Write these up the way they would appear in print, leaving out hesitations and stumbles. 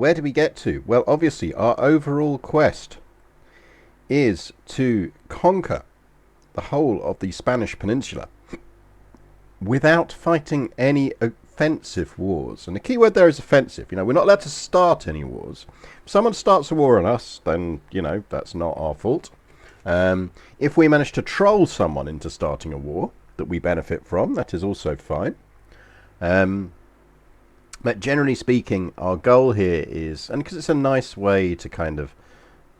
where do we get to? Well, obviously, our overall quest is to conquer the whole of the Spanish Peninsula without fighting any offensive wars. And the key word there is offensive. You know, we're not allowed to start any wars. If someone starts a war on us, then, you know, that's not our fault. If we manage to troll someone into starting a war that we benefit from, that is also fine. But generally speaking, our goal here is, and because it's a nice way to kind of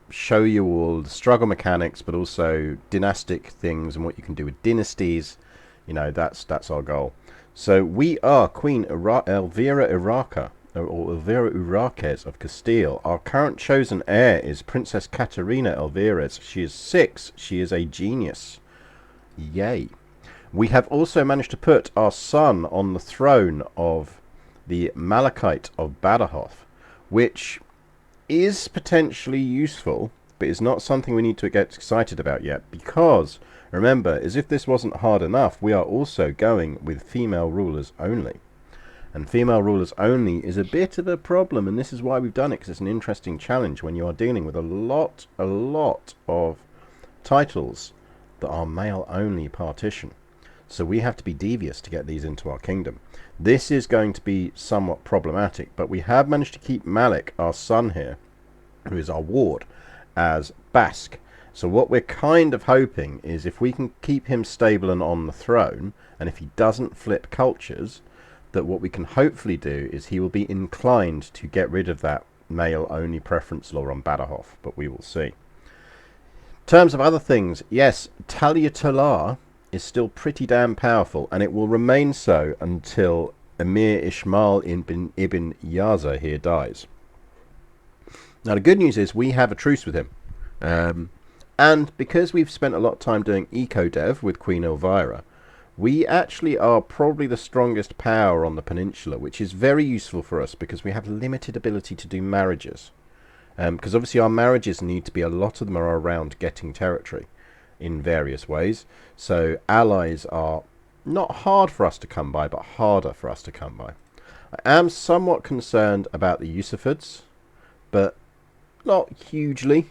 show you all the struggle mechanics, but also dynastic things and what you can do with dynasties, you know, that's our goal. So we are Queen Elvira Urraca, or Elvira Urraques of Castile. Our current chosen heir is Princess Caterina Elvires. She is 6. She is a genius. Yay. We have also managed to put our son on the throne of the Malachite of Badajoz, which is potentially useful, but is not something we need to get excited about yet, because remember, as if this wasn't hard enough, we are also going with female rulers only. And female rulers only is a bit of a problem, and this is why we've done it, because it's an interesting challenge when you are dealing with a lot of titles that are male only partition. So we have to be devious to get these into our kingdom. This is going to be somewhat problematic, but we have managed to keep Malik, our son here, who is our ward, as Basque. So what we're kind of hoping is if we can keep him stable and on the throne, and if he doesn't flip cultures, that what we can hopefully do is he will be inclined to get rid of that male-only preference law on Badajoz, but we will see. In terms of other things, yes, Talia Talar is still pretty damn powerful, and it will remain so until Emir Ismail ibn Yaza here dies. Now the good news is we have a truce with him, and because we've spent a lot of time doing eco-dev with Queen Elvira, we actually are probably the strongest power on the peninsula, which is very useful for us because we have limited ability to do marriages, because obviously our marriages need to be, a lot of them are around getting territory in various ways. So allies are not hard for us to come by, but harder for us to come by. I am somewhat concerned about the Yusufids, but not hugely,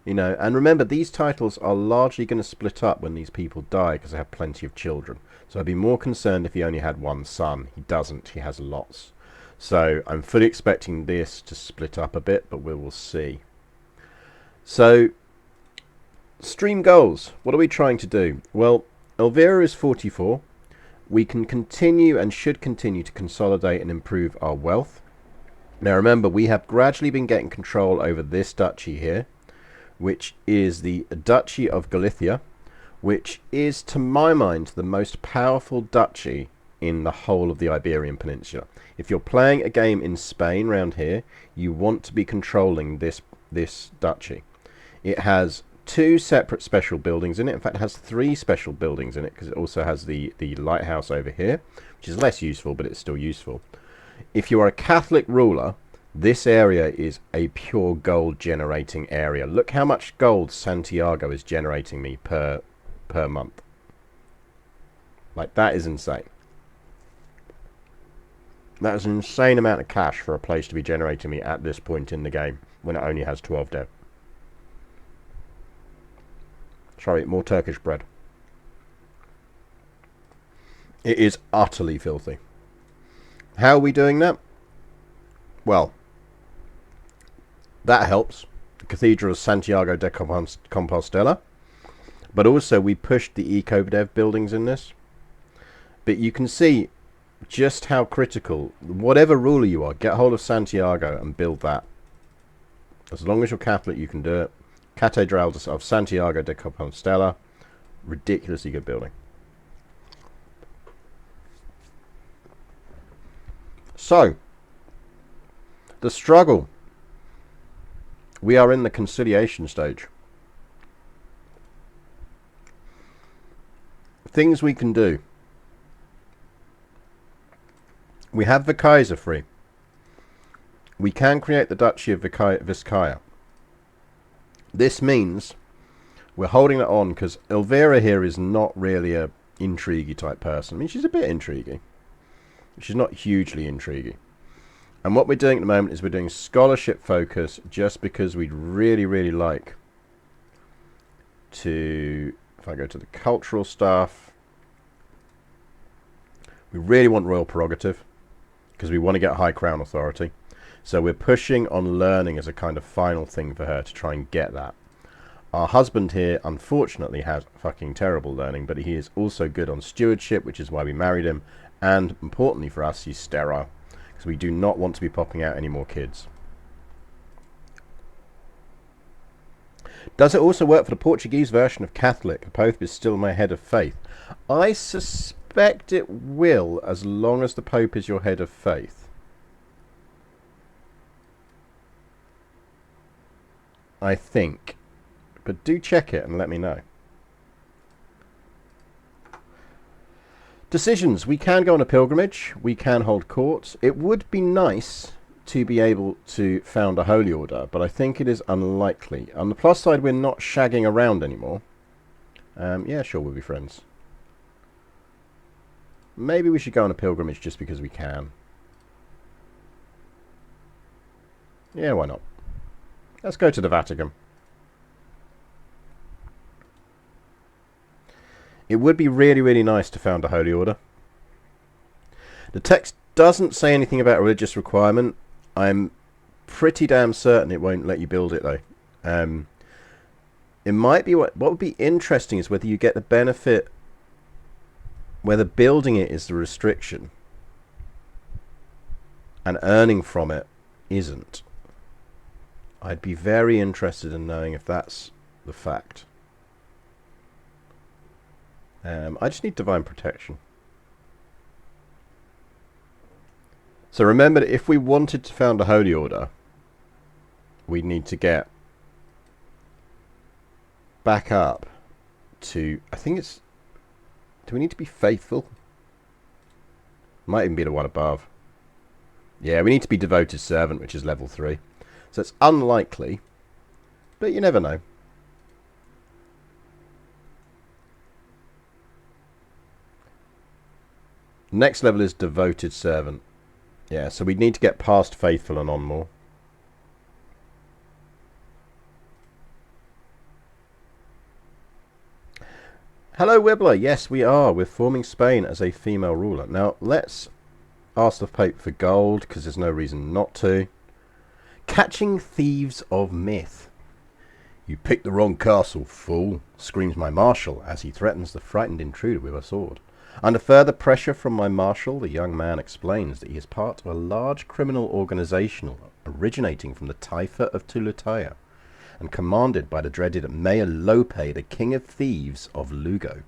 you know. And remember, these titles are largely going to split up when these people die because they have plenty of children. So I'd be more concerned if he only had one son. He doesn't. He has lots. So I'm fully expecting this to split up a bit, but we will see. So stream goals. What are we trying to do? Well, Elvira is 44. We can continue and should continue to consolidate and improve our wealth. Now remember, we have gradually been getting control over this duchy here, which is the Duchy of Galicia, which is, to my mind, the most powerful duchy in the whole of the Iberian Peninsula. If you're playing a game in Spain round here, you want to be controlling this duchy. It has 2 separate special buildings in it. In fact, it has 3 special buildings in it, because it also has the lighthouse over here, which is less useful, but it's still useful. If you are a Catholic ruler, this area is a pure gold generating area. Look how much gold Santiago is generating me per month. Like, that is insane. That is an insane amount of cash for a place to be generating me at this point in the game, when it only has 12 dev. Sorry, more Turkish bread. It is utterly filthy. How are we doing that? Well, that helps. The Cathedral of Santiago de Compostela. But also we pushed the eco-dev buildings in this. But you can see just how critical, whatever ruler you are, get hold of Santiago and build that. As long as you're Catholic, you can do it. Catedral of Santiago de Compostela. Ridiculously good building. So, the struggle. We are in the conciliation stage. Things we can do. We have Vizcaya free. We can create the Duchy of Vizcaya. This means we're holding it on because Elvira here is not really a intriguey type person. I mean, she's a bit intriguing. She's not hugely intriguing. And what we're doing at the moment is we're doing scholarship focus just because we'd really, really like to, if I go to the cultural stuff, we really want royal prerogative because we want to get high crown authority. So we're pushing on learning as a kind of final thing for her to try and get that. Our husband here, unfortunately, has fucking terrible learning, but he is also good on stewardship, which is why we married him. And importantly for us, he's sterile, because we do not want to be popping out any more kids. Does it also work for the Portuguese version of Catholic? The Pope is still my head of faith. I suspect it will, as long as the Pope is your head of faith. I think. But do check it and let me know. Decisions. We can go on a pilgrimage. We can hold courts. It would be nice to be able to found a holy order, but I think it is unlikely. On the plus side, we're not shagging around anymore. Yeah, sure, we'll be friends. Maybe we should go on a pilgrimage just because we can. Yeah, why not? Let's go to the Vatican. It would be really, really nice to found a holy order. The text doesn't say anything about a religious requirement. I'm pretty damn certain it won't let you build it, though. It might be what would be interesting is whether you get the benefit, whether building it is the restriction and earning from it isn't. I'd be very interested in knowing if that's the fact. I just need divine protection. So remember that if we wanted to found a holy order, we'd need to get back up to, I think it's, do we need to be faithful? Might even be the one above. Yeah, we need to be devoted servant, which is level 3. So it's unlikely, but you never know. Next level is devoted servant. Yeah, so we need to get past faithful and on more. Hello, Wibbler. Yes, we are. We're forming Spain as a female ruler. Now, let's ask the Pope for gold, because there's no reason not to. Catching thieves of myth. You picked the wrong castle, fool, screams my marshal as he threatens the frightened intruder with a sword. Under further pressure from my marshal, the young man explains that he is part of a large criminal organization originating from the Taifa of Tulutea and commanded by the dreaded Mayor Lope, the king of thieves of Lugo.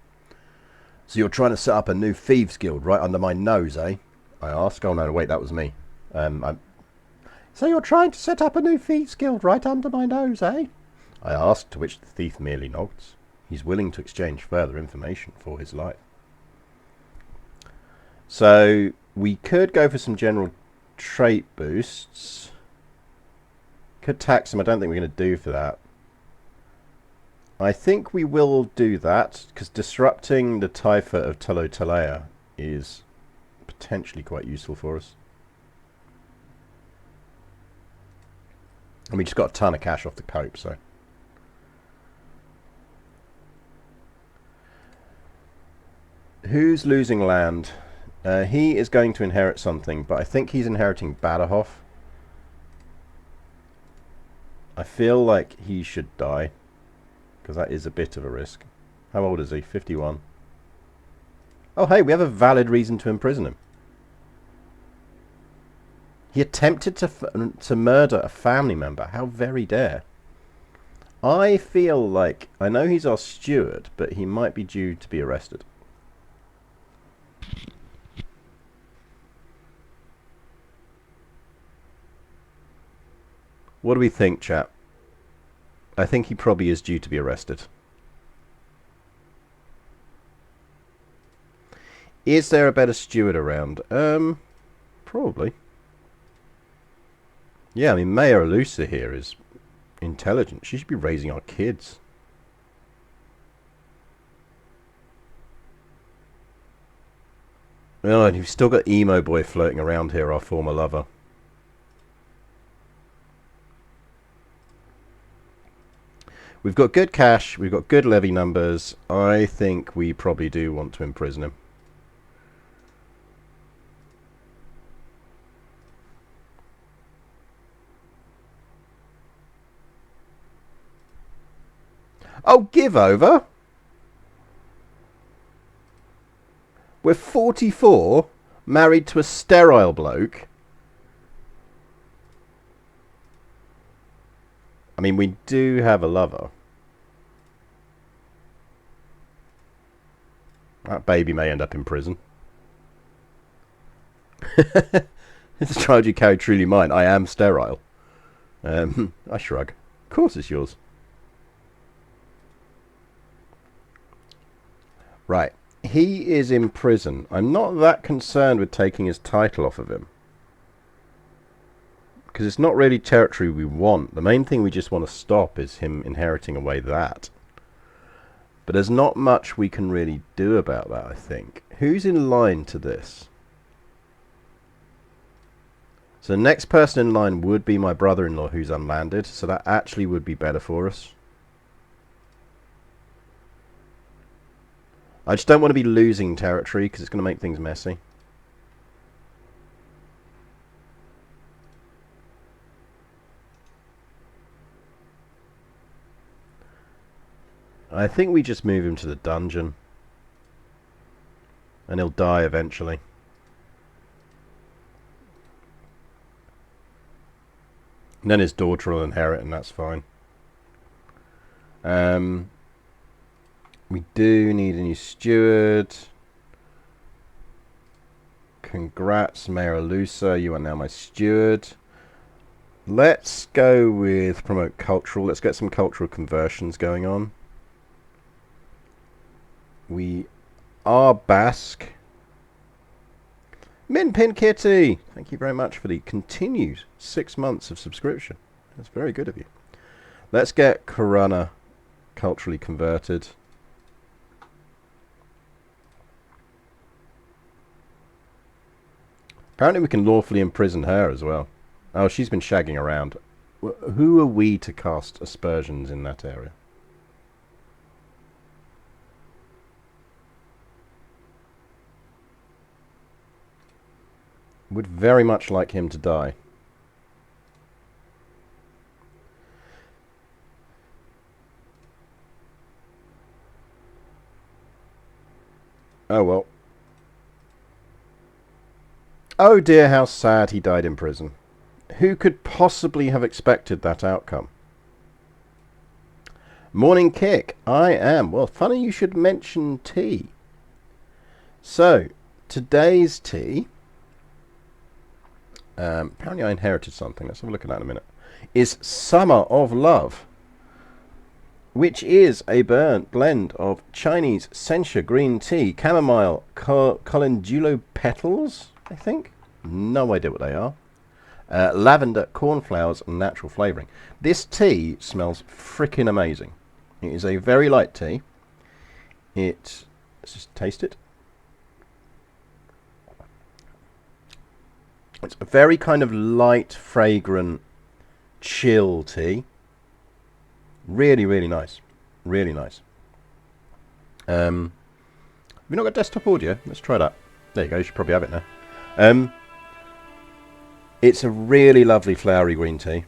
So you're trying to set up a new thieves guild right under my nose, eh? I ask. Oh no, wait, that was me. So you're trying to set up a new thieves guild right under my nose, eh? I ask, to which the thief merely nods. He's willing to exchange further information for his life. So we could go for some general trait boosts. Could tax him. I don't think we're going to do for that. I think we will do that because disrupting the Taifa of Tulutea is potentially quite useful for us. And we just got a ton of cash off the Pope, so. Who's losing land? He is going to inherit something, but I think he's inheriting Badajoz. I feel like he should die, because that is a bit of a risk. How old is he? 51. Oh, hey, we have a valid reason to imprison him. He attempted to murder a family member. How very dare. I feel like, I know he's our steward, but he might be due to be arrested. What do we think, chap? I think he probably is due to be arrested. Is there a better steward around? Probably. Yeah, I mean, Mayor Alusa here is intelligent. She should be raising our kids. Oh, and you've still got Emo Boy floating around here, our former lover. We've got good cash. We've got good levy numbers. I think we probably do want to imprison him. Oh, give over. We're 44, married to a sterile bloke. I mean, we do have a lover. That baby may end up in prison. This child you carry truly mine. I am sterile. I shrug. Of course it's yours. Right. He is in prison. I'm not that concerned with taking his title off of him. Because it's not really territory we want. The main thing we just want to stop is him inheriting away that. But there's not much we can really do about that, I think. Who's in line to this? So the next person in line would be my brother-in-law who's unlanded. So that actually would be better for us. I just don't want to be losing territory because it's going to make things messy. I think we just move him to the dungeon. And he'll die eventually. And then his daughter will inherit and that's fine. We do need a new steward. Congrats, Mayor Alusa. You are now my steward. Let's go with promote cultural. Let's get some cultural conversions going on. We are Basque. Minpin Kitty! Thank you very much for the continued 6 months of subscription. That's very good of you. Let's get Corona culturally converted. Apparently we can lawfully imprison her as well. Oh, she's been shagging around. Who are we to cast aspersions in that area? Would very much like him to die. Oh well. Oh dear, how sad he died in prison. Who could possibly have expected that outcome? Morning Kick, I am. Well, funny you should mention tea. So, today's tea... apparently I inherited something. Let's have a look at that in a minute. Is Summer of Love, which is a blend of Chinese sencha green tea, chamomile, calendulo petals, I think. No idea what they are. Lavender, cornflowers, and natural flavouring. This tea smells freaking amazing. It is a very light tea. Let's just taste it. It's a very kind of light, fragrant, chill tea. Really, really nice. Really nice. Have we not got desktop audio? Let's try that. There you go. You should probably have it now. It's a really lovely flowery green tea.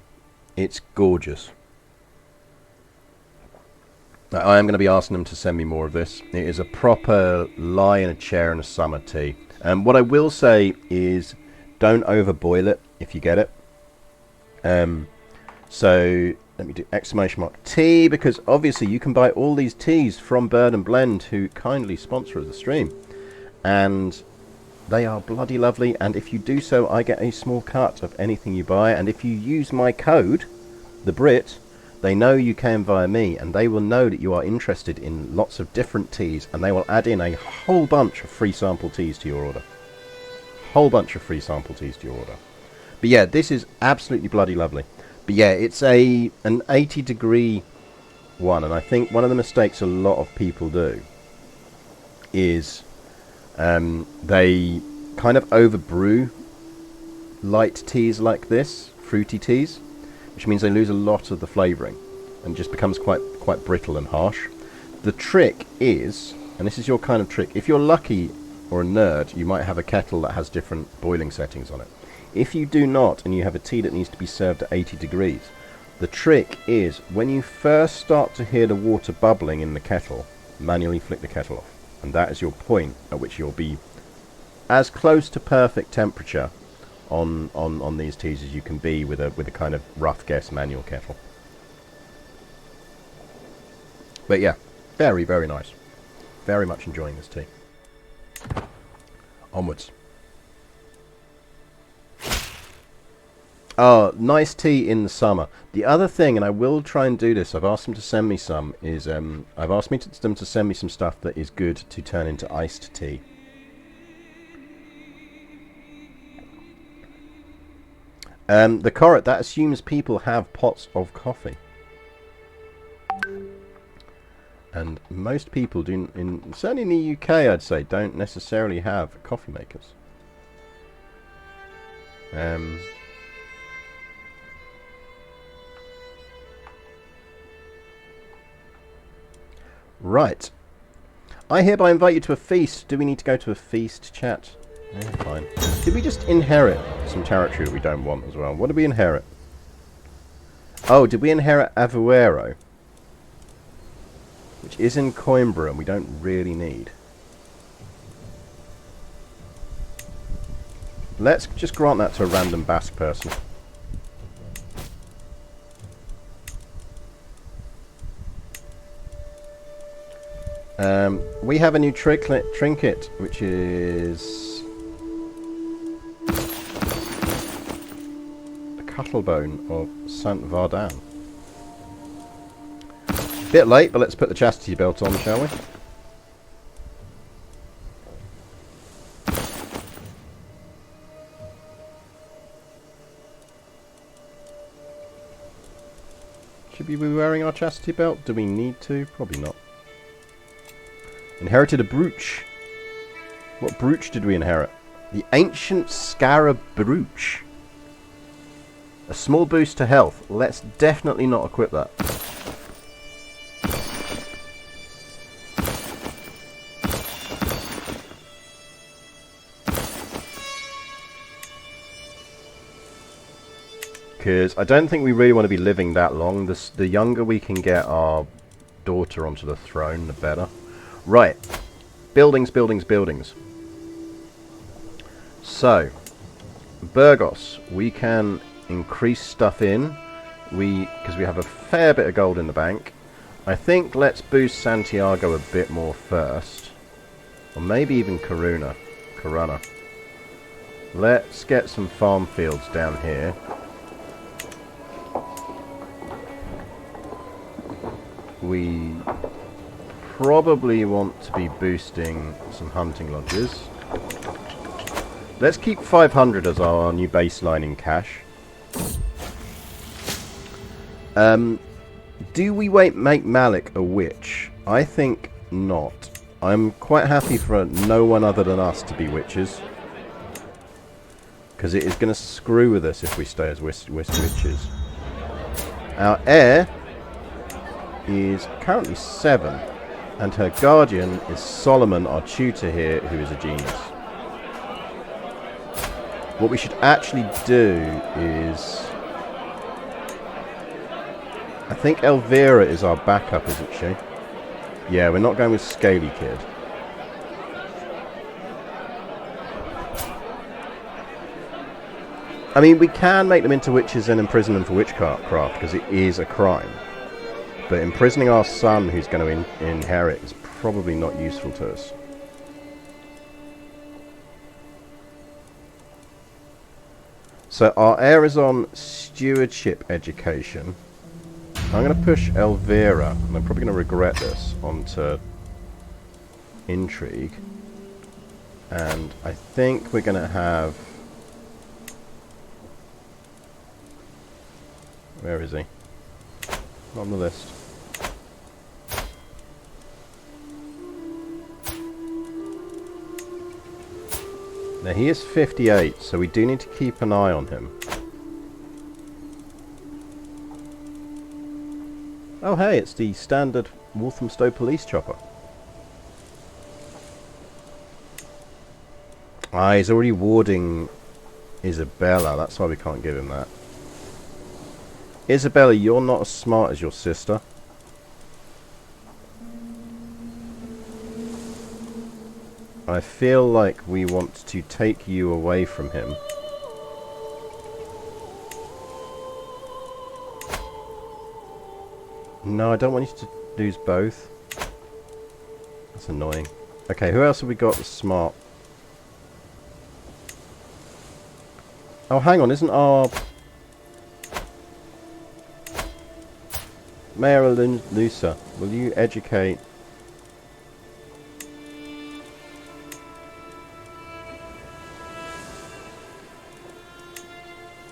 It's gorgeous. I am going to be asking them to send me more of this. It is a proper lie in a chair in a summer tea. What I will say is don't overboil it if you get it. So let me do exclamation mark tea, because obviously you can buy all these teas from Bird and Blend, who kindly sponsor the stream. And they are bloody lovely, and if you do so, I get a small cut of anything you buy. And if you use my code, the Brit, they know you came via me, and they will know that you are interested in lots of different teas, and they will add in a whole bunch of free sample teas to your order. Whole bunch of free sample teas to your order. But yeah, this is absolutely bloody lovely. But yeah, it's an 80-degree one, and I think one of the mistakes a lot of people do is they kind of overbrew light teas like this, fruity teas, which means they lose a lot of the flavouring. and just becomes quite brittle and harsh. The trick is, and this is your kind of trick, if you're lucky or a nerd, you might have a kettle that has different boiling settings on it. If you do not, and you have a tea that needs to be served at 80 degrees, the trick is, when you first start to hear the water bubbling in the kettle, manually flick the kettle off. And that is your point at which you'll be as close to perfect temperature on these teas as you can be with a kind of rough guess manual kettle. But yeah, very, very nice. Very much enjoying this tea. Onwards. Oh, nice tea in the summer. The other thing, and I will try and do this, I've asked them to send me some, is I've asked them to send me some stuff that is good to turn into iced tea. The Corret, that assumes people have pots of coffee. And most people do, certainly in the UK, I'd say, don't necessarily have coffee makers. Right. I hereby invite you to a feast. Do we need to go to a feast, chat? Yeah, fine. Did we just inherit some territory that we don't want as well? What did we inherit? Oh, did we inherit Aveiro? Which is in Coimbra and we don't really need. Let's just grant that to a random Basque person. We have a new trinket, which is the cuttlebone of Saint Vardan. Bit late, but let's put the chastity belt on, shall we? Should we be wearing our chastity belt? Do we need to? Probably not. Inherited a brooch. What brooch did we inherit? The ancient scarab brooch. A small boost to health. Let's definitely not equip that. Because I don't think we really want to be living that long. The younger we can get our daughter onto the throne, the better. Right. Buildings, buildings, buildings. So, Burgos. We can increase stuff in. Because we have a fair bit of gold in the bank. I think let's boost Santiago a bit more first. Or maybe even Coruna. Let's get some farm fields down here. We probably want to be boosting some hunting lodges. Let's keep 500 as our new baseline in cash. Do we make Malik a witch? I think not. I'm quite happy for no one other than us to be witches. Because it is going to screw with us if we stay as witches. Our heir is currently 7. And her guardian is Solomon, our tutor here, who is a genius. What we should actually do is... I think Elvira is our backup, isn't she? Yeah, we're not going with Scaly Kid. I mean, we can make them into witches and imprison them for witchcraft, because it is a crime. But imprisoning our son, who's going to inherit, is probably not useful to us. So our heir is on stewardship education. I'm going to push Elvira, and I'm probably going to regret this, onto intrigue. And I think we're going to have... Where is he? Not on the list. Now he is 58, so we do need to keep an eye on him. Oh hey, it's the standard Walthamstow police chopper. Ah, he's already warding Isabella, that's why we can't give him that. Isabella, you're not as smart as your sister. I feel like we want to take you away from him. No, I don't want you to lose both. That's annoying. Okay, who else have we got that's smart? Oh, hang on, isn't our Mayor Lusa, will you educate...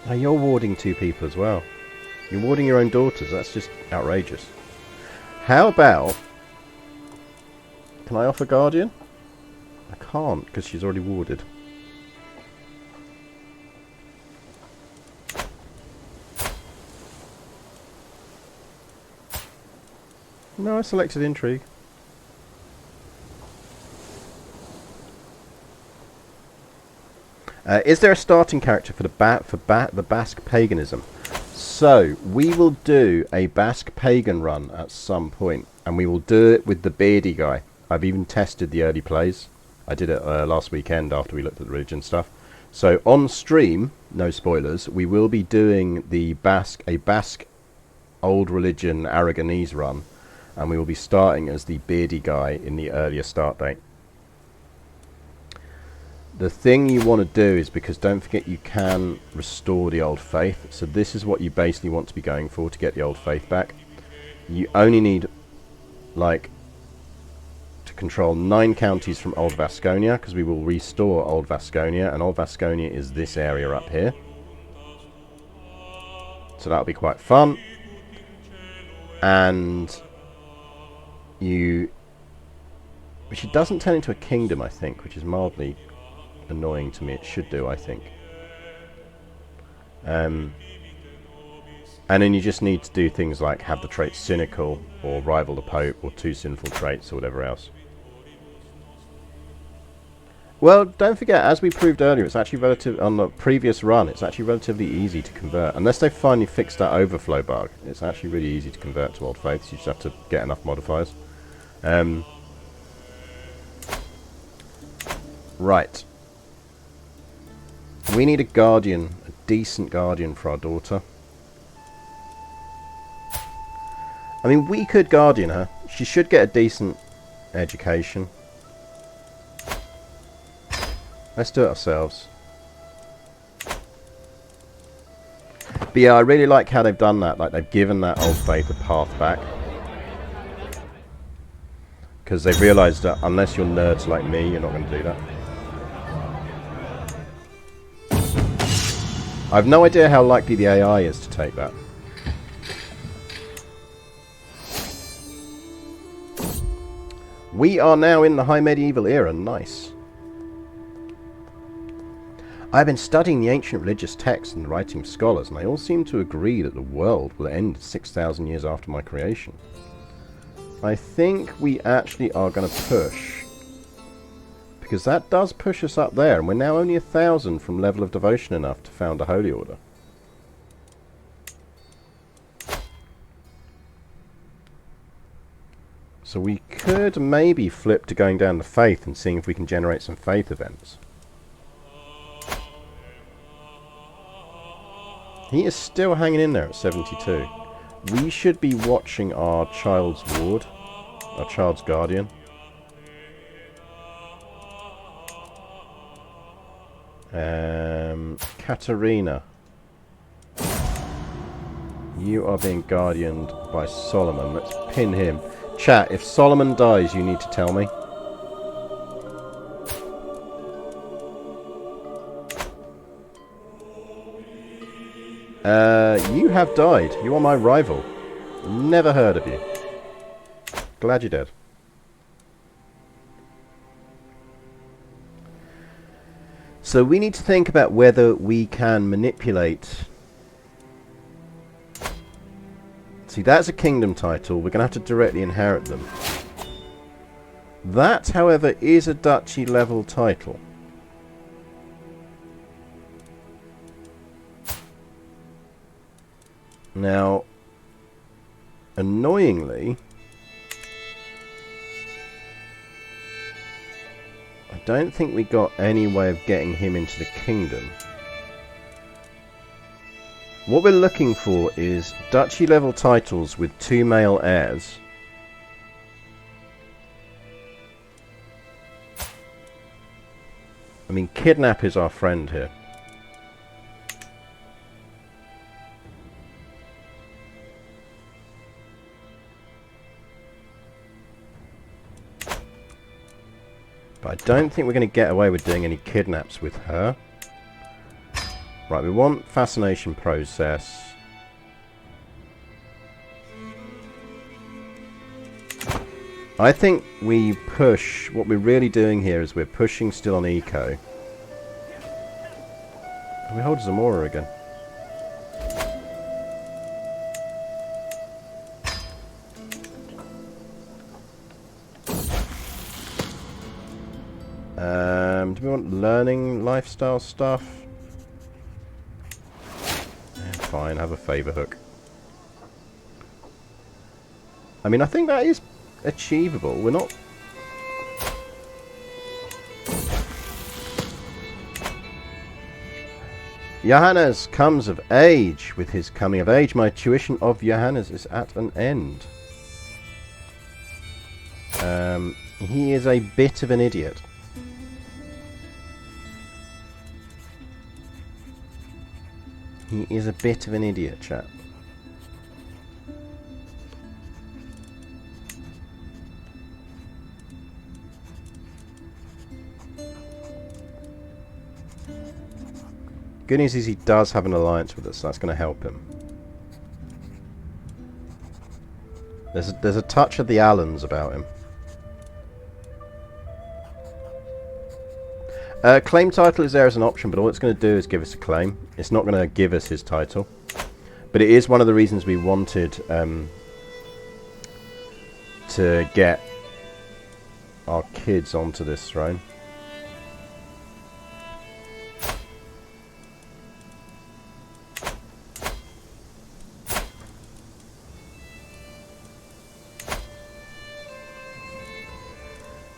Oh, you're warding two people as well. You're warding your own daughters, that's just outrageous. How about... Can I offer Guardian? I can't, because she's already warded. No, I selected Intrigue. Is there a starting character for the Basque paganism? So, we will do a Basque pagan run at some point, and we will do it with the beardy guy. I've even tested the early plays. I did it last weekend after we looked at the religion stuff. So, on stream, no spoilers, we will be doing a Basque old religion Aragonese run, and we will be starting as the beardy guy in the earlier start date. The thing you want to do is, because don't forget you can restore the old faith, so this is what you basically want to be going for to get the old faith back. You only need, like, to control 9 counties from Old Vasconia, because we will restore Old Vasconia, and Old Vasconia is this area up here. So that'll be quite fun. And which it doesn't turn into a kingdom, I think, which is mildly annoying to me. It should do, I think. And then you just need to do things like have the trait cynical, or rival the Pope, or 2 sinful traits, or whatever else. Well, don't forget, as we proved earlier, it's actually on the previous run, it's actually relatively easy to convert. Unless they finally fixed that overflow bug, it's actually really easy to convert to Old Faiths. You just have to get enough modifiers. Right. We need a guardian, a decent guardian for our daughter. I mean, we could guardian her. She should get a decent education. Let's do it ourselves. But yeah, I really like how they've done that. Like, they've given that old faith a path back. Because they've realised that unless you're nerds like me, you're not going to do that. I have no idea how likely the AI is to take that. We are now in the High Medieval era. Nice. I have been studying the ancient religious texts and the writing of scholars, and they all seem to agree that the world will end 6,000 years after my creation. I think we actually are going to push, because that does push us up there, and we're now only 1,000 from level of devotion enough to found a holy order. So we could maybe flip to going down to faith and seeing if we can generate some faith events. He is still hanging in there at 72. We should be watching our child's ward, our child's guardian. Katerina. You are being guardianed by Solomon. Let's pin him. Chat, if Solomon dies, you need to tell me. You have died. You are my rival. Never heard of you. Glad you're dead. So we need to think about whether we can manipulate See, that's a kingdom title. We're going to have to directly inherit them. That, however, is a duchy level title. Now, annoyingly, I don't think we got any way of getting him into the kingdom. What we're looking for is duchy level titles with 2 male heirs. I mean, kidnap is our friend here. But I don't think we're going to get away with doing any kidnaps with her. Right, we want fascination process. I think we push... What we're really doing here is we're pushing still on eco. And we hold Zamora again. Do we want learning lifestyle stuff? Yeah, fine, have a favour hook. I mean, I think that is achievable. We're not... Johannes comes of age. With his coming of age, my tuition of Johannes is at an end. He is a bit of an idiot. He is a bit of an idiot, chap. Good news is he does have an alliance with us, so that's going to help him. There's a touch of the Allens about him. Claim title is there as an option, but all it's going to do is give us a claim. It's not going to give us his title. But it is one of the reasons we wanted to get our kids onto this throne.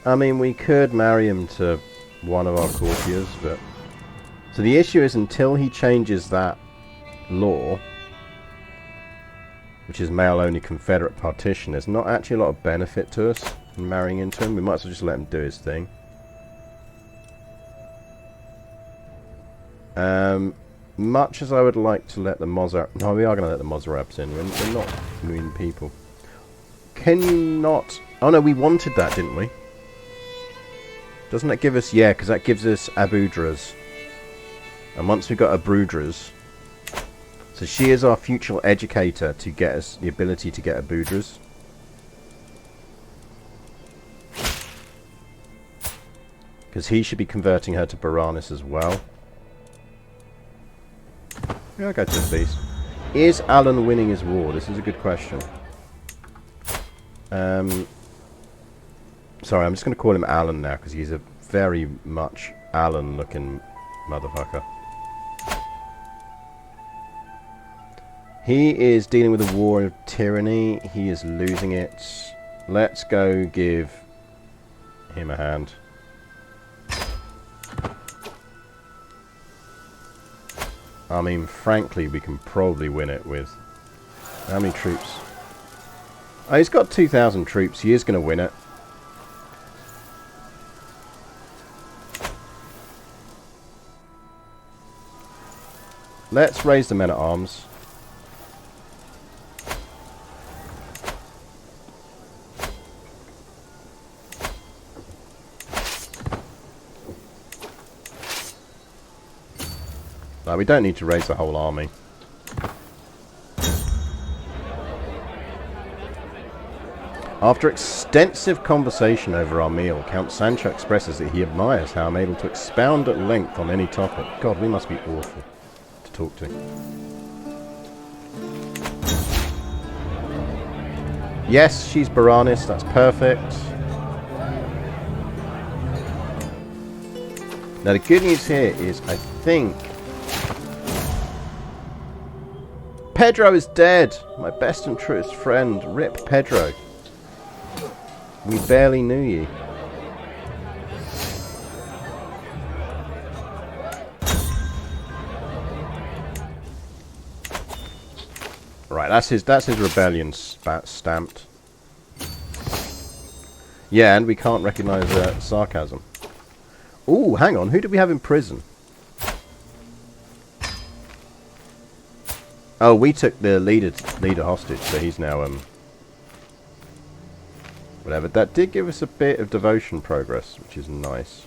I mean, we could marry him to one of our courtiers, but... So the issue is, until he changes that law, which is male-only Confederate partition, there's not actually a lot of benefit to us in marrying into him. We might as well just let him do his thing. Much as I would like to let the Mozart... No, we are going to let the Mozarabs in. We're not mean people. Can you not... Oh no, we wanted that, didn't we? Doesn't that give us... Yeah, because that gives us Abudras. And once we've got Abudras... So she is our future educator to get us the ability to get Abudras. Because he should be converting her to Baranis as well. Yeah, I'll go to the beast. Is Alan winning his war? This is a good question. Sorry, I'm just going to call him Alan now, because he's a very much Alan-looking motherfucker. He is dealing with a war of tyranny. He is losing it. Let's go give him a hand. I mean, frankly, we can probably win it with... How many troops? Oh, he's got 2,000 troops. He is going to win it. Let's raise the men-at-arms. No, we don't need to raise the whole army. After extensive conversation over our meal, Count Sancho expresses that he admires how I'm able to expound at length on any topic. God, we must be awful to talk to. Yes, she's Baranis. That's perfect. Now the good news here is, I think Pedro is dead. My best and truest friend. Rip Pedro. We barely knew you. Right, that's his rebellion stamped. Yeah, and we can't recognise sarcasm. Ooh, hang on. Who do we have in prison? Oh, we took the leader hostage, so he's now whatever. That did give us a bit of devotion progress, which is nice.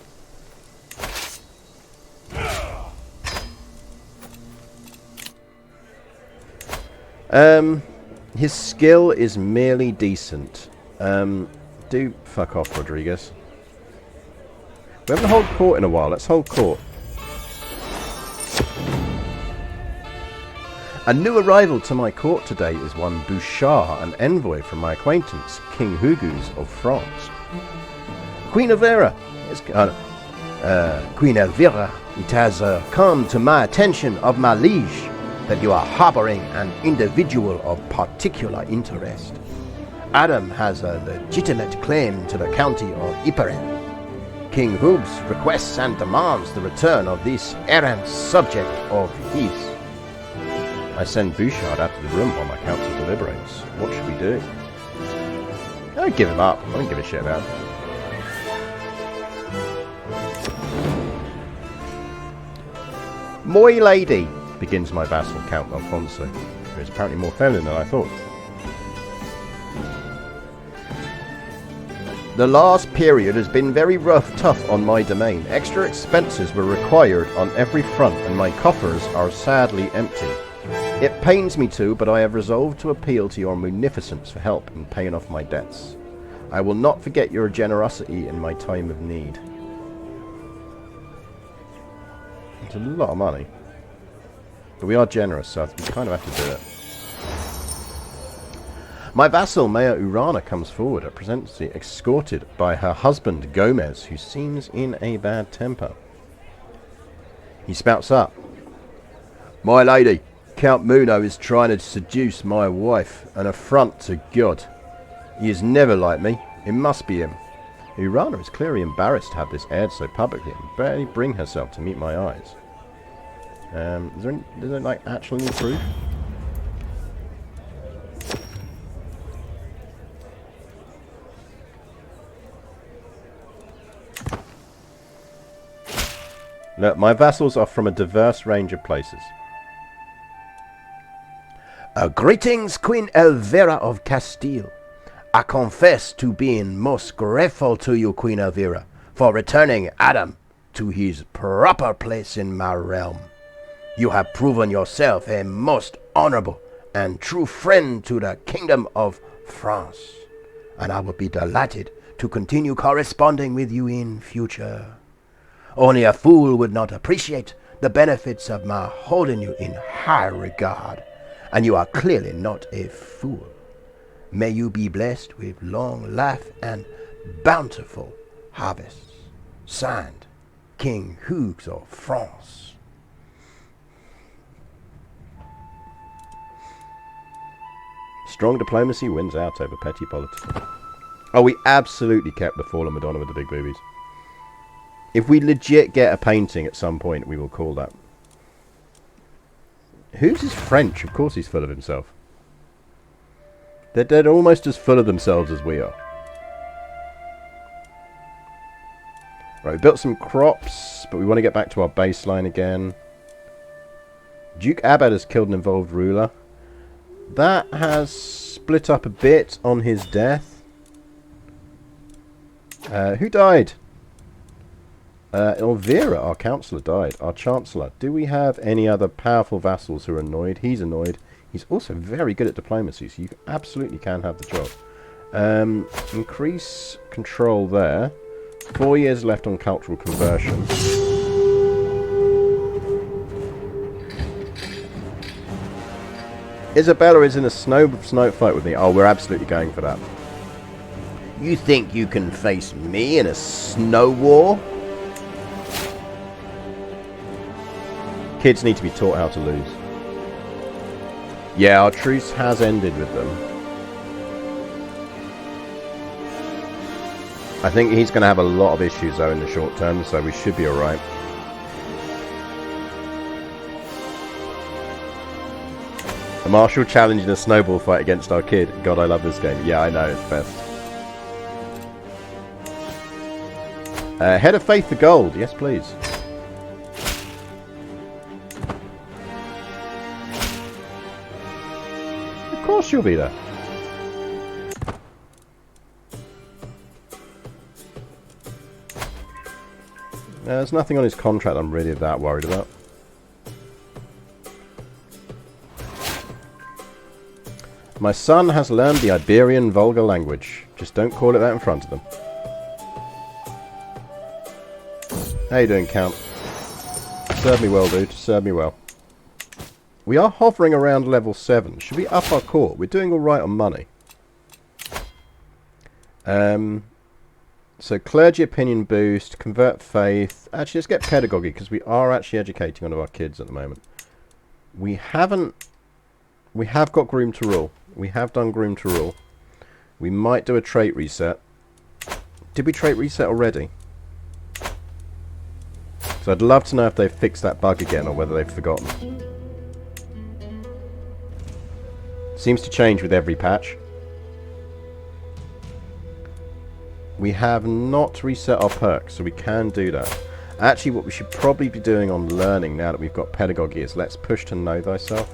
His skill is merely decent. Do fuck off, Rodriguez. We haven't held court in a while. Let's hold court. A new arrival to my court today is one Bouchard, an envoy from my acquaintance, King Hugues of France. Queen Elvira, Queen Elvira, it has come to my attention of my liege that you are harboring an individual of particular interest. Adam has a legitimate claim to the county of Iberia. King Hugues requests and demands the return of this errant subject of his. I send Bouchard out of the room while my council deliberates. What should we do? I give him up. I don't give a shit about him. Moi lady, begins my vassal Count Alfonso, who is apparently more feminine than I thought. The last period has been very tough on my domain. Extra expenses were required on every front, and my coffers are sadly empty. It pains me to, but I have resolved to appeal to your munificence for help in paying off my debts. I will not forget your generosity in my time of need. It's a lot of money. But we are generous, so we kind of have to do it. My vassal, Mayor Urana, comes forward at presently, escorted by her husband, Gomez, who seems in a bad temper. He spouts up. My lady, Count Muno is trying to seduce my wife, an affront to God. He is never like me. It must be him. Urana is clearly embarrassed to have this aired so publicly and barely bring herself to meet my eyes. Is there like actually any proof? Look, my vassals are from a diverse range of places. Greetings, Queen Elvira of Castile. I confess to being most grateful to you, Queen Elvira, for returning Adam to his proper place in my realm. You have proven yourself a most honorable and true friend to the Kingdom of France, and I would be delighted to continue corresponding with you in future. Only a fool would not appreciate the benefits of my holding you in high regard, and you are clearly not a fool. May you be blessed with long life and bountiful harvests. Signed, King Hugues of France. Strong diplomacy wins out over petty politics. Oh, we absolutely kept the fallen Madonna with the big boobies. If we legit get a painting at some point, we will call that. Who's his French? Of course he's full of himself. They're almost as full of themselves as we are. Right, we built some crops, but we want to get back to our baseline again. Duke Abad has killed an involved ruler. That has split up a bit on his death. Who died? Elvira, our councillor, died. Our chancellor. Do we have any other powerful vassals who are annoyed? He's annoyed. He's also very good at diplomacy, so you absolutely can have the job. Increase control there. 4 years left on cultural conversion. Isabella is in a snow fight with me. Oh, we're absolutely going for that. You think you can face me in a snow war? Kids need to be taught how to lose. Yeah, our truce has ended with them. I think he's going to have a lot of issues though in the short term, so we should be alright. A martial challenge in a snowball fight against our kid. God, I love this game. Yeah, I know, it's best. Head of Faith for gold. Yes, please. Of course you'll be there. There's nothing on his contract I'm really that worried about. My son has learned the Iberian vulgar language. Just don't call it that in front of them. How you doing, Count? Serve me well, dude. Serve me well. We are hovering around level 7. Should we up our court? We're doing alright on money. So clergy opinion boost, convert faith. Actually, let's get pedagogy, because we are actually educating one of our kids at the moment. We have got groom to rule. We have done groom to rule. We might do a trait reset. Did we trait reset already? So I'd love to know if they've fixed that bug again or whether they've forgotten. Seems to change with every patch. We have not reset our perks, so we can do that. Actually, what we should probably be doing on learning now that we've got pedagogy is let's push to know thyself.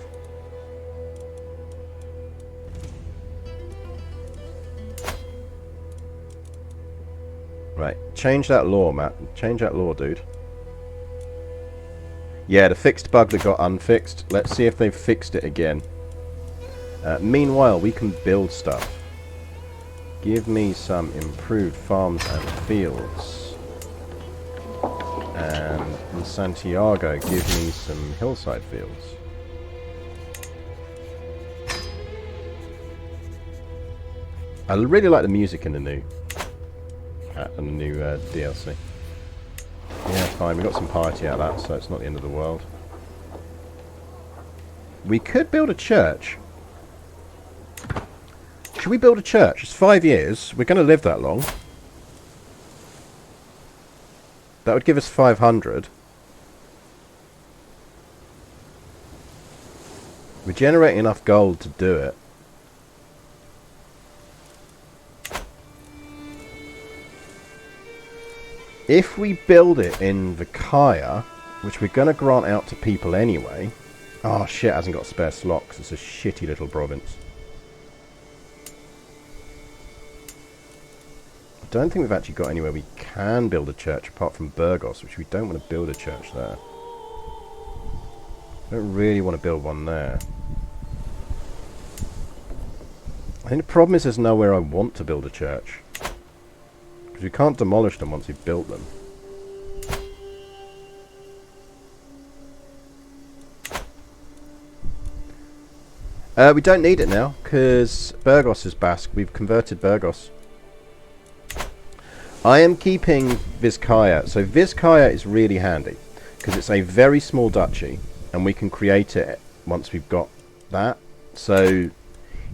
Right, change that law, Matt. Change that law, dude. Yeah, the fixed bug that got unfixed. Let's see if they've fixed it again. Meanwhile, we can build stuff. Give me some improved farms and fields. And in Santiago, give me some hillside fields. I really like the music in the new DLC. Yeah, fine. We got some piety out of that, so it's not the end of the world. We could build a church. Should we build a church? It's 5 years. We're going to live that long. That would give us 500. We generate enough gold to do it. If we build it in Vicaya, which we're going to grant out to people anyway... Oh shit, it hasn't got spare slots. It's a shitty little province. I don't think we've actually got anywhere we can build a church apart from Burgos, which we don't want to build a church there. I don't really want to build one there. I think the problem is there's nowhere I want to build a church. Because we can't demolish them once we've built them. We don't need it now, because Burgos is Basque. We've converted Burgos. I am keeping Vizcaya. So Vizcaya is really handy, because it's a very small duchy, and we can create it once we've got that. So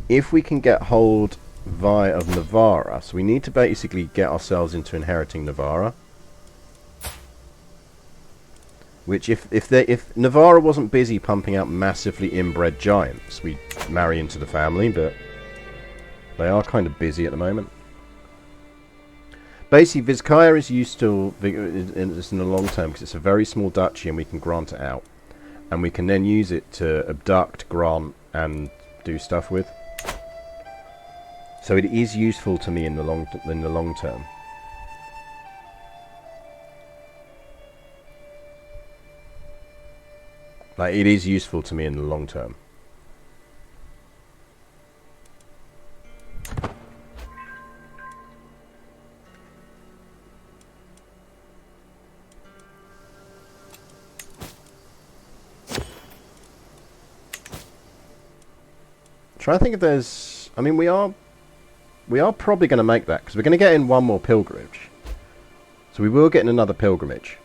if we can get hold of Navarra, so we need to basically get ourselves into inheriting Navarra. Which, if Navarra wasn't busy pumping out massively inbred giants, we'd marry into the family, but they are kind of busy at the moment. Basically, Vizcaya is used to in the long term because it's a very small duchy and we can grant it out. And we can then use it to abduct, grant, and do stuff with. So it is useful to me in the long term. Like, it is useful to me in the long term. trying to think if there's... I mean, we are probably going to make that, because we're going to get in one more pilgrimage. So we will get in another pilgrimage.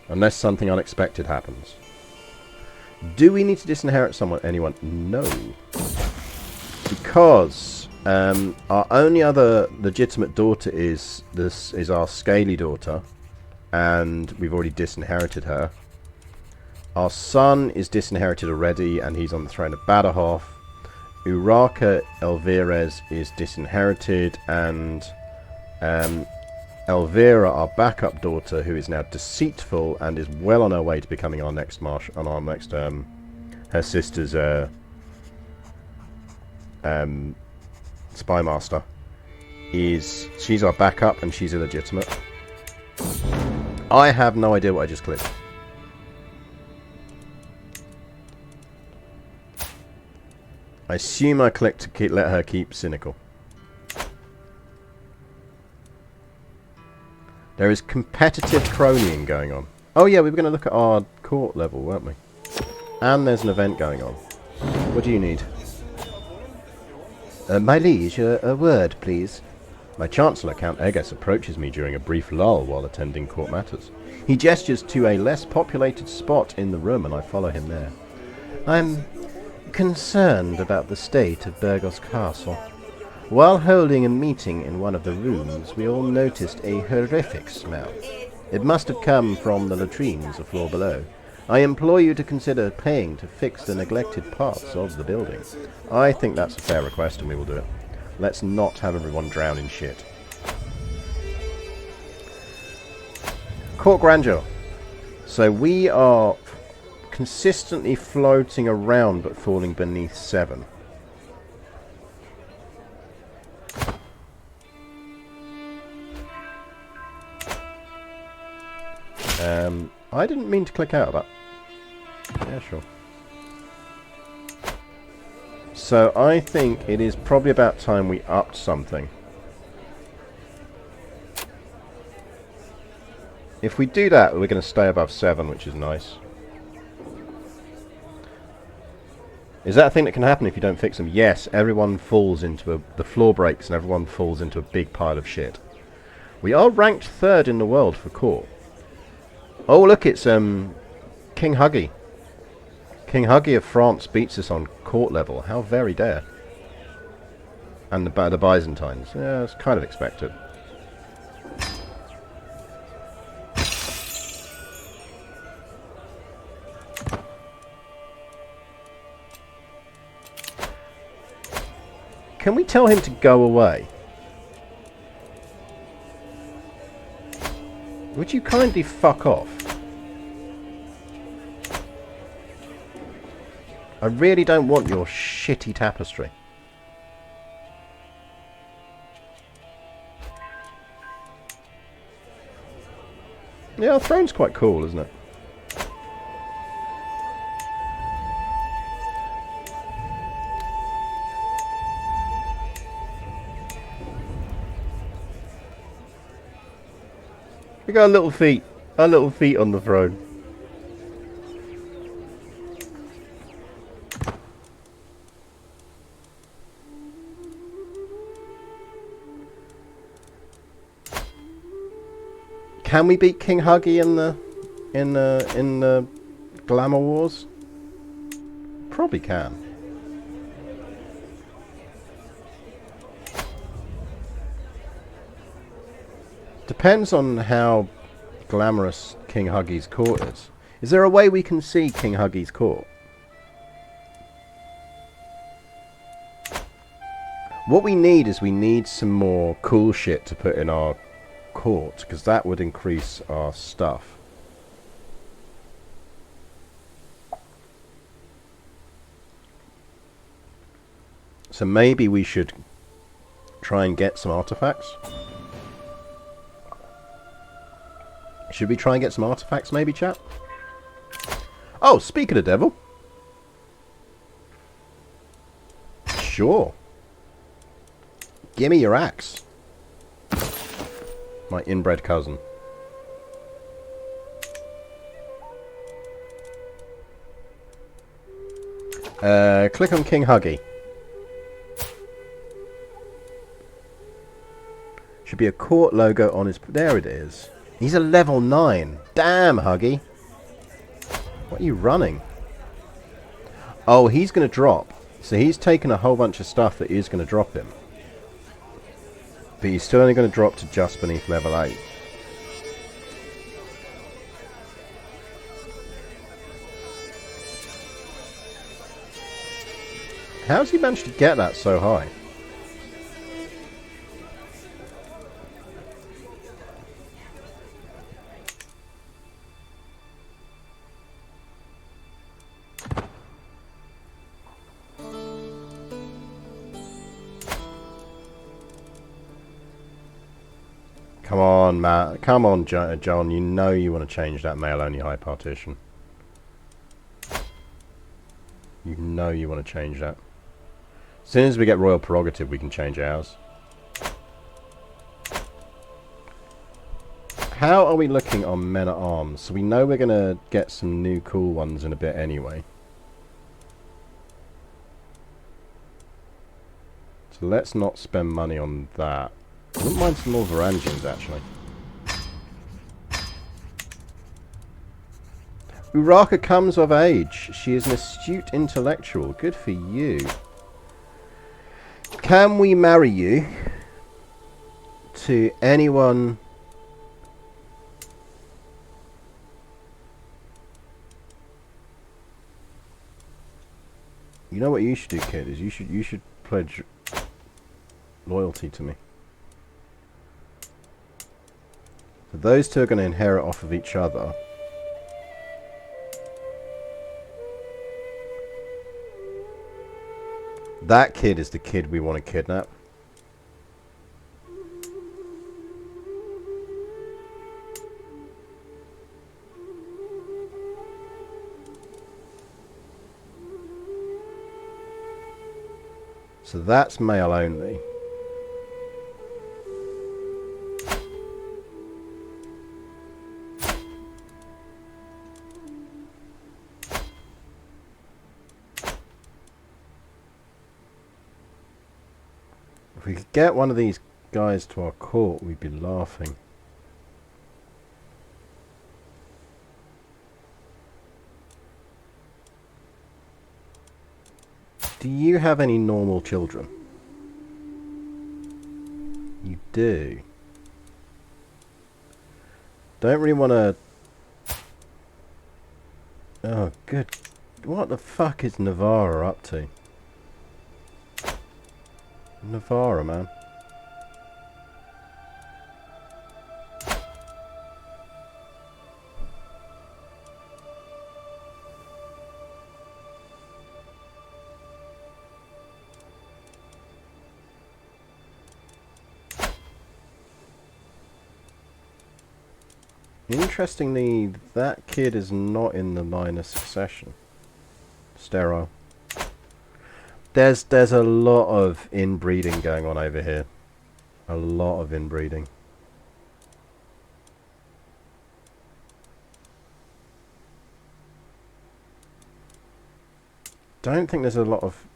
Unless something unexpected happens. Do we need to disinherit anyone? No. Because our only other legitimate daughter is our scaly daughter. And we've already disinherited her. Our son is disinherited already, and he's on the throne of Badajoz. Urraca Elvira's is disinherited, and Elvira, our backup daughter, who is now deceitful and is well on her way to becoming our next her sister's spy master. She's our backup, and she's illegitimate. I have no idea what I just clicked. I assume I clicked to let her keep cynical. There is competitive cronying going on. Oh yeah, we were going to look at our court level, weren't we? And there's an event going on. What do you need? My liege, a word, please. My Chancellor, Count Egas, approaches me during a brief lull while attending court matters. He gestures to a less populated spot in the room, and I follow him there. I'm concerned about the state of Burgos Castle. While holding a meeting in one of the rooms, we all noticed a horrific smell. It must have come from the latrines a floor below. I implore you to consider paying to fix the neglected parts of the building. I think that's a fair request, and we will do it. Let's not have everyone drown in shit. Court grandeur. So we are consistently floating around but falling beneath 7. I didn't mean to click out of that. Yeah, sure. So I think it is probably about time we upped something. If we do that, we're going to stay above 7, which is nice. Is that a thing that can happen if you don't fix them? Yes, everyone falls into the floor breaks and everyone falls into a big pile of shit. We are ranked 3rd in the world for court. Oh, look, it's King Huggy. King Huggy of France beats us on court level. How very dare. And the Byzantines. Yeah, it's kind of expected. Can we tell him to go away? Would you kindly fuck off? I really don't want your shitty tapestry. Yeah, our throne's quite cool, isn't it? We got our little feet on the throne. Can we beat King Huggy in the Glamour Wars? Probably can. Depends on how glamorous King Huggy's court is. Is there a way we can see King Huggy's court? What we need is some more cool shit to put in our court, because that would increase our stuff. So maybe we should try and get some artifacts. Should we try and get some artifacts maybe, chat? Oh, speaking of devil. Sure. Gimme your axe. My inbred cousin. Click on King Huggy. Should be a court logo on his... There it is. He's a level 9. Damn, Huggy. What are you running? Oh, he's going to drop. So he's taken a whole bunch of stuff that is going to drop him. But he's still only going to drop to just beneath level 8. How's he managed to get that so high? Come on, Matt. Come on, John. You know you want to change that male-only high partition. You know you want to change that. As soon as we get royal prerogative, we can change ours. How are we looking on men-at-arms? So we know we're going to get some new cool ones in a bit anyway. So let's not spend money on that. I wouldn't mind some more Varangians, actually. Uraka comes of age. She is an astute intellectual. Good for you. Can we marry you to anyone... You know what you should do, kid, is you should pledge loyalty to me. So those two are going to inherit off of each other. That kid is the kid we want to kidnap. So that's male only. If we could get one of these guys to our court, we'd be laughing. Do you have any normal children? You do. Don't really want to... Oh, good. What the fuck is Navarra up to? Navarra, man. Interestingly, that kid is not in the line of succession. Sterile. There's a lot of inbreeding going on over here. A lot of inbreeding. Don't think there's a lot of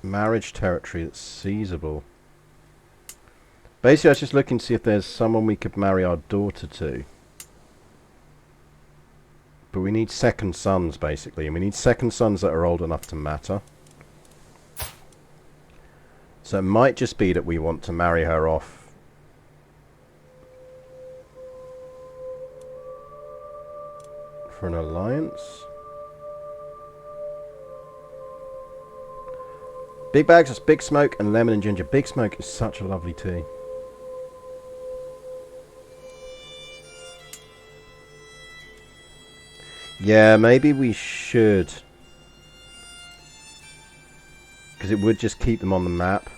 marriage territory that's seizable. Basically, I was just looking to see if there's someone we could marry our daughter to. But we need second sons, basically. And we need second sons that are old enough to matter. So it might just be that we want to marry her off. For an alliance. Big bags of Big Smoke and lemon and ginger. Big Smoke is such a lovely tea. Yeah, maybe we should. Because it would just keep them on the map.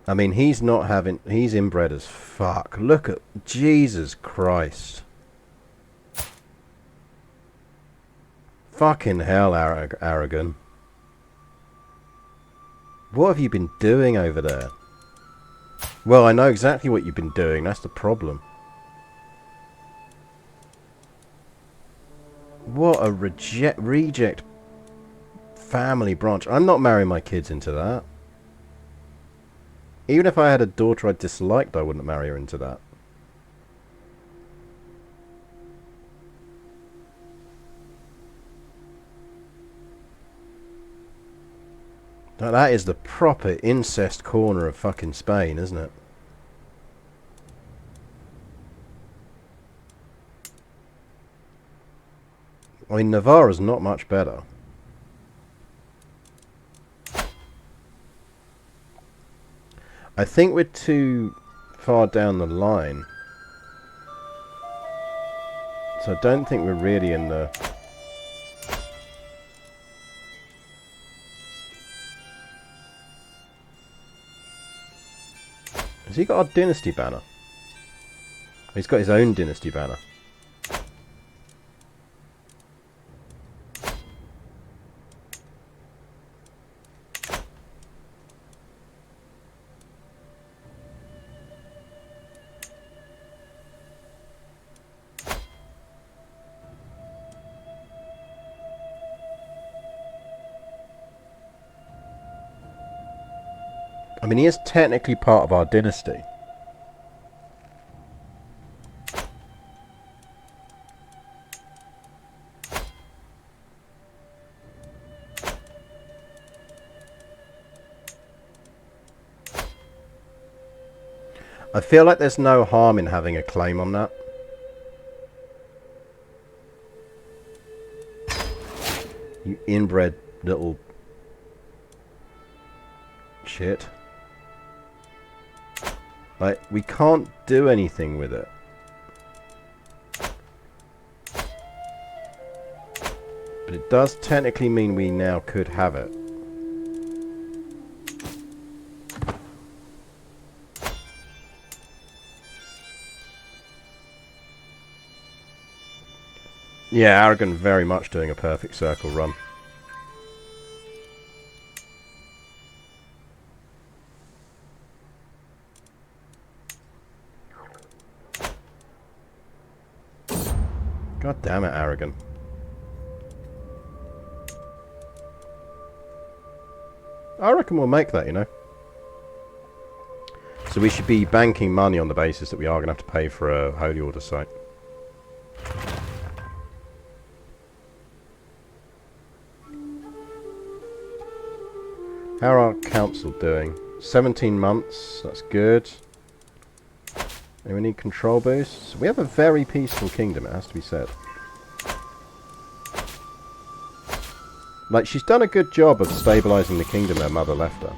I mean, he's not having... He's inbred as fuck. Look at... Jesus Christ. Fucking hell, Aragon. What have you been doing over there? Well, I know exactly what you've been doing. That's the problem. What a reject family branch. I'm not marrying my kids into that. Even if I had a daughter I disliked, I wouldn't marry her into that. Now, that is the proper incest corner of fucking Spain, isn't it? I mean, Navarra's not much better. I think we're too far down the line. So I don't think we're really in the... Has he got a dynasty banner? He's got his own dynasty banner. I mean, he is technically part of our dynasty. I feel like there's no harm in having a claim on that. You inbred little shit. Like, we can't do anything with it. But it does technically mean we now could have it. Yeah, Aragon very much doing a perfect circle run. God damn it, Aragon. I reckon we'll make that, you know. So we should be banking money on the basis that we are going to have to pay for a Holy Order site. How are our council doing? 17 months, that's good. And we need control boosts. We have a very peaceful kingdom, it has to be said. Like, she's done a good job of stabilising the kingdom her mother left her.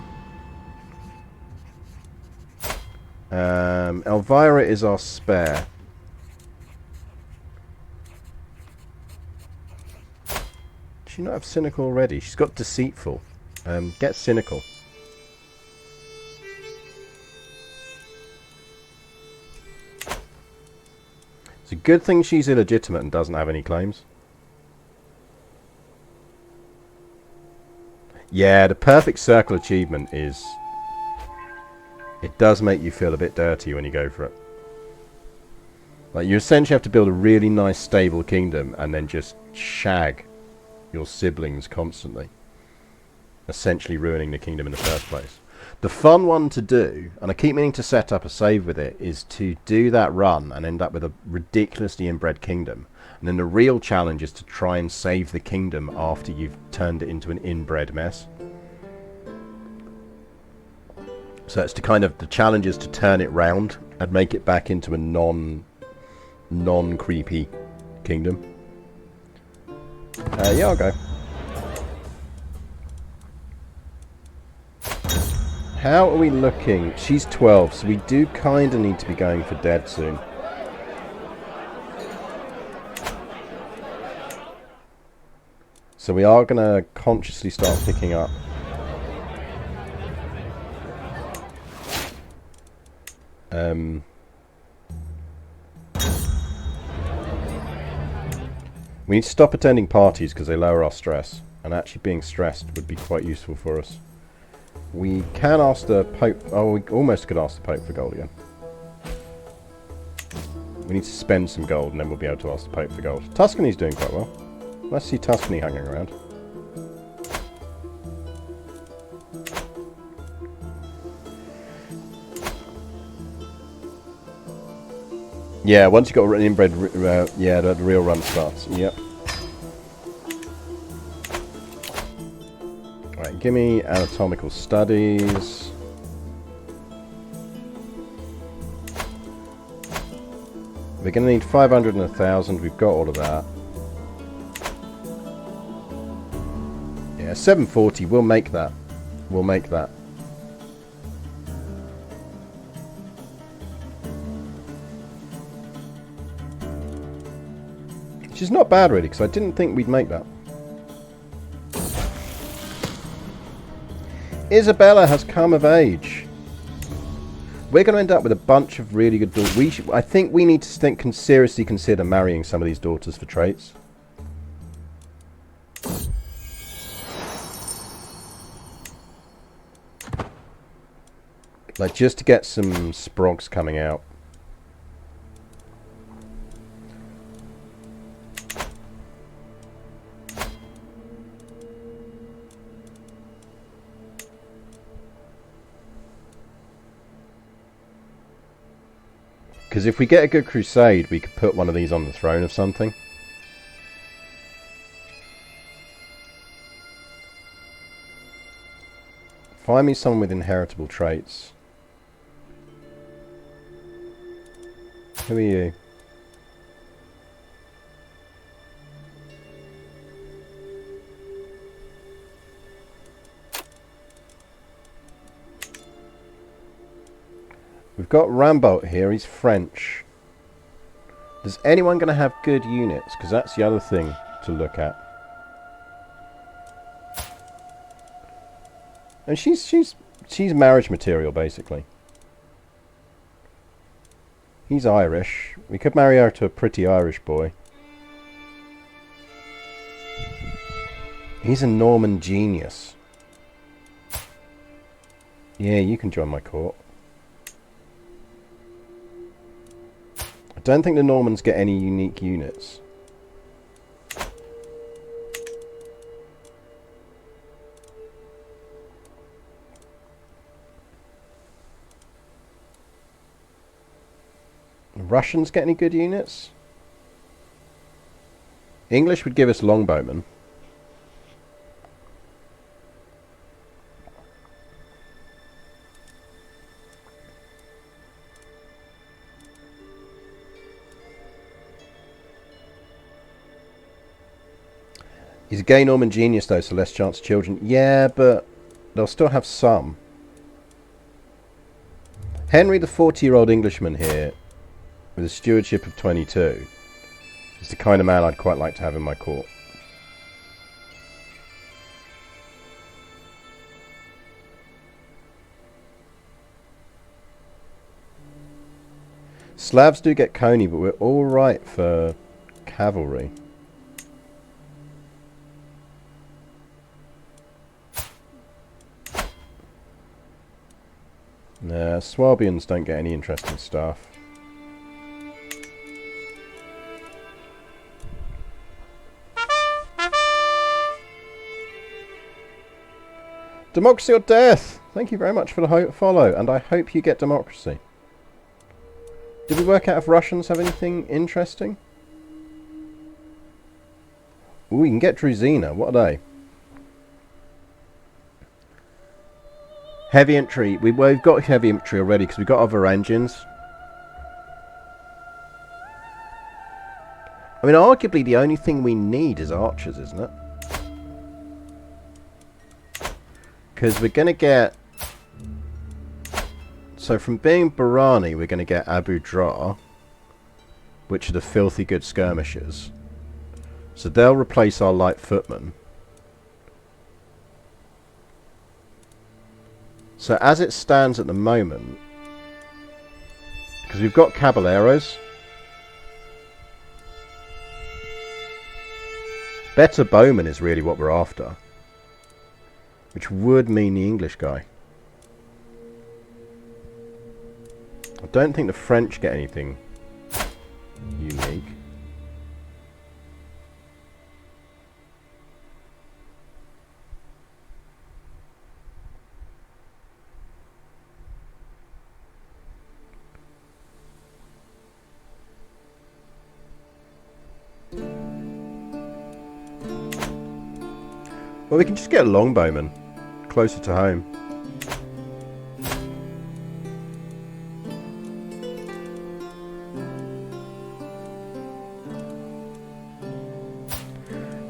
Elvira is our spare. Does she not have cynical already? She's got deceitful. Get cynical. It's a good thing she's illegitimate and doesn't have any claims. Yeah, the perfect circle achievement is... It does make you feel a bit dirty when you go for it. Like, you essentially have to build a really nice stable kingdom and then just shag your siblings constantly. Essentially ruining the kingdom in the first place. The fun one to do, and I keep meaning to set up a save with it, is to do that run and end up with a ridiculously inbred kingdom. And then the real challenge is to try and save the kingdom after you've turned it into an inbred mess. So it's to kind of, the challenge is to turn it round and make it back into a non-creepy kingdom. Yeah, I'll go. How are we looking? She's 12, so we do kind of need to be going for dead soon. So we are going to consciously start picking up. We need to stop attending parties because they lower our stress. And actually being stressed would be quite useful for us. We can ask the Pope... Oh, we almost could ask the Pope for gold again. We need to spend some gold and then we'll be able to ask the Pope for gold. Tuscany's doing quite well. Let's see Tuscany hanging around. Yeah, once you've got an inbred... yeah, the real run starts. Yep. Right, give me anatomical studies. We're going to need 500 and 1,000. We've got all of that. Yeah, 740. We'll make that. We'll make that. Which is not bad, really, because I didn't think we'd make that. Isabella has come of age. We're going to end up with a bunch of really good daughters. I think we need to seriously consider marrying some of these daughters for traits. Like, just to get some sprogs coming out. Because if we get a good crusade, we could put one of these on the throne of something. Find me someone with inheritable traits. Who are you? We've got Rambolt here, he's French. Is anyone going to have good units? Because that's the other thing to look at. And she's marriage material, basically. He's Irish. We could marry her to a pretty Irish boy. He's a Norman genius. Yeah, you can join my court. I don't think the Normans get any unique units. The Russians get any good units? English would give us longbowmen. He's a gay Norman genius, though, so less chance of children. Yeah, but they'll still have some. Henry, the 40-year-old Englishman here, with a stewardship of 22, is the kind of man I'd quite like to have in my court. Slavs do get coney, but we're alright for cavalry. Nah, Swabians don't get any interesting stuff. Democracy or death! Thank you very much for the follow, and I hope you get democracy. Did we work out if Russians have anything interesting? Ooh, we can get Druzina. What are they? Heavy infantry. We've got heavy infantry already because we've got other engines. I mean, arguably the only thing we need is archers, isn't it? Because we're going to get... So from being Barani, we're going to get Abu Dhra, which are the filthy good skirmishers. So they'll replace our light footmen. So as it stands at the moment, because we've got caballeros, better bowman is really what we're after, which would mean the English guy. I don't think the French get anything unique. Well, we can just get a longbowman closer to home.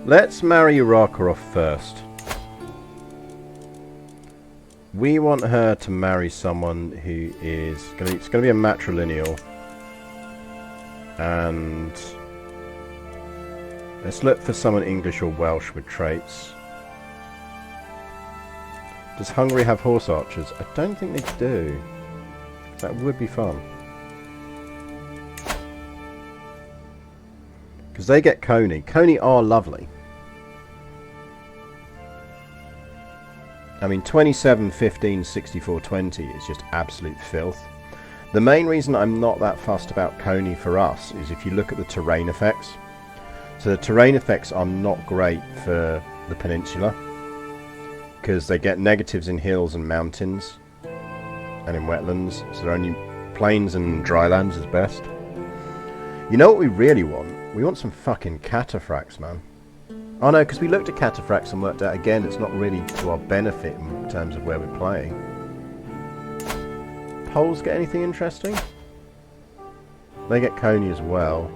Let's marry Uraka off first. We want her to marry someone who is it's going to be a matrilineal. And let's look for someone English or Welsh with traits. Does Hungary have horse archers? I don't think they do. That would be fun. Because they get Coney. Coney are lovely. I mean, 27, 15, 64, 20 is just absolute filth. The main reason I'm not that fussed about Coney for us is if you look at the terrain effects. So the terrain effects are not great for the peninsula, because they get negatives in hills and mountains and in wetlands, so they're only plains and drylands is best. You know what we really want? We want some fucking cataphracts, man. Oh no, because we looked at cataphracts and worked out again it's not really to our benefit in terms of where we're playing. Poles get anything interesting? They get Coney as well.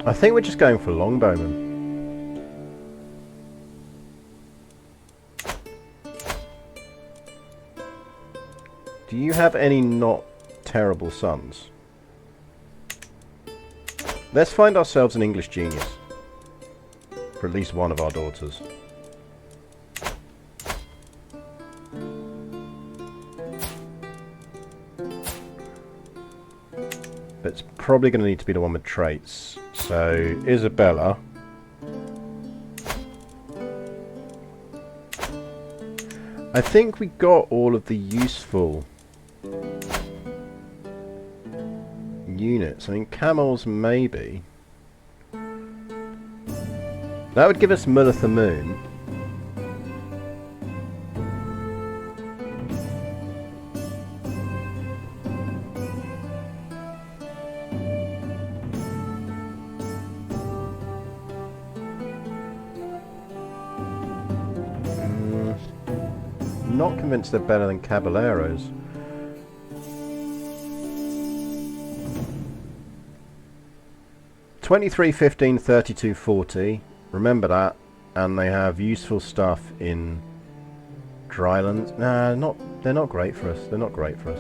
I think we're just going for longbowmen. Do you have any not terrible sons? Let's find ourselves an English genius. For at least one of our daughters. But it's probably going to need to be the one with traits. So, Isabella. I think we got all of the useful units. I mean, camels maybe. That would give us Mulatha Moon. Not convinced they're better than Caballeros. $23, $15, $32, $40. Remember that. And they have useful stuff in drylands. Nah, they're not great for us. They're not great for us.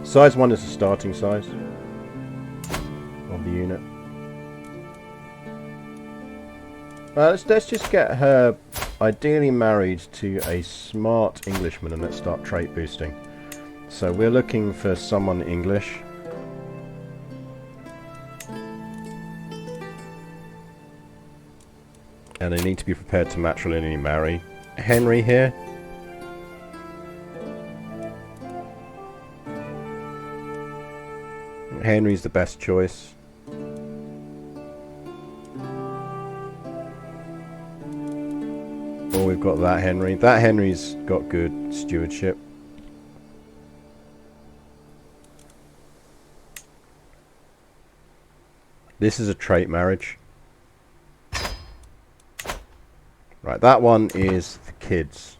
Size 1 is the starting size of the unit. Let's just get her ideally married to a smart Englishman and let's start trait boosting. So we're looking for someone English. And they need to be prepared to matrilineally marry. Henry here. Henry's the best choice. Oh, we've got that Henry. That Henry's got good stewardship. This is a trait marriage. Right, that one is the kids.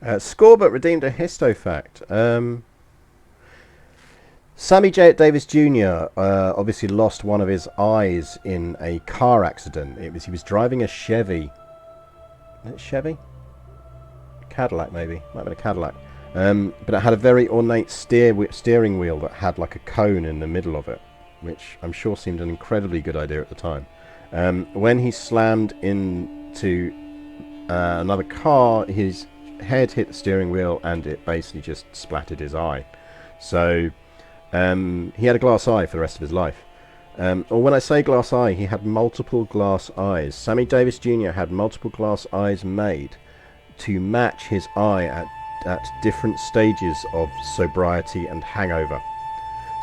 Scorbut redeemed a histofact. Sammy J. Davis Jr. Obviously lost one of his eyes in a car accident. He was driving a Chevy. Is it Chevy? Cadillac, maybe. Might have been a Cadillac. But it had a very ornate steering wheel that had like a cone in the middle of it, which I'm sure seemed an incredibly good idea at the time. When he slammed into another car, his head hit the steering wheel and it basically just splattered his eye. So He had a glass eye for the rest of his life. Or when I say glass eye, he had multiple glass eyes. Sammy Davis Jr. had multiple glass eyes made to match his eye at different stages of sobriety and hangover.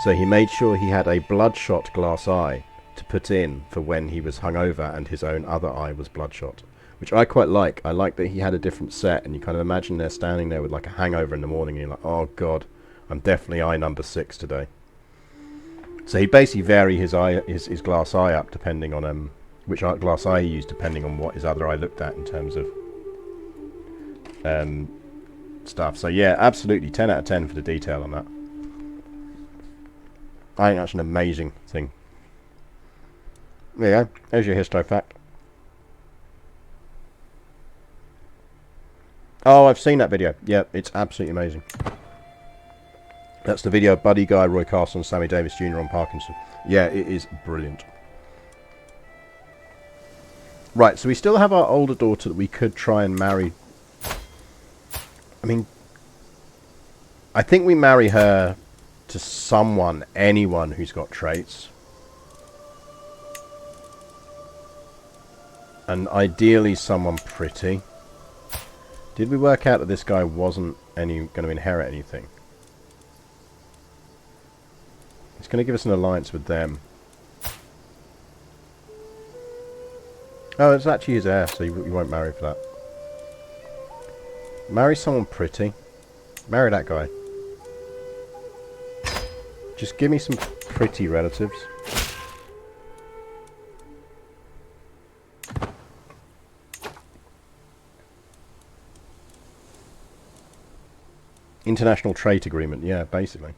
So he made sure he had a bloodshot glass eye to put in for when he was hungover and his own other eye was bloodshot, which I quite like. I like that he had a different set, and you kind of imagine they're standing there with like a hangover in the morning and you're like, oh god, I'm definitely eye number 6 today. So he'd basically vary his glass eye up depending on which glass eye he used, depending on what his other eye looked at in terms of stuff. So yeah, absolutely 10 out of 10 for the detail on that. I think that's an amazing thing. There you go. There's your histo fact. Oh, I've seen that video. Yeah, it's absolutely amazing. That's the video of Buddy Guy, Roy Castle and Sammy Davis Jr. on Parkinson. Yeah, it is brilliant. Right, so we still have our older daughter that we could try and marry. I mean, I think we marry her to someone, anyone who's got traits. And ideally someone pretty. Did we work out that this guy wasn't going to inherit anything? It's going to give us an alliance with them. Oh, it's actually his heir, so you won't marry for that. Marry someone pretty. Marry that guy. Just give me some pretty relatives. International trade agreement, yeah, basically.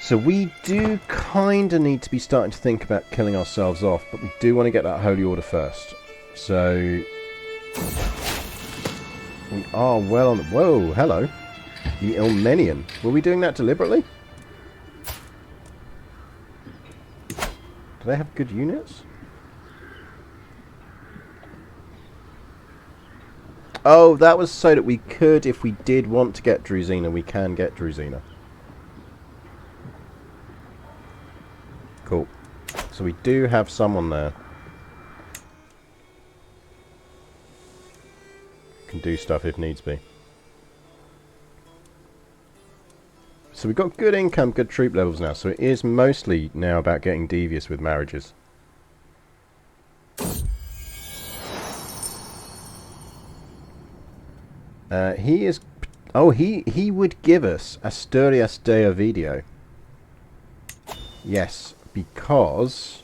So we do kind of need to be starting to think about killing ourselves off, but we do want to get that holy order first. So we are well on. Whoa, hello, the Ilmenian. Were we doing that deliberately? Do they have good units? Oh, that was so that we could, if we did want to get Druzina, we can get Druzina. Cool. So we do have someone there. Can do stuff if needs be. So we've got good income, good troop levels now. So it is mostly now about getting devious with marriages. He is... Oh, he would give us Asturias de Ovidio. Yes, because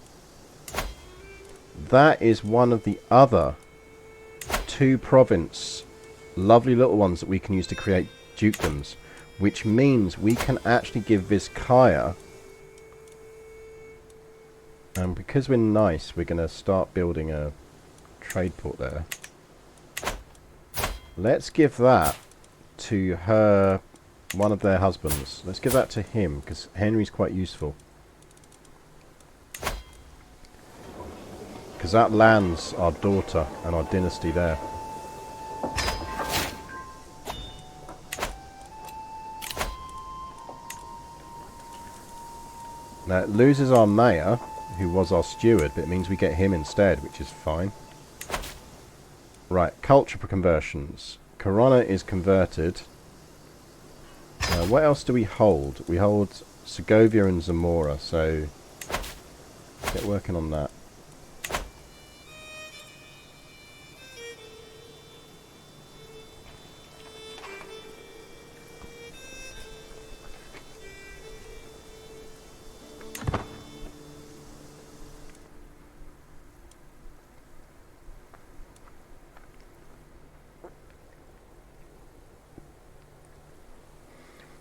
that is one of the other 2 province lovely little ones that we can use to create dukedoms, which means we can actually give Vizcaya, and because we're nice, we're going to start building a trade port there. Let's give that to her, one of their husbands. Let's give that to him, because Henry's quite useful. Because that lands our daughter and our dynasty there. Now it loses our mayor, who was our steward, but it means we get him instead, which is fine. Right, culture conversions. Corona is converted. What else do we hold? We hold Segovia and Zamora, so get working on that.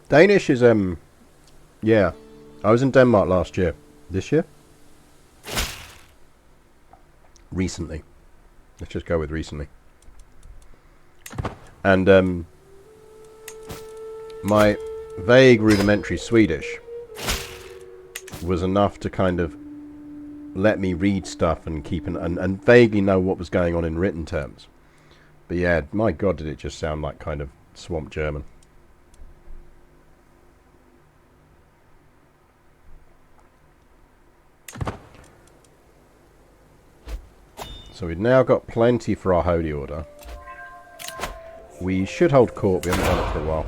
Danish is, yeah. I was in Denmark last year. This year? Recently. Let's just go with recently. And, my vague rudimentary Swedish was enough to kind of let me read stuff and keep and vaguely know what was going on in written terms. But yeah, my god, did it just sound like kind of Swamp German. So we've now got plenty for our Holy Order. We should hold court. We haven't done it for a while.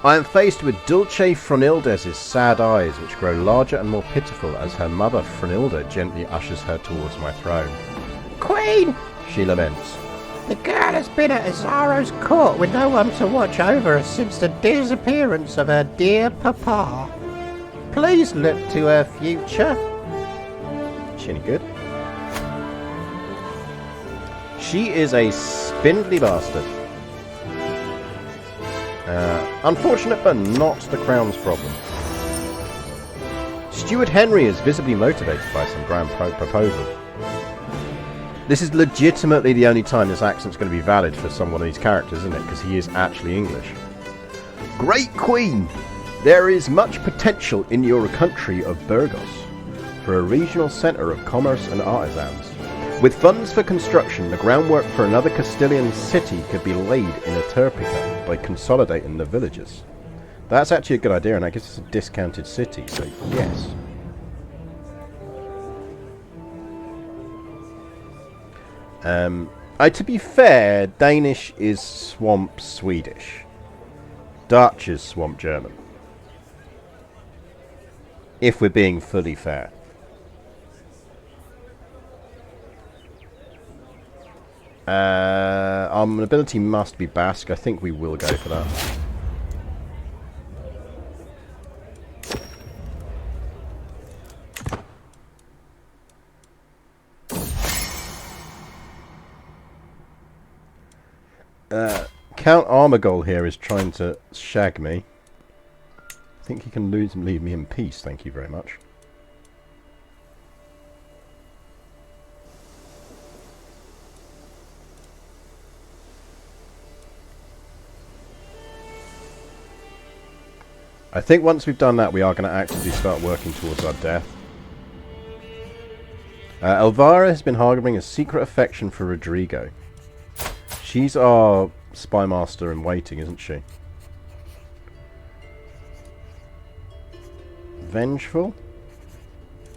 I am faced with Dulce Fronildes's sad eyes, which grow larger and more pitiful as her mother Fronilda gently ushers her towards my throne. Queen, She laments. the girl has been at Azaro's court with no one to watch over her since the disappearance of her dear papa. Please look to her future. Is she any good? She is a spindly bastard. Unfortunate, but not the Crown's problem. Stuart Henry is visibly motivated by some grand proposal. This is legitimately the only time this accent's going to be valid for someone of these characters, isn't it? Because he is actually English. Great Queen! There is much potential in your country of Burgos for a regional centre of commerce and artisans. With funds for construction, the groundwork for another Castilian city could be laid in Aturpica by consolidating the villages. That's actually a good idea, and I guess it's a discounted city, so yes. To be fair, Danish is Swamp Swedish. Dutch is Swamp German. If we're being fully fair. Our ability must be Basque. I think we will go for that. Count Armagol here is trying to shag me. I think he can leave me in peace, thank you very much. I think once we've done that, we are going to actively start working towards our death. Elvira has been harbouring a secret affection for Rodrigo. She's our spy master in waiting, isn't she? Vengeful?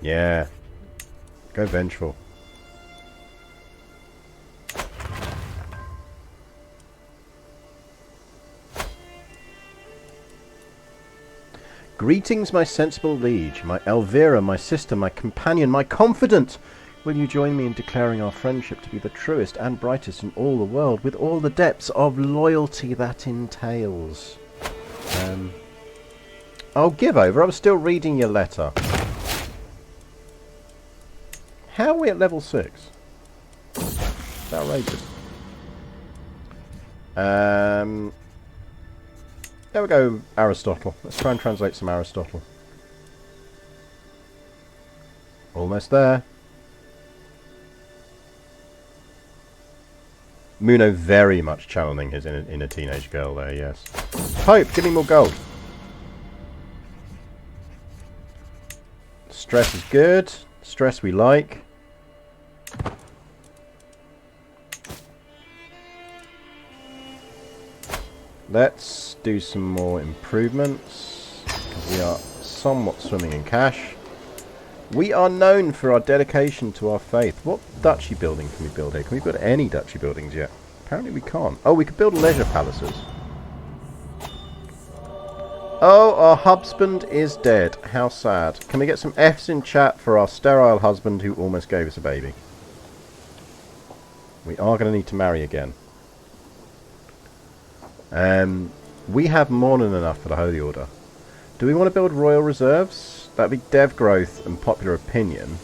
Yeah. Go vengeful. Greetings, my sensible liege, my Elvira, my sister, my companion, my confidant. Will you join me in declaring our friendship to be the truest and brightest in all the world, with all the depths of loyalty that entails? I'll give over. I was still reading your letter. How are we at level 6? It's outrageous. There we go, Aristotle. Let's try and translate some Aristotle. Almost there. Muno very much channeling his inner teenage girl there, yes. Pope, give me more gold. Stress is good. Stress we like. Let's do some more improvements, because we are somewhat swimming in cash. We are known for our dedication to our faith. What duchy building can we build here? Can we build any duchy buildings yet? Apparently we can't. Oh, we could build leisure palaces. Oh, our husband is dead. How sad. Can we get some Fs in chat for our sterile husband who almost gave us a baby? We are going to need to marry again. We have more than enough for the Holy Order. Do we want to build royal reserves? That'd be dev growth and popular opinion.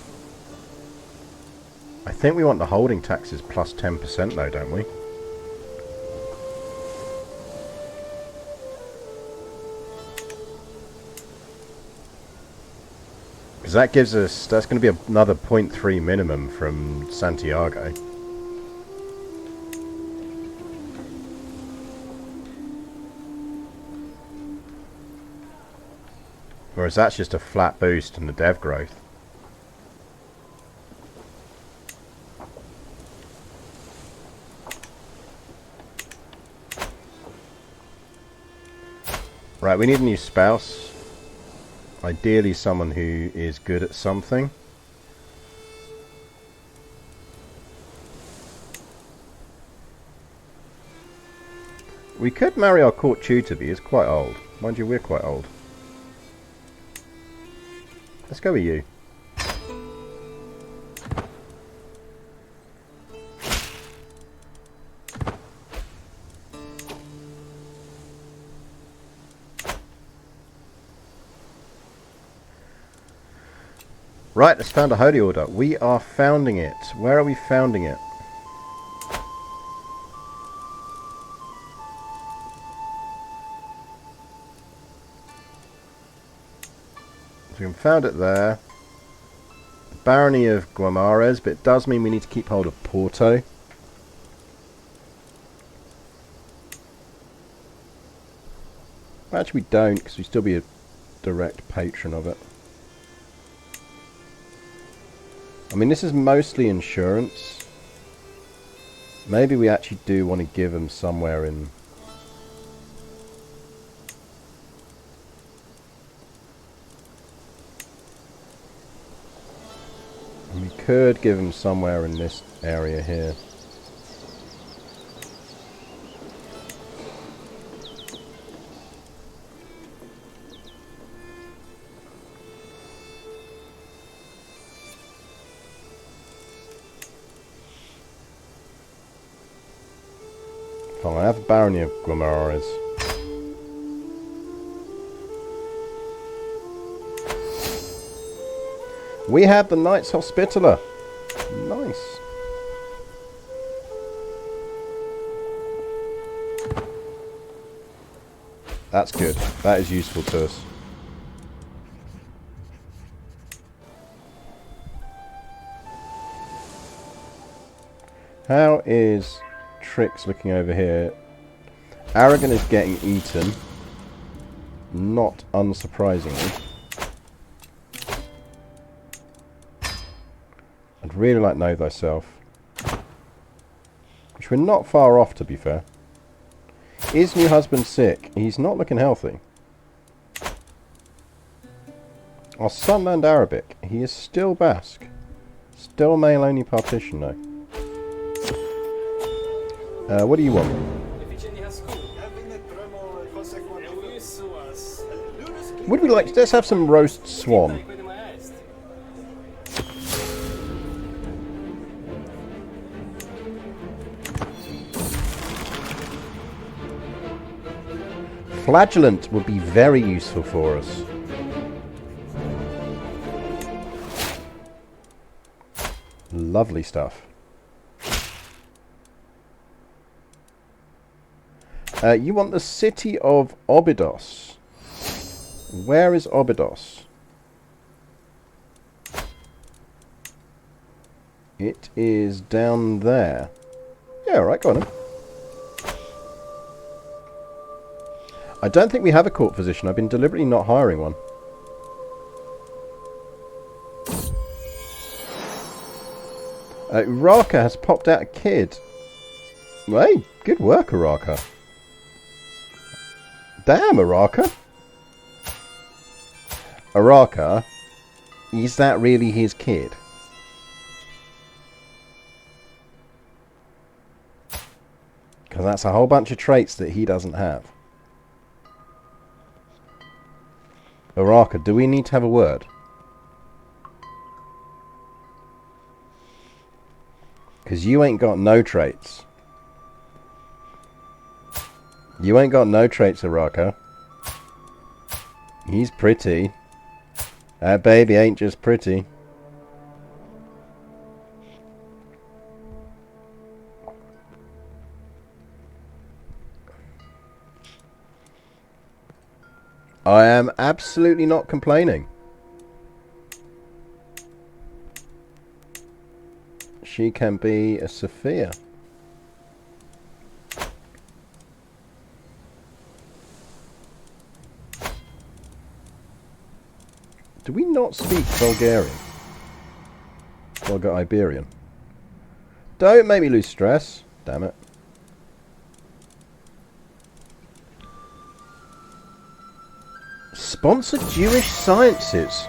I think we want the holding taxes plus 10% though, don't we? Because that gives us, that's going to be another 0.3 minimum from Santiago. Whereas that's just a flat boost in the dev growth. Right, we need a new spouse. Ideally someone who is good at something. We could marry our court tutor, but he's quite old. Mind you, we're quite old. Let's go with you. Right, let's found a holy order. We are founding it. Where are we founding it? So we can found it there. The Barony of Guimares, but it does mean we need to keep hold of Porto. Actually, we don't, because we still be a direct patron of it. I mean, this is mostly insurance. Maybe we actually do want to give them somewhere in... We could give them somewhere in this area here. Fine, I have a Barony of Guimares. We have the Knights Hospitaller. Nice. That's good. That is useful to us. How is Trix looking over here? Aragon is getting eaten. Not unsurprisingly. I'd really like Know Thyself. Which we're not far off, to be fair. Is new husband sick? He's not looking healthy. Our son learned Arabic. He is still Basque. Still male-only partition, though. What do you want? Would we like to... Let's have some roast swan. Flagellant would be very useful for us. Lovely stuff. You want the city of Obidos. Where is Obidos? It is down there. Yeah, alright, go on then. I don't think we have a court physician. I've been deliberately not hiring one. Uraka has popped out a kid. Hey, good work, Uraka. Damn, Uraka. Uraka, is that really his kid? Because that's a whole bunch of traits that he doesn't have. Uraka, do we need to have a word? Because you ain't got no traits. You ain't got no traits, Uraka. He's pretty. That baby ain't just pretty. I am absolutely not complaining. She can be a Sophia. Do we not speak Bulgarian? Well, I got Iberian. Don't make me lose stress. Damn it. Sponsor Jewish sciences.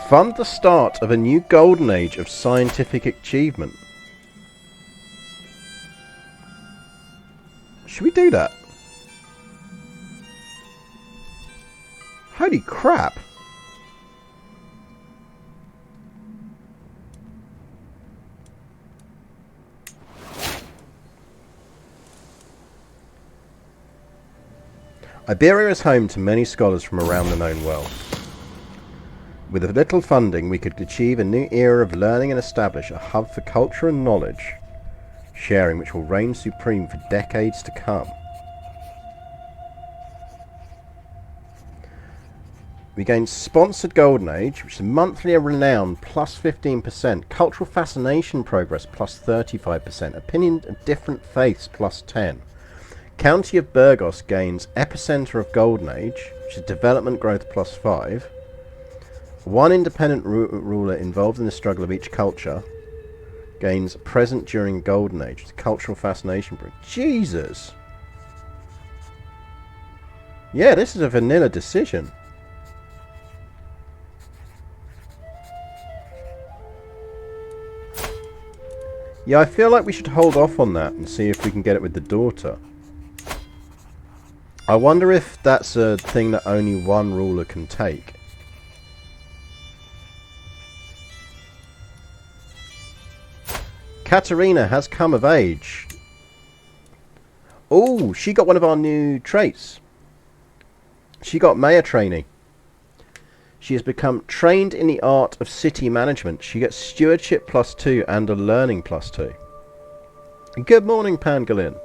Fund the start of a new golden age of scientific achievement. Should we do that? Holy crap. Iberia is home to many scholars from around the known world. With a little funding, we could achieve a new era of learning and establish a hub for culture and knowledge sharing which will reign supreme for decades to come. We gain Sponsored Golden Age, which is monthly renown plus 15%, Cultural Fascination Progress plus 35%, Opinion of Different Faiths plus 10. County of Burgos gains Epicenter of Golden Age, which is Development Growth plus 5. One independent ruler involved in the struggle of each culture gains Present during Golden Age, which is Cultural Fascination Progress. Jesus! Yeah, this is a vanilla decision. Yeah, I feel like we should hold off on that and see if we can get it with the daughter. I wonder if that's a thing that only one ruler can take. Katerina has come of age. Oh, she got one of our new traits. She got Mayor Trainee. She has become trained in the art of city management. She gets stewardship plus 2 and a learning plus 2. Good morning, Pangolin.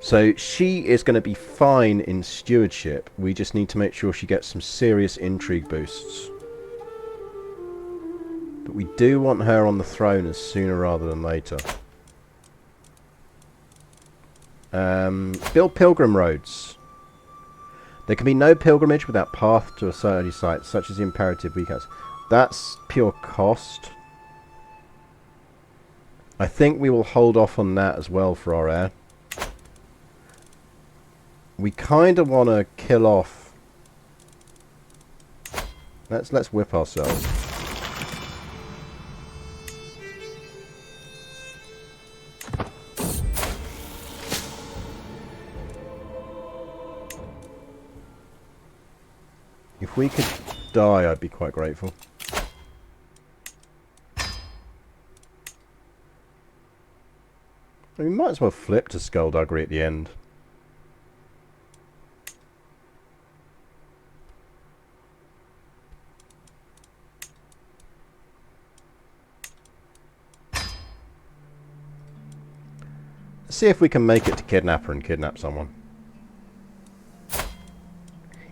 So she is going to be fine in stewardship. We just need to make sure she gets some serious intrigue boosts. But we do want her on the throne as sooner rather than later. Build pilgrim roads. There can be no pilgrimage without path to a certain site, such as the imperative weekends. That's pure cost. I think we will hold off on that as well for our heir. We kind of want to kill off. Let's whip ourselves. If we could die, I'd be quite grateful. We might as well flip to Skullduggery at the end. Let's see if we can make it to kidnap her and kidnap someone.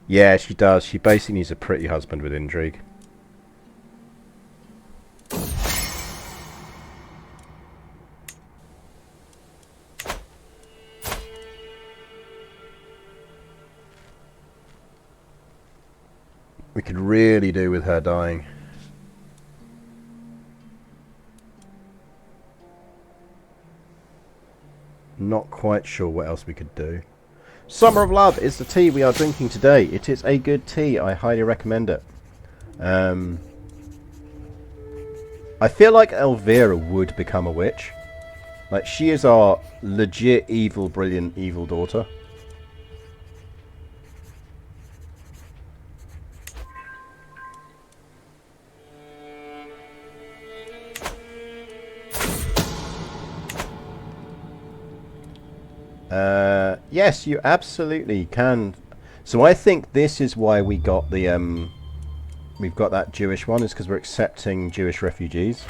Yeah, she does. She basically needs a pretty husband with intrigue. We could really do with her dying. Not quite sure what else we could do. Summer of Love is the tea we are drinking today. It is a good tea. I highly recommend it. I feel like Elvira would become a witch. Like, she is our legit evil, brilliant, evil daughter. Yes, you absolutely can. So I think this is why we got the we've got that Jewish one, is because we're accepting Jewish refugees.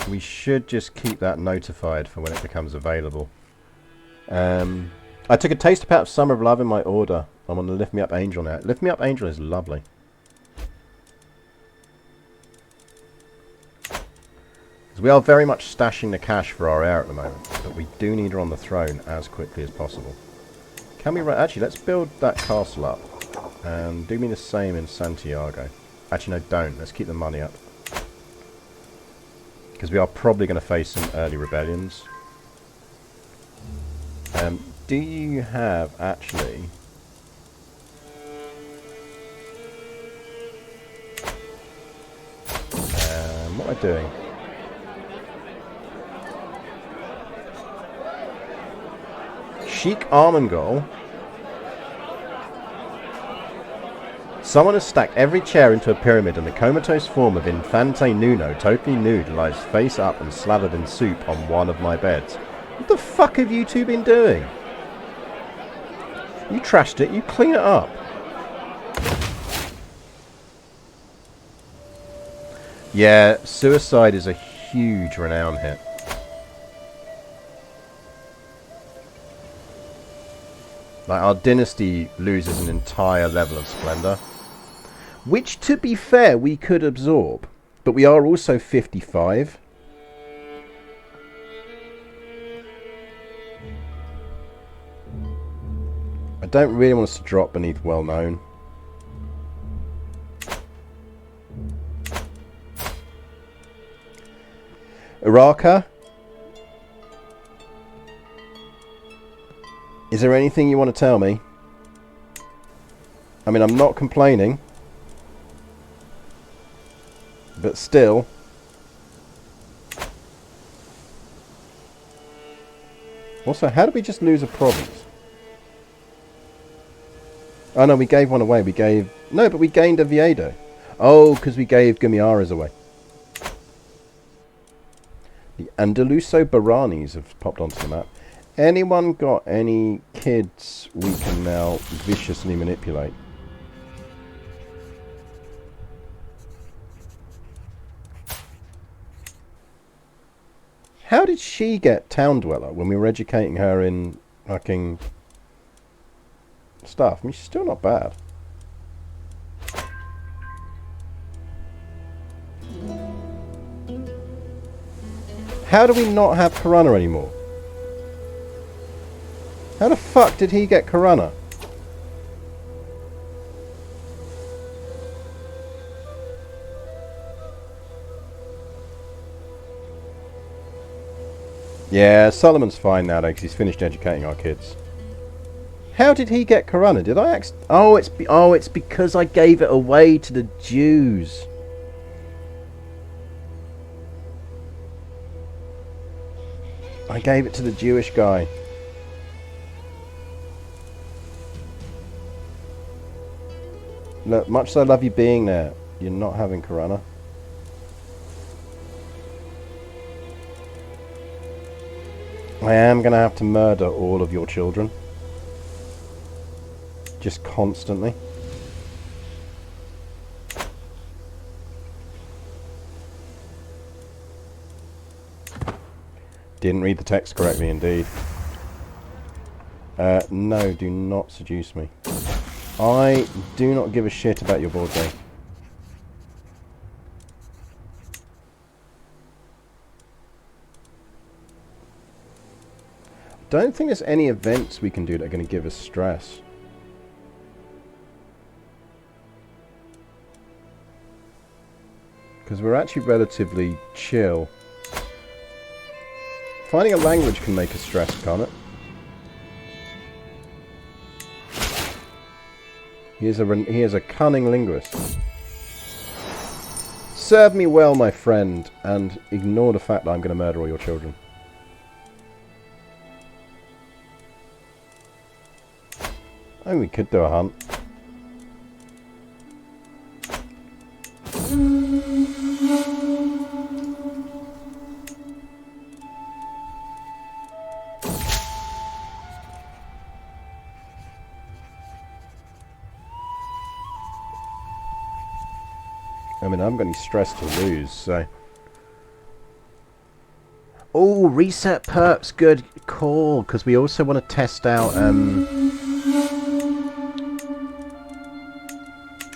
We should just keep that notified for when it becomes available. I took a taste of Summer of Love in my order. I'm on the Lift Me Up Angel now. Lift Me Up Angel is lovely. We are very much stashing the cash for our heir at the moment, but we do need her on the throne as quickly as possible. Can we... Actually, let's build that castle up. And do me the same in Santiago. Actually, no, don't. Let's keep the money up. Because we are probably going to face some early rebellions. Do you have, actually... what am I doing? Sheik Armengol. Someone has stacked every chair into a pyramid, and the comatose form of Infante Nuno, totally nude, lies face up and slathered in soup on one of my beds. What the fuck have you two been doing? You trashed it, you clean it up. Yeah, suicide is a huge renown hit. Like, our dynasty loses an entire level of splendor. Which, to be fair, we could absorb. But we are also 55. I don't really want us to drop beneath well-known. Iraka? Is there anything you want to tell me? I mean, I'm not complaining. But still. Also, how did we just lose a province? Oh no, we gave one away. We gave... No, but we gained Oviedo. Oh, because we gave Gumiaras away. The Andaluso Baranis have popped onto the map. Anyone got any kids we can now viciously manipulate? How did she get Town Dweller when we were educating her in fucking stuff? I mean, she's still not bad. How do we not have Corunna anymore? How the fuck did he get Corunna? Yeah, Solomon's fine now though, because he's finished educating our kids. How did he get Corunna? Did I it's because I gave it away to the Jews. I gave it to the Jewish guy. Look, much as I love you being there, you're not having Corunna. I am going to have to murder all of your children. Just constantly. Didn't read the text correctly indeed. No, do not seduce me. I do not give a shit about your board game. Don't think there's any events we can do that are going to give us stress. Because we're actually relatively chill. Finding a language can make us stressed, can't it? He is a cunning linguist. Serve me well, my friend, and ignore the fact that I'm going to murder all your children. I think we could do a hunt. I mean, I haven't got any stress to lose, so... Oh, reset perks, good call, because we also want to test out,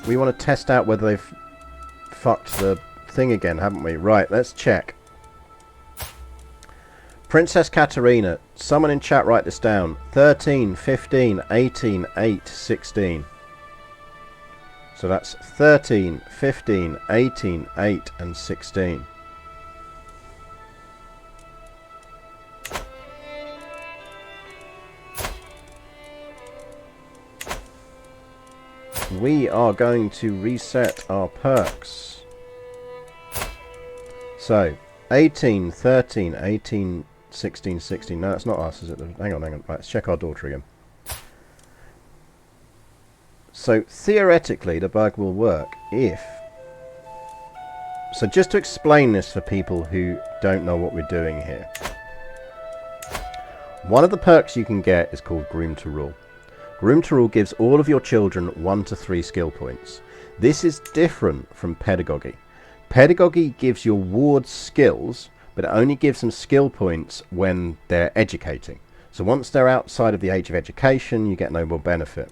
we want to test out whether they've fucked the thing again, haven't we? Right, let's check. Princess Katerina, someone in chat write this down. 13, 15, 18, 8, 16. So that's 13, 15, 18, 8 and 16. we are going to reset our perks. So, 18, 13, 18, 16, 16. No, that's not us, is it? Hang on. Right, let's check our daughter again. So, theoretically, the bug will work if... So, just to explain this for people who don't know what we're doing here. One of the perks you can get is called Groom to Rule. Groom to Rule gives all of your children 1 to 3 skill points. This is different from Pedagogy. Pedagogy gives your wards skills, but it only gives them skill points when they're educating. So once they're outside of the age of education, you get no more benefit.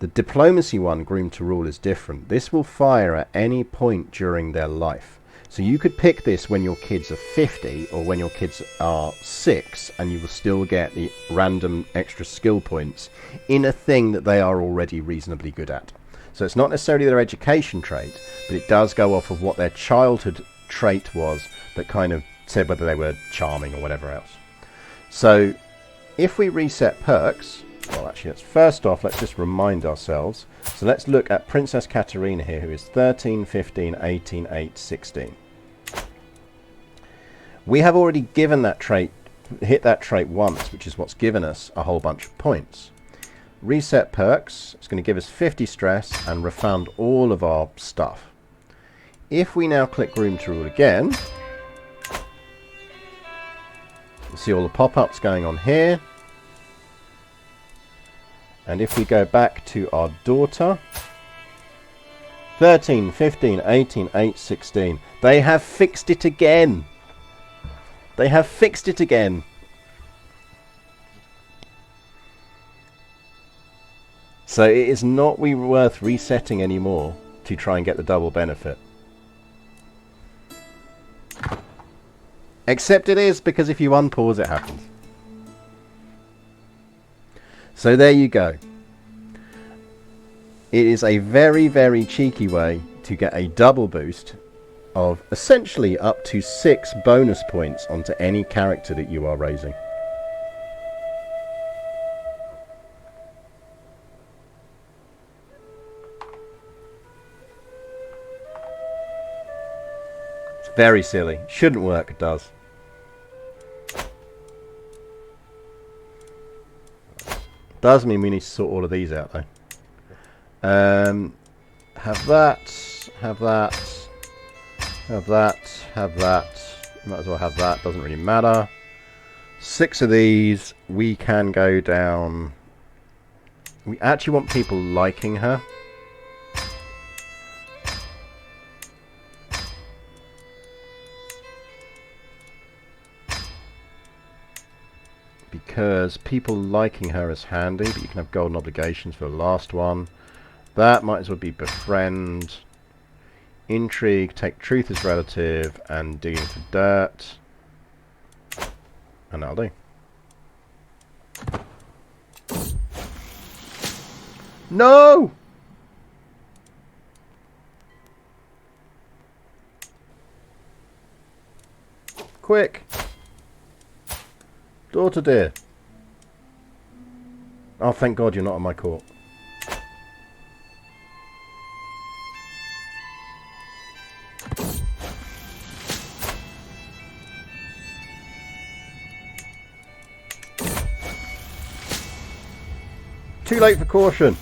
The Diplomacy one, Groom to Rule, is different. This will fire at any point during their life. So you could pick this when your kids are 50 or when your kids are 6, and you will still get the random extra skill points in a thing that they are already reasonably good at. So it's not necessarily their education trait, but it does go off of what their childhood trait was that kind of said whether they were charming or whatever else. So if we reset perks, well, actually, first off, let's just remind ourselves. So let's look at Princess Katerina here, who is 13, 15, 18, 8, 16. We have already given that trait, hit that trait once, which is what's given us a whole bunch of points. Reset perks, it's going to give us 50 stress and refund all of our stuff. If we now click Groom to Rule again, you see all the pop-ups going on here. And if we go back to our daughter, 13, 15, 18, 8, 16, they have fixed it again. They have fixed it again. So it is not worth resetting anymore to try and get the double benefit. Except it is, because if you unpause, it happens. So there you go. It is a very, very cheeky way to get a double boost of essentially up to 6 bonus points onto any character that you are raising. It's very silly. Shouldn't work, it does. Does mean we need to sort all of these out though. Have that, have that, have that, have that. Might as well have that, doesn't really matter. 6 of these, we can go down. We actually want people liking her. Because people liking her is handy, but you can have golden obligations for the last one. That might as well be befriend, intrigue, take truth as relative, and digging for dirt. And that'll do. No! Quick! Daughter dear. Oh, thank God you're not on my court. Too late for caution.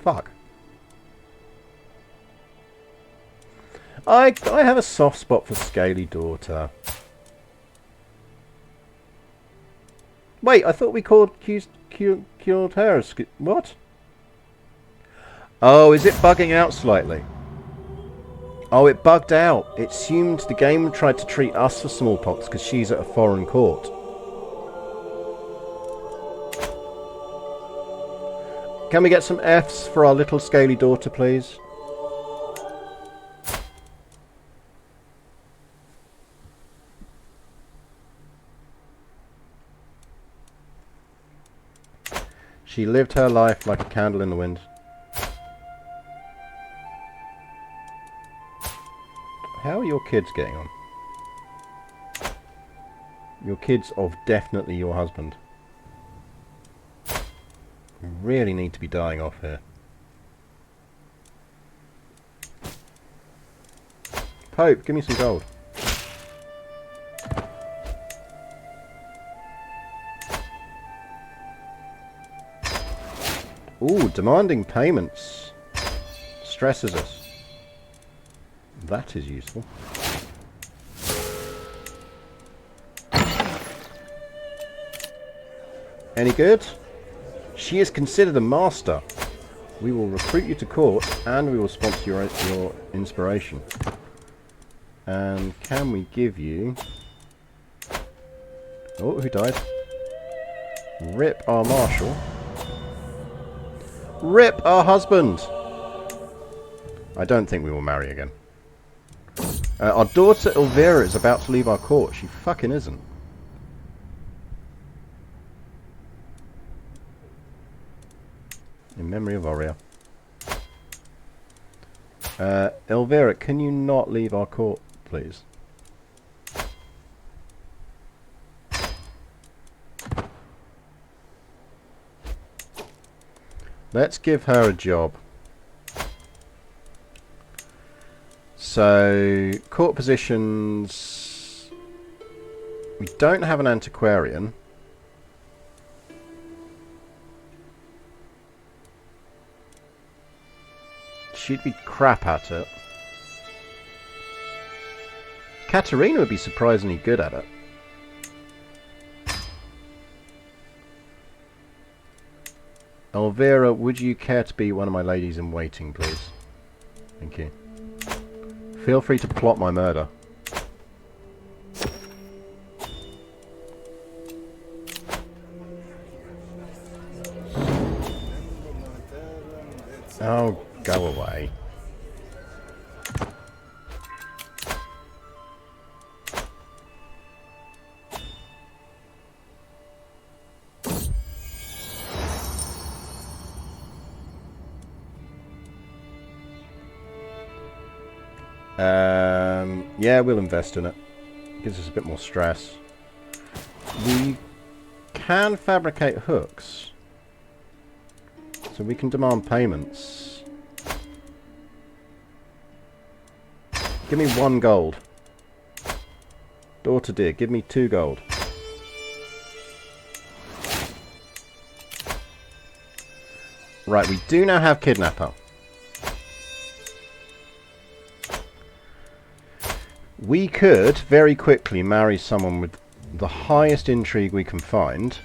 Fuck. I have a soft spot for Scaly Daughter. Wait, I thought we cured her as... What? Oh, is it bugging out slightly? Oh, it bugged out. It assumed the game tried to treat us for smallpox because she's at a foreign court. Can we get some Fs for our little Scaly Daughter, please? She lived her life like a candle in the wind. How are your kids getting on? Your kid's of definitely your husband. You really need to be dying off here. Pope, give me some gold. Ooh, demanding payments. Stresses us. That is useful. Any good? She is considered a master. We will recruit you to court and we will sponsor your inspiration. And can we give you... Oh, who died? Rip our marshal. Rip our husband! I don't think we will marry again. Our daughter Elvira is about to leave our court. She fucking isn't. In memory of Aurea. Elvira, can you not leave our court, please? Let's give her a job. So, court positions... We don't have an antiquarian. She'd be crap at it. Katerina would be surprisingly good at it. Elvira, would you care to be one of my ladies in waiting, please? Thank you. Feel free to plot my murder. Oh, go away. Yeah, we'll invest in it. Gives us a bit more stress. We can fabricate hooks. So we can demand payments. Give me 1 gold. Daughter dear, give me 2 gold. Right, we do now have Kidnapper. We could very quickly marry someone with the highest intrigue we can find.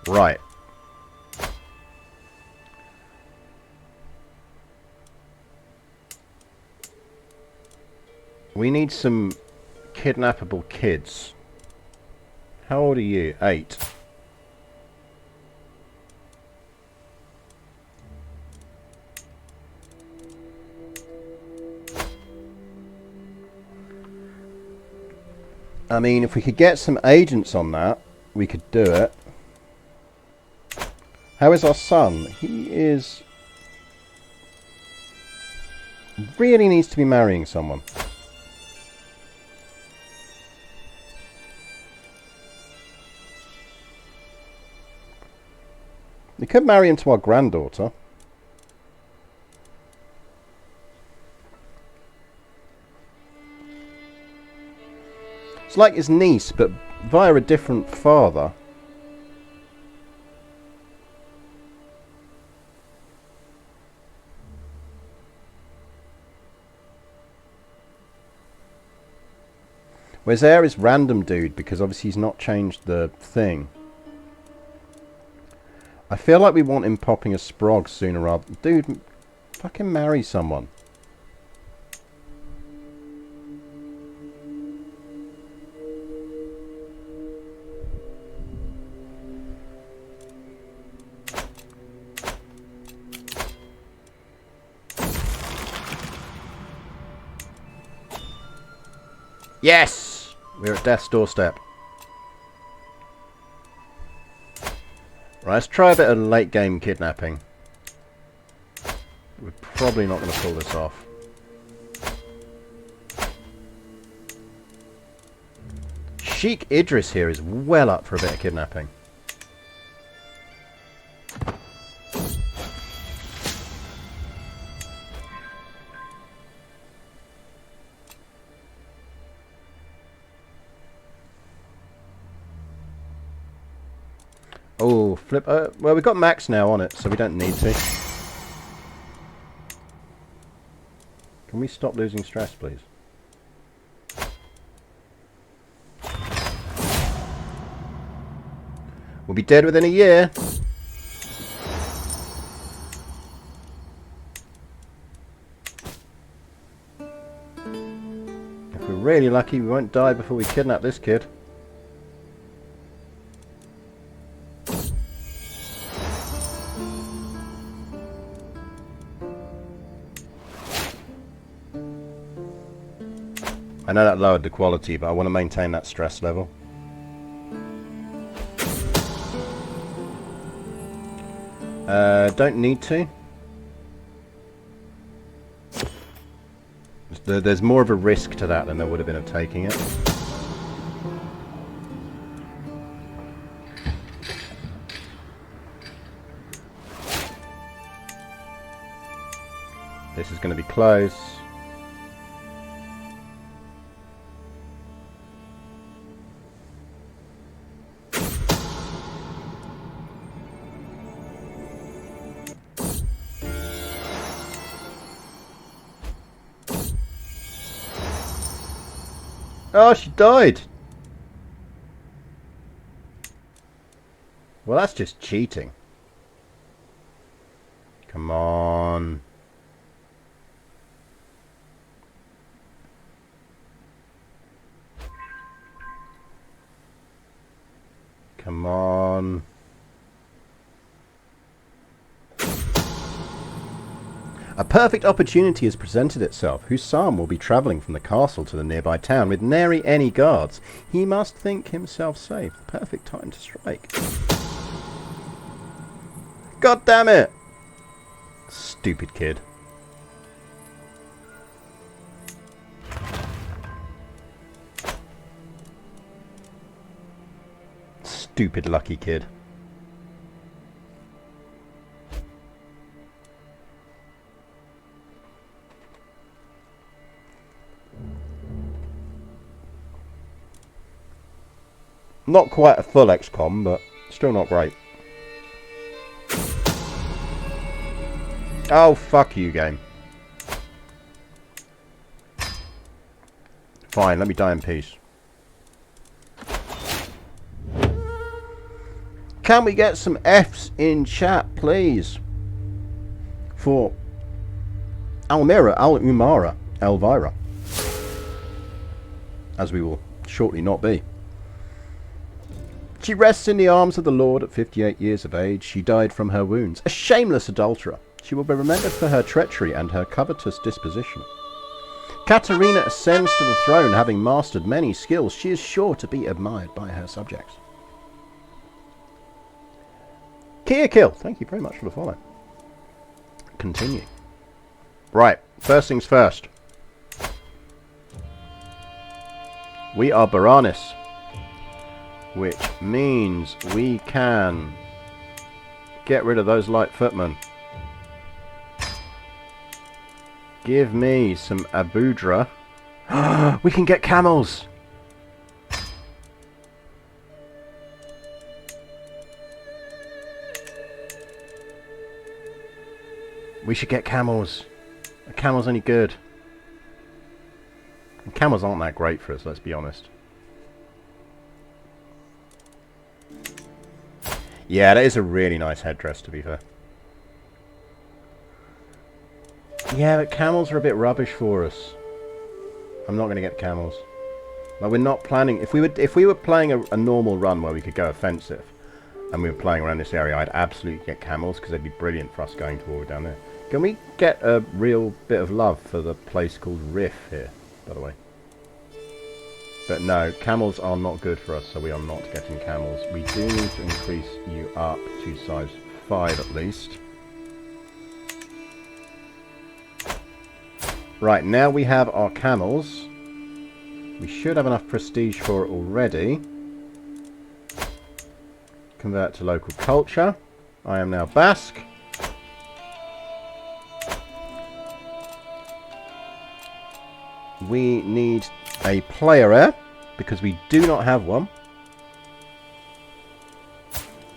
Right. We need some kidnappable kids. How old are you? 8. I mean, if we could get some agents on that, we could do it. How is our son? He is... really needs to be marrying someone. We could marry him to our granddaughter. It's like his niece, but via a different father. Whereas there is random dude, because obviously he's not changed the thing. I feel like we want him popping a sprog sooner rather... Dude, fucking marry someone. Yes! We're at death's doorstep. Right, let's try a bit of late game kidnapping. probably not going to pull this off. Sheikh Idris here is well up for a bit of kidnapping. Oh, flip. Well, we've got max now on it, so we don't need to. Can we stop losing stress, please? We'll be dead within a year. If we're really lucky, we won't die before we kidnap this kid. I know that lowered the quality, but I want to maintain that stress level. Don't need to. There's more of a risk to that than there would have been of taking it. This is going to be close. Oh, she died! Well, that's just cheating. Come on. Come on. A perfect opportunity has presented itself. Hussam will be travelling from the castle to the nearby town with nary any guards. He must think himself safe. Perfect time to strike. God damn it! Stupid kid. Stupid lucky kid. Not quite a full XCOM, but still not great. Oh, fuck you, game. Fine, let me die in peace. Can we get some Fs in chat, please? For Almira, Al-Umara, Elvira. As we will shortly not be. She rests in the arms of the Lord at 58 years of age. She died from her wounds. A shameless adulterer. She will be remembered for her treachery and her covetous disposition. Katerina ascends to the throne, having mastered many skills. She is sure to be admired by her subjects. Kia Kill, thank you very much for the follow. Continue. Right, first things first. We are Baranis, which means we can get rid of those light footmen. Give me some Abudra. We can get camels! We should get camels. A camel's only good. And camels aren't that great for us, let's be honest. Yeah, that is a really nice headdress, to be fair. Yeah, but camels are a bit rubbish for us. I'm not going to get camels. Like, we're not planning... If we were playing a normal run where we could go offensive, and we were playing around this area, I'd absolutely get camels, because they'd be brilliant for us going to war down there. Can we get a real bit of love for the place called Riff here, by the way? But no, camels are not good for us, so we are not getting camels. We do need to increase you up to size 5 at least. Right, now we have our camels. We should have enough prestige for it already. Convert to local culture. I am now Basque. We need a player heir, because we do not have one.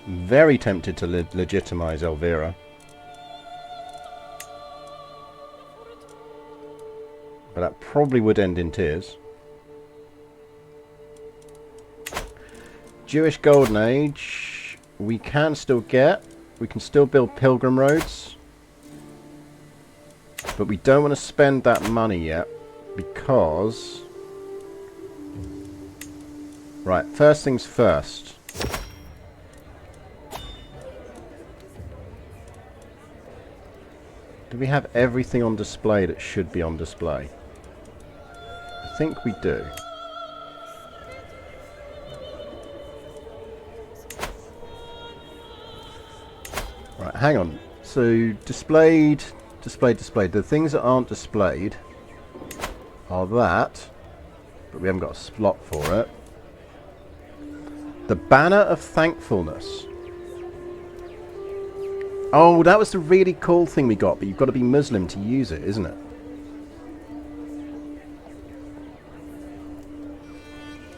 Very tempted to legitimize Elvira. But that probably would end in tears. Jewish Golden Age, we can still get. We can still build pilgrim roads. But we don't want to spend that money yet. Because... Right, first things first. Do we have everything on display that should be on display? I think we do. Right, hang on. So, displayed. The things that aren't displayed are that, but we haven't got a slot for it. The Banner of Thankfulness. Oh, that was the really cool thing we got, but you've got to be Muslim to use it, isn't it?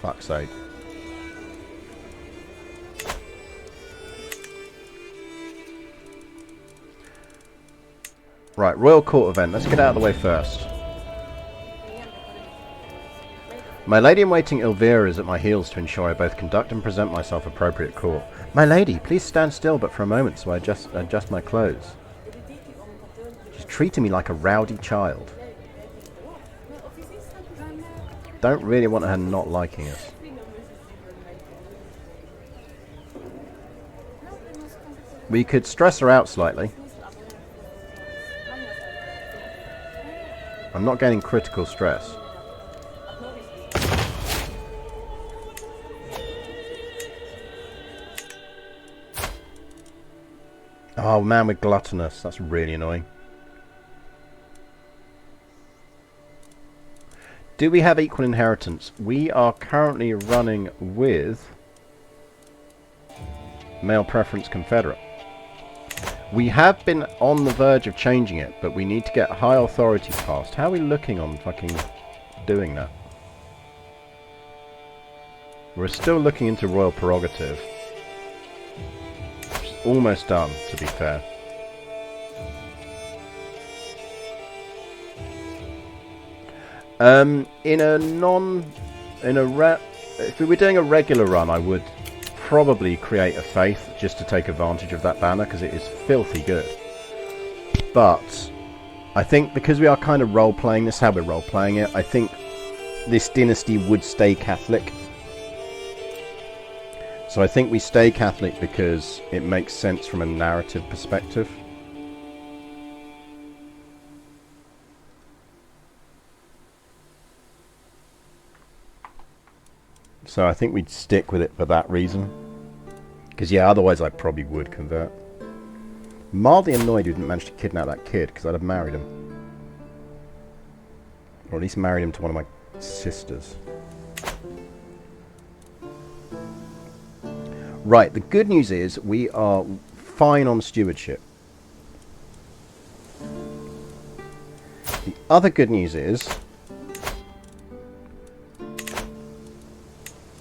Fuck's sake. Right, Royal Court event. Let's get out of the way first. My lady-in-waiting Elvira is at my heels to ensure I both conduct and present myself appropriate court. My lady, please stand still but for a moment so I adjust my clothes. She's treating me like a rowdy child. Don't really want her not liking us. We could stress her out slightly. I'm not getting critical stress. Oh man, we're gluttonous. That's really annoying. Do we have equal inheritance? We are currently running with male preference confederate. We have been on the verge of changing it, but we need to get high authority passed. How are we looking on fucking doing that? We're still looking into royal prerogative. Which is almost done, to be fair. If we were doing a regular run, I would probably create a faith just to take advantage of that banner because it is filthy good. But I think because we are kind of role-playing this, how we're role-playing it, I think this dynasty would stay Catholic. So I think we stay Catholic because it makes sense from a narrative perspective. So I think we'd stick with it for that reason. Because yeah, otherwise I probably would convert. Mildly annoyed we didn't manage to kidnap that kid, because I'd have married him. Or at least married him to one of my sisters. Right, the good news is we are fine on stewardship. The other good news is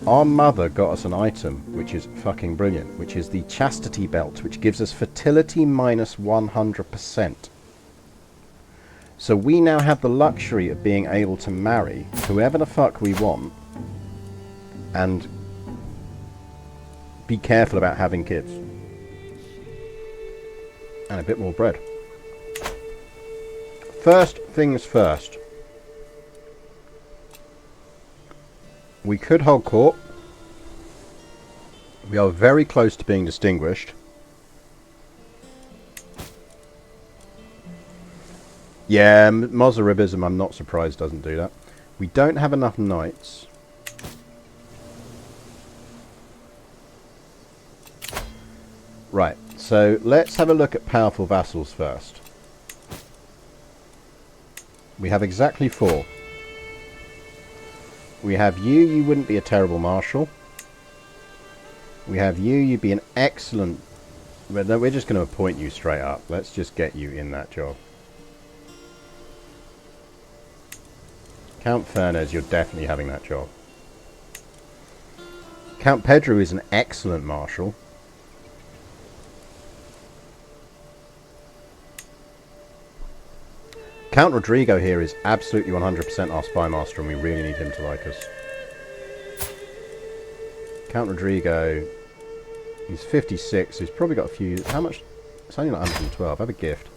our mother got us an item which is fucking brilliant, which is the chastity belt, which gives us fertility minus 100%. So we now have the luxury of being able to marry whoever the fuck we want and be careful about having kids. And a bit more bread. First things first. We could hold court. We are very close to being distinguished. Yeah, Mozarabism, I'm not surprised, doesn't do that. We don't have enough knights. Right, so let's have a look at powerful vassals first. We have exactly 4. We have you, you wouldn't be a terrible marshal. We have you, you'd be an excellent... We're just going to appoint you straight up. Let's just get you in that job. Count Fernez, you're definitely having that job. Count Pedro is an excellent marshal. Count Rodrigo here is absolutely 100% our spy master, and we really need him to like us. Count Rodrigo, he's 56, so he's probably got a few... How much? It's only like 112. Have a gift.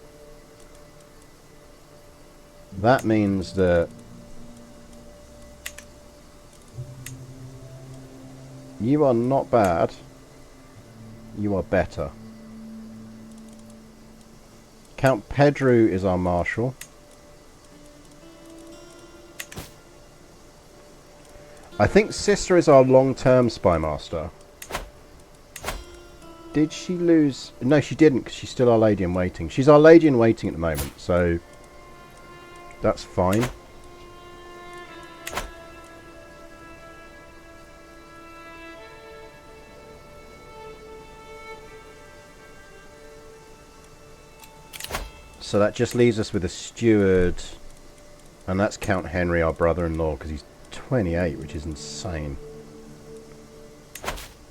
That means that... You are not bad. You are better. Count Pedro is our marshal. I think Sister is our long-term spy master. Did she lose... No, she didn't, because she's still our lady in waiting. She's our lady in waiting at the moment, so... That's fine. So that just leaves us with a steward. And that's Count Henry, our brother-in-law, because he's 28, which is insane.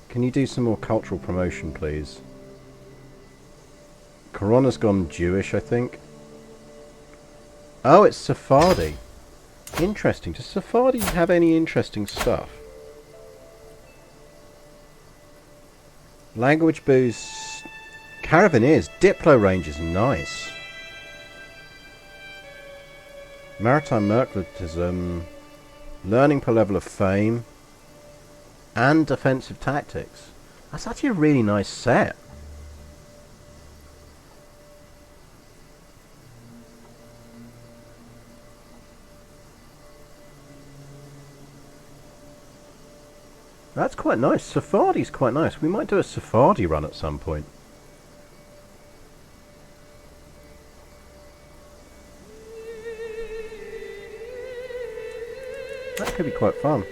Can you do some more cultural promotion, please? Corona's gone Jewish, I think. Oh, it's Sephardi. Interesting. Does Sephardi have any interesting stuff? Language boost. Caravaneers. Diplo range is nice. Maritime mercantilism. Learning per level of fame. And defensive tactics. That's actually a really nice set. That's quite nice. Sephardi's quite nice. We might do a Sephardi run at some point. That could be quite fun.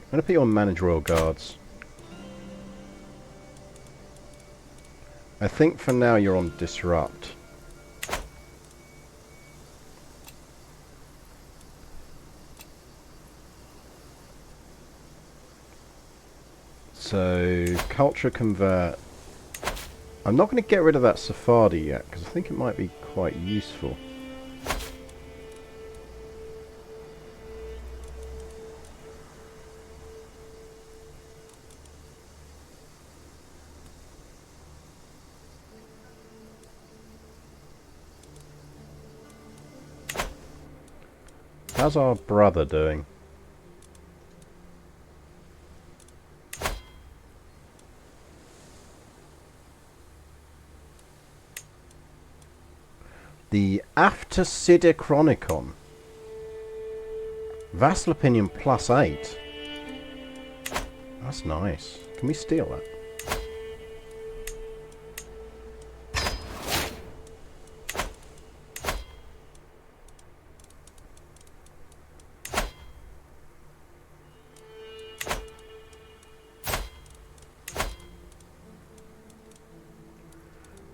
I'm going to put you on Manage Royal Guards. I think for now you're on Disrupt. So, Culture Convert. I'm not going to get rid of that Sephardi yet, because I think it might be quite useful. How's our brother doing? The After Chronicon. Vassal Opinion +8. That's nice. Can we steal that?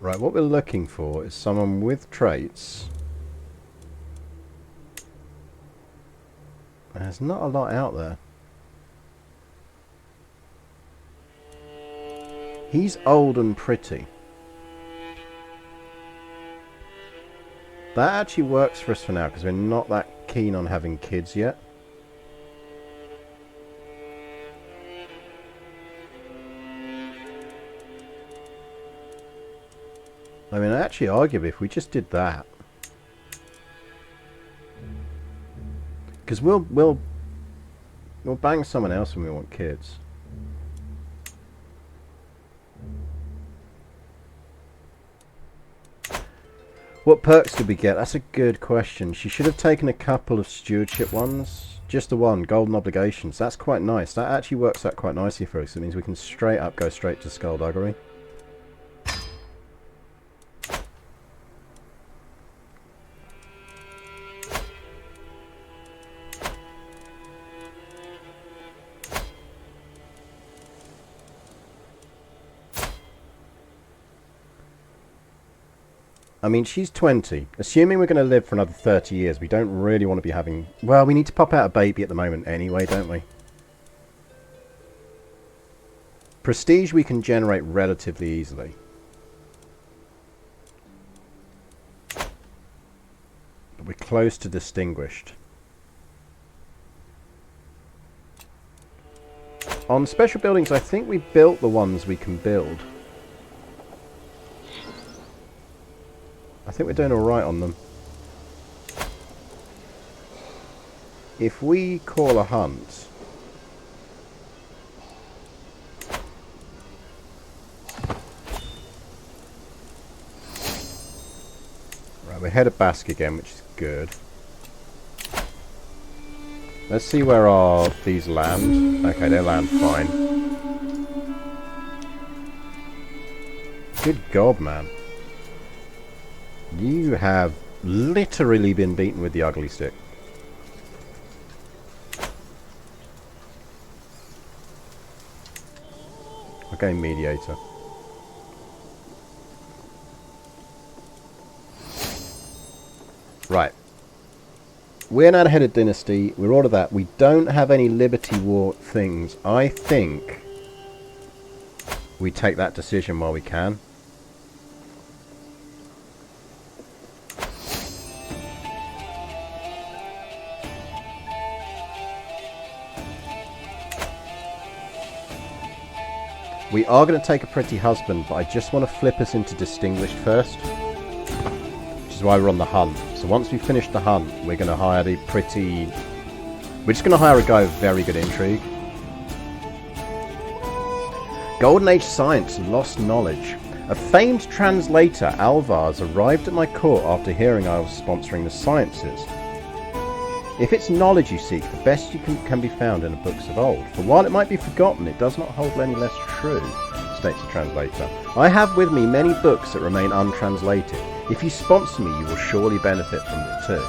Right, what we're looking for is someone with traits. There's not a lot out there. He's old and pretty. That actually works for us for now, because we're not that keen on having kids yet. I mean, actually, arguably, if we just did that, because we'll bang someone else when we want kids. What perks did we get? That's a good question. She should have taken a couple of stewardship ones. Just the one, golden obligations. That's quite nice. That actually works out quite nicely for us. It means we can straight up go straight to skullduggery. I mean, she's 20. Assuming we're going to live for another 30 years, we don't really want to be having... Well, we need to pop out a baby at the moment anyway, don't we? Prestige we can generate relatively easily. But we're close to distinguished. On special buildings, I think we built the ones we can build. I think we're doing alright on them. If we call a hunt... Right, we're ahead of Basque again, which is good. Let's see where these land. Okay, they land fine. Good God, man. You have literally been beaten with the ugly stick. Okay, mediator. Right. We're now head of dynasty. We're all of that. We don't have any Liberty War things. I think we take that decision while we can. We are going to take a pretty husband, but I just want to flip us into distinguished first. Which is why we're on the hunt. So once we finish the hunt, we're going to hire the pretty... We're just going to hire a guy with very good intrigue. Golden Age science, lost knowledge. A famed translator, Alvars, arrived at my court after hearing I was sponsoring the sciences. If it's knowledge you seek, the best you can be found in the books of old. For while it might be forgotten, it does not hold any less true, states the translator. I have with me many books that remain untranslated. If you sponsor me, you will surely benefit from them too.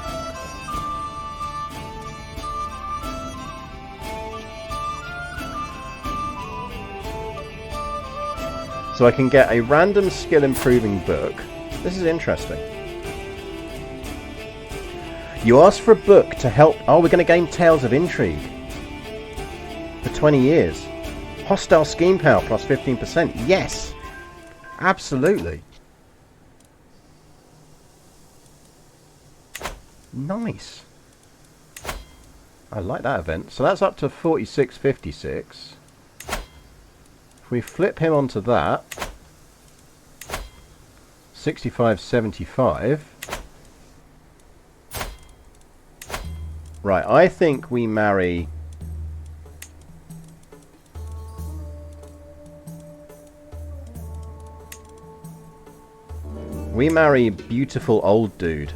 So I can get a random skill improving book. This is interesting. You ask for a book to help... Oh, we're going to gain Tales of Intrigue. For 20 years. Hostile scheme power plus 15%. Yes! Absolutely. Nice. I like that event. So that's up to 46.56. If we flip him onto that... 65.75... Right, I think we marry... We marry beautiful old dude.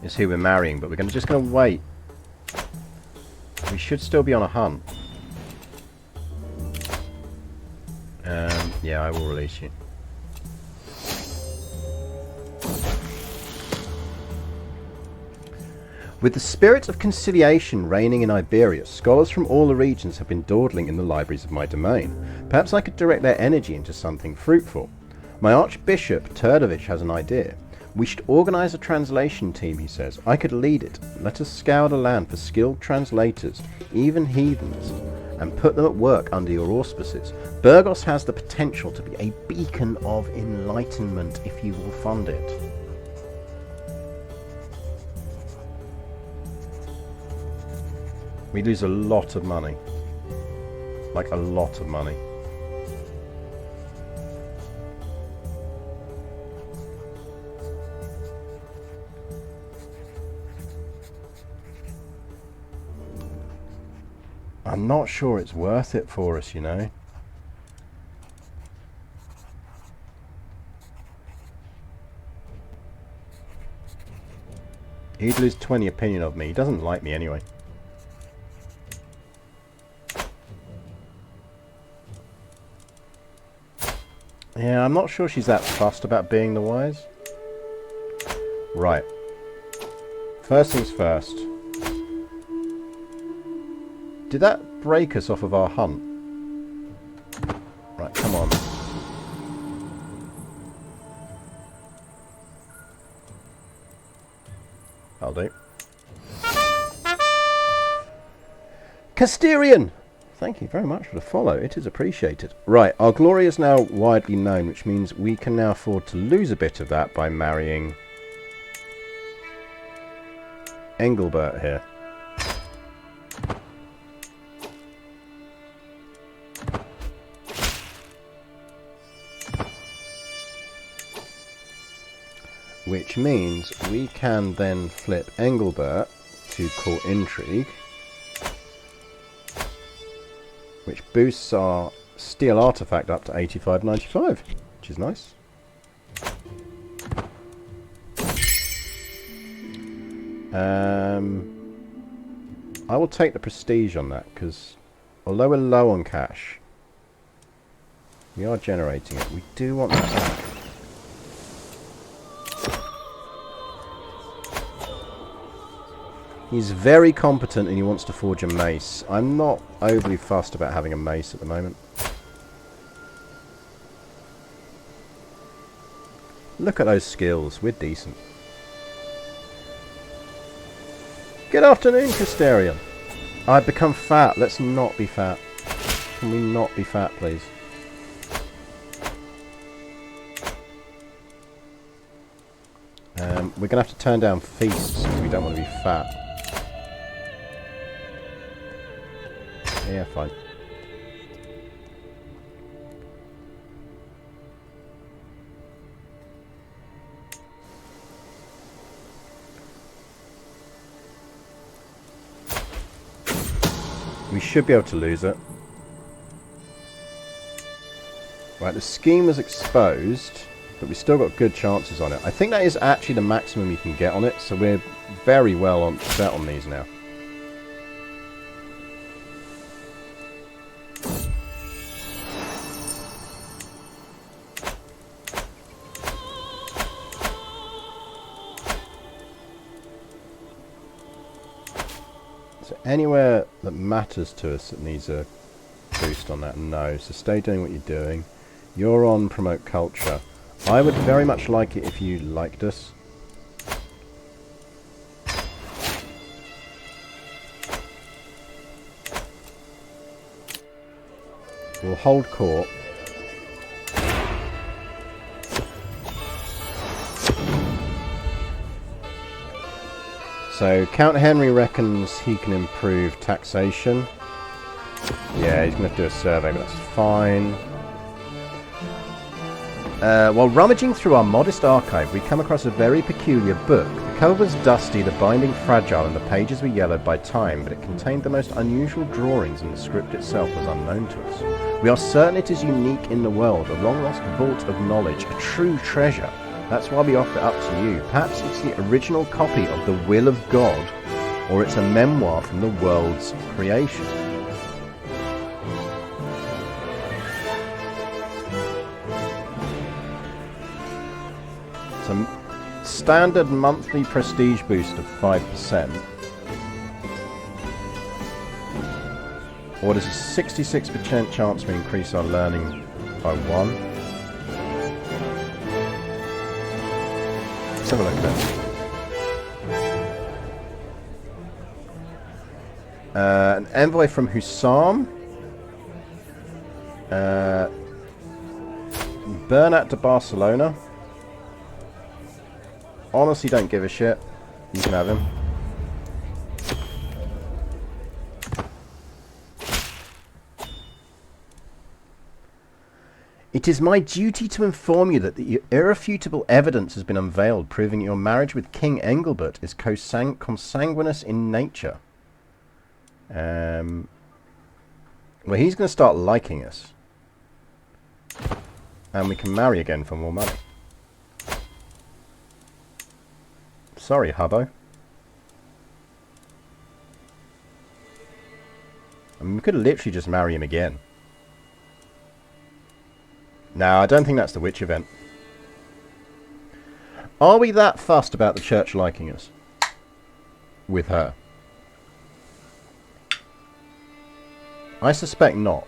Is who we're marrying, but we're just gonna wait. We should still be on a hunt. Yeah, I will release you. With the spirit of conciliation reigning in Iberia, scholars from all the regions have been dawdling in the libraries of my domain. Perhaps I could direct their energy into something fruitful. My Archbishop, Turdovich, has an idea. We should organize a translation team, he says. I could lead it. Let us scour the land for skilled translators, even heathens, and put them at work under your auspices. Burgos has the potential to be a beacon of enlightenment if you will fund it. We lose a lot of money. Like a lot of money. I'm not sure it's worth it for us, you know. He'd lose 20 opinion of me. He doesn't like me anyway. Yeah, I'm not sure she's that fussed about being the wise. Right. First things first. Did that break us off of our hunt? Right, come on. I'll do. Casterian! Thank you very much for the follow. It is appreciated. Right, our glory is now widely known, which means we can now afford to lose a bit of that by marrying Engelbert here. Which means we can then flip Engelbert to court intrigue, which boosts our steel artifact up to 85.95, which is nice. I will take the prestige on that, because although we're low on cash, we are generating it. We do want that back. He's very competent and he wants to forge a mace. I'm not overly fussed about having a mace at the moment. Look at those skills. We're decent. Good afternoon, Casterian. I've become fat. Let's not be fat. Can we not be fat, please? We're going to have to turn down feasts because we don't want to be fat. Yeah, fine. We should be able to lose it. Right, the scheme was exposed, but we've still got good chances on it. I think that is actually the maximum you can get on it, so we're very well set on these now. So anywhere that matters to us that needs a boost on that, no. So stay doing what you're doing. You're on promote culture. I would very much like it if you liked us. We'll hold court. So Count Henry reckons he can improve taxation. Yeah, he's going to have to do a survey, but that's fine. While rummaging through our modest archive, we come across a very peculiar book. The cover was dusty, the binding fragile, and the pages were yellowed by time, but it contained the most unusual drawings, and the script itself was unknown to us. We are certain it is unique in the world, a long-lost vault of knowledge, a true treasure. That's why we offer it up to you. Perhaps it's the original copy of The Will of God, or it's a memoir from the world's creation. It's a standard monthly prestige boost of 5%. Or there's a 66% chance we increase our learning by 1. Let's have a look at that. An envoy from Hussam. Bernat to Barcelona. Honestly, don't give a shit. You can have him. It is my duty to inform you that the irrefutable evidence has been unveiled proving your marriage with King Engelbert is consanguineous in nature. Well, he's going to start liking us. And we can marry again for more money. Sorry, Hubbo. mean, we could literally just marry him again. No, I don't think that's the witch event. Are we that fussed about the church liking us? With her? I suspect not.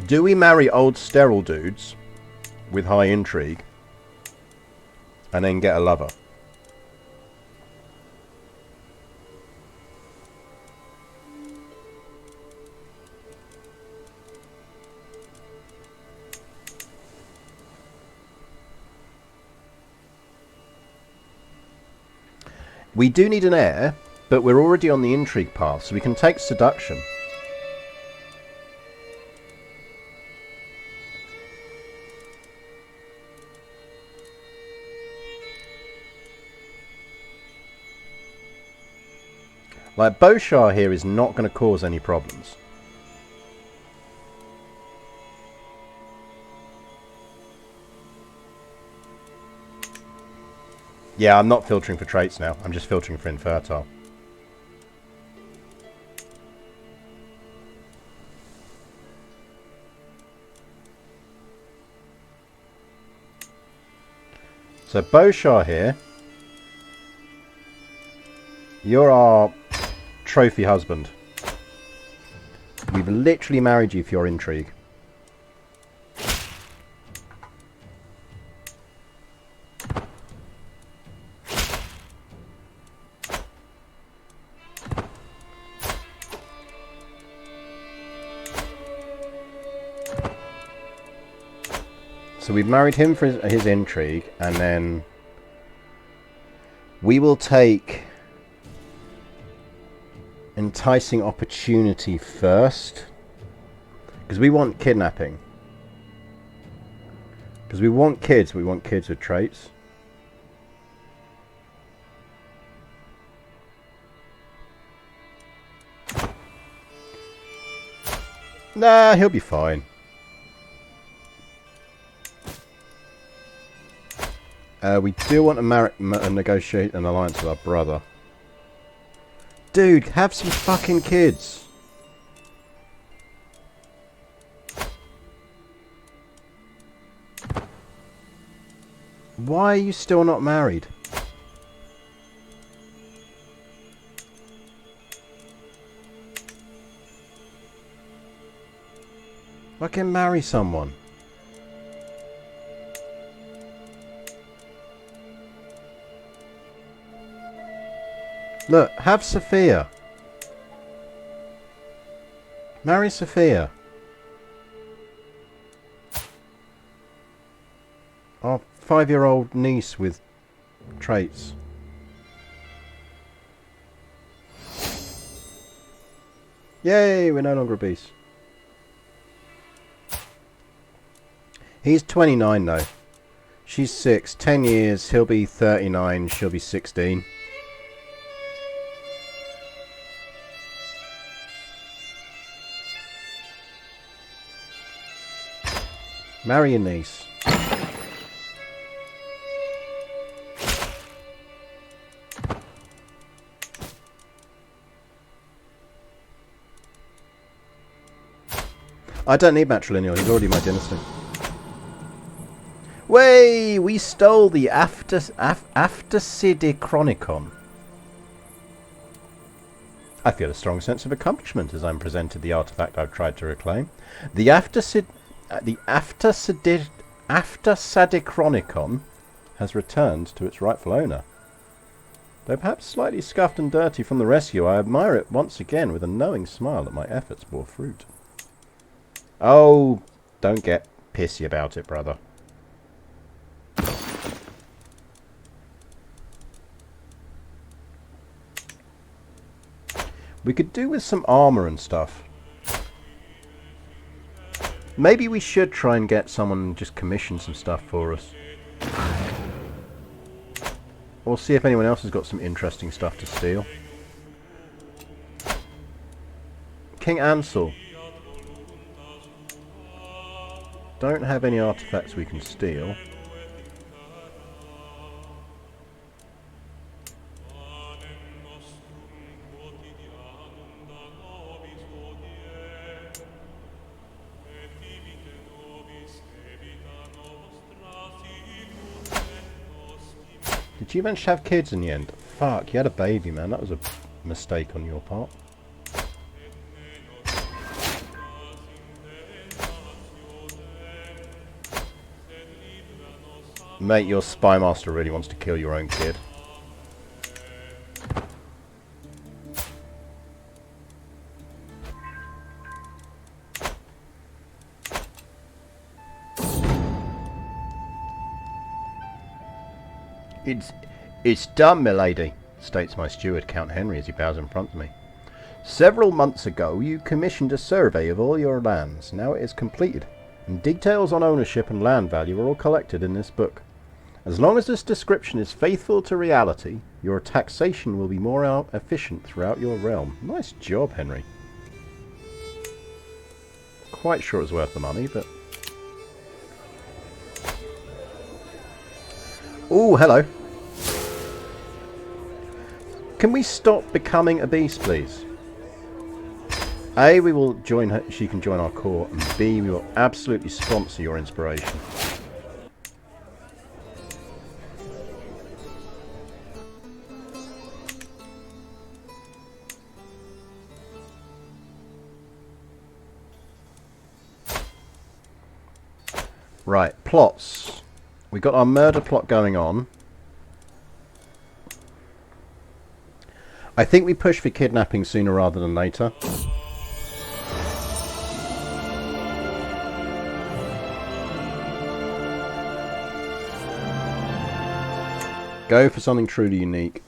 Do we marry old sterile dudes with high intrigue and then get a lover? We do need an heir, but we're already on the intrigue path, so we can take seduction. Like, Boshar here is not going to cause any problems. Yeah, I'm not filtering for traits now. I'm just filtering for infertile. So Boshar here. You're our trophy husband. We've literally married you for your intrigue. So we've married him for his intrigue, and then we will take enticing opportunity first, because we want kidnapping. Because we want kids with traits. Nah, he'll be fine. We do want to negotiate an alliance with our brother. Dude, have some fucking kids. Why are you still not married? Fucking marry someone. Look, have Sophia. Marry Sophia. Our 5-year-old niece with traits. Yay, we're no longer obese. He's 29 though. She's 6. 10 years, he'll be 39, she'll be 16. Marry your niece. I don't need matrilineal, he's already my dynasty. Way, we stole the Aftersidechronicon. I feel a strong sense of accomplishment as I'm presented the artifact I've tried to reclaim. The Aftersidechronicon has returned to its rightful owner. Though perhaps slightly scuffed and dirty from the rescue, I admire it once again with a knowing smile that my efforts bore fruit. Oh, don't get pissy about it, brother. We could do with some armor and stuff. Maybe we should try and get someone and just commission some stuff for us. Or see if anyone else has got some interesting stuff to steal. King Ansel. Don't have any artifacts we can steal. Did you manage to have kids in the end? Fuck, you had a baby, man. That was a mistake on your part. Mate, your spy master really wants to kill your own kid. It's done, milady, states my steward, Count Henry, as he bows in front of me. Several months ago, you commissioned a survey of all your lands. Now it is completed, and details on ownership and land value are all collected in this book. As long as this description is faithful to reality, your taxation will be more efficient throughout your realm. Nice job, Henry. Quite sure it's worth the money, but... Oh, hello. Can we stop becoming a beast, please? A, we will join her, she can join our court, and B, we will absolutely sponsor your inspiration. Right, plots. We got our murder plot going on. I think we push for kidnapping sooner rather than later. Go for something truly unique.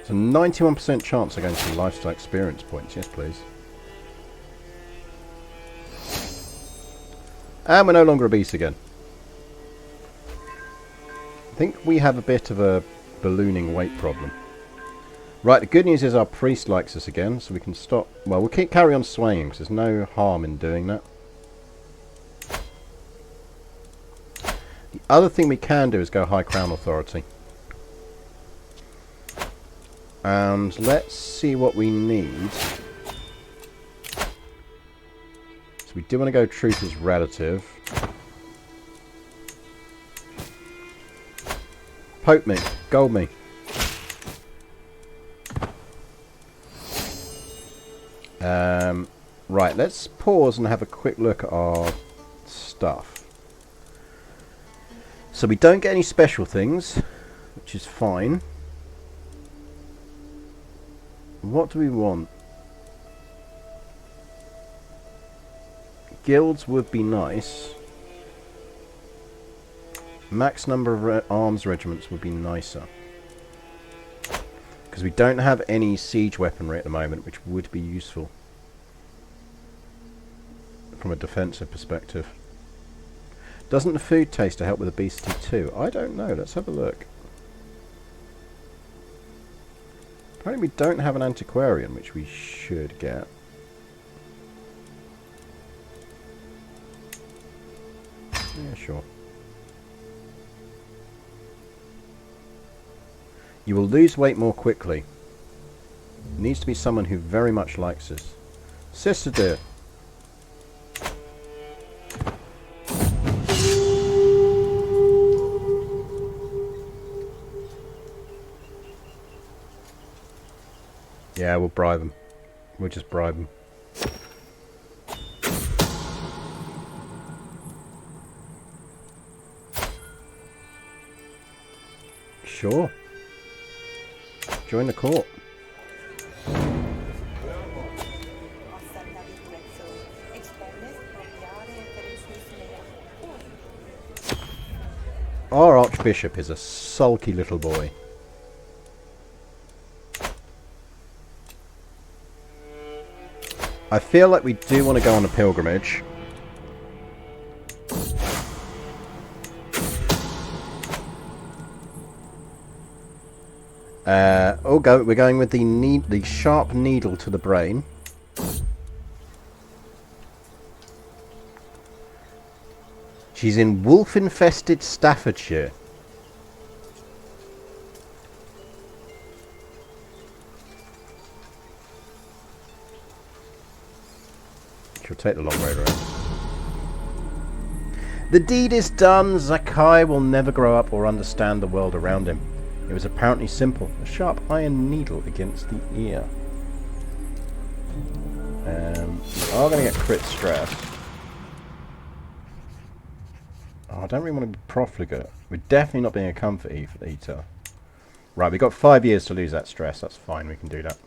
It's a 91% chance against the lifestyle experience points. Yes, please. And we're no longer a beast again. I think we have a bit of a ballooning weight problem. Right, the good news is our priest likes us again, so we can stop... Well, we'll carry on swaying, because there's no harm in doing that. The other thing we can do is go high crown authority. And let's see what we need. So we do want to go truth as relative. Poke me. Gold me. Right, let's pause and have a quick look at our stuff. So we don't get any special things, which is fine. What do we want? Guilds would be nice. Max number of arms regiments would be nicer. Because we don't have any siege weaponry at the moment, which would be useful. From a defensive perspective. Doesn't the food taster help with obesity too? I don't know. Let's have a look. Apparently we don't have an antiquarian, which we should get. Yeah, sure. You will lose weight more quickly. It needs to be someone who very much likes us. Sister dear. Yeah, we'll bribe them. We'll just bribe them. Sure. Join the court. Our Archbishop is a sulky little boy. I feel like we do want to go on a pilgrimage. We're going with the sharp needle to the brain. She's in wolf-infested Staffordshire. We'll take the long road around. The deed is done. Zakai will never grow up or understand the world around him. It was apparently simple. A sharp iron needle against the ear. We are going to get crit stress. Oh, I don't really want to be profligate. We're definitely not being a comfort eater. Right, we've got 5 years to lose that stress. That's fine, we can do that.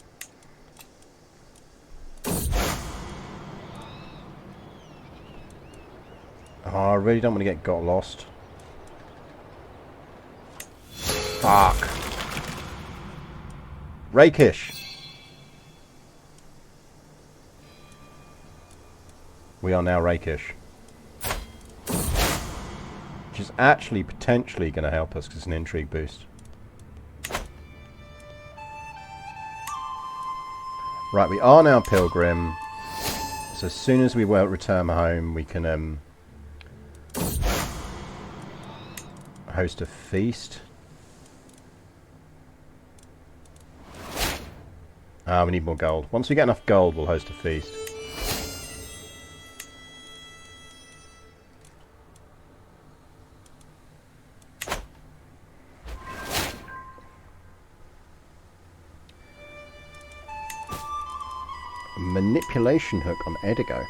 Oh, I really don't want to get got lost. Fuck. Rakish. We are now rakish. Which is actually potentially going to help us because it's an intrigue boost. Right, we are now pilgrim. So as soon as we return home, we can host a feast. We need more gold. Once we get enough gold, we'll host a feast. Manipulation hook on Edigo.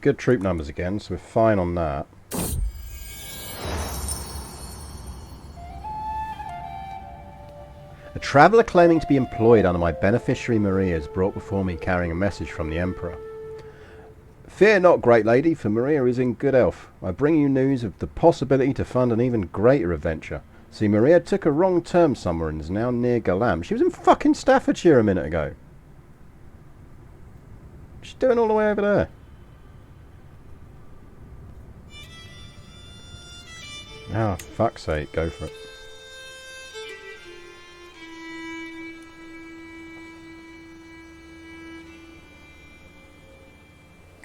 Good troop numbers again, so we're fine on that. A traveller claiming to be employed under my beneficiary Maria is brought before me carrying a message from the Emperor. Fear not, great lady, for Maria is in good health. I bring you news of the possibility to fund an even greater adventure. See, Maria took a wrong turn somewhere and is now near Galam. She was in fucking Staffordshire a minute ago. She's doing all the way over there. Oh, fuck's sake, go for it.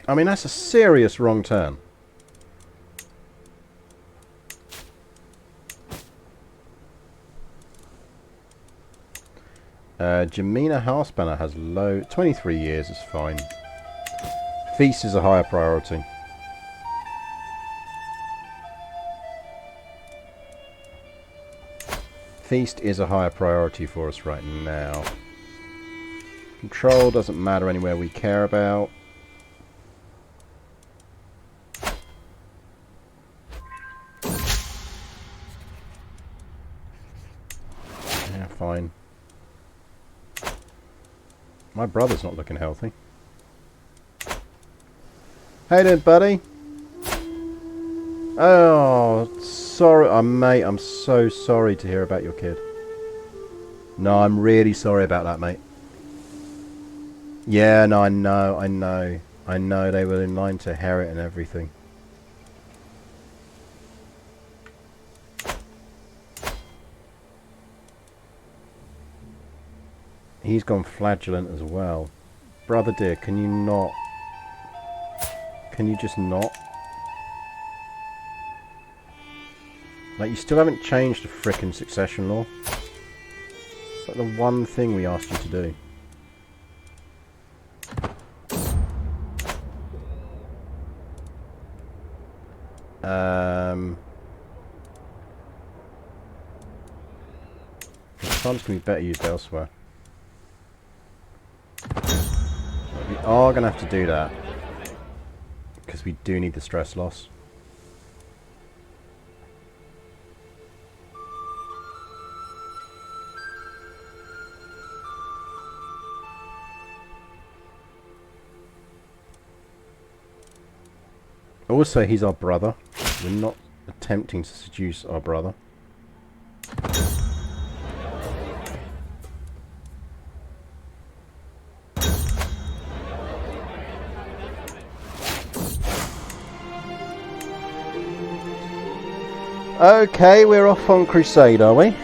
I mean, that's a serious wrong turn. Jamina Housebanner has low... 23 years is fine. Feast is a higher priority. Feast is a higher priority for us right now. Control doesn't matter anywhere we care about. Yeah, fine. My brother's not looking healthy. Hey there, buddy. Oh, sorry, mate. I'm so sorry to hear about your kid. No, I'm really sorry about that, mate. Yeah, no, I know they were in line to inherit and everything. He's gone flagellant as well. Brother dear, can you not? Can you just not? Like, you still haven't changed the frickin' succession law. It's like the one thing we asked you to do. The funds can be better used elsewhere. We are going to have to do that. Because we do need the stress loss. Also, he's our brother. We're not attempting to seduce our brother. Okay, we're off on crusade, are we?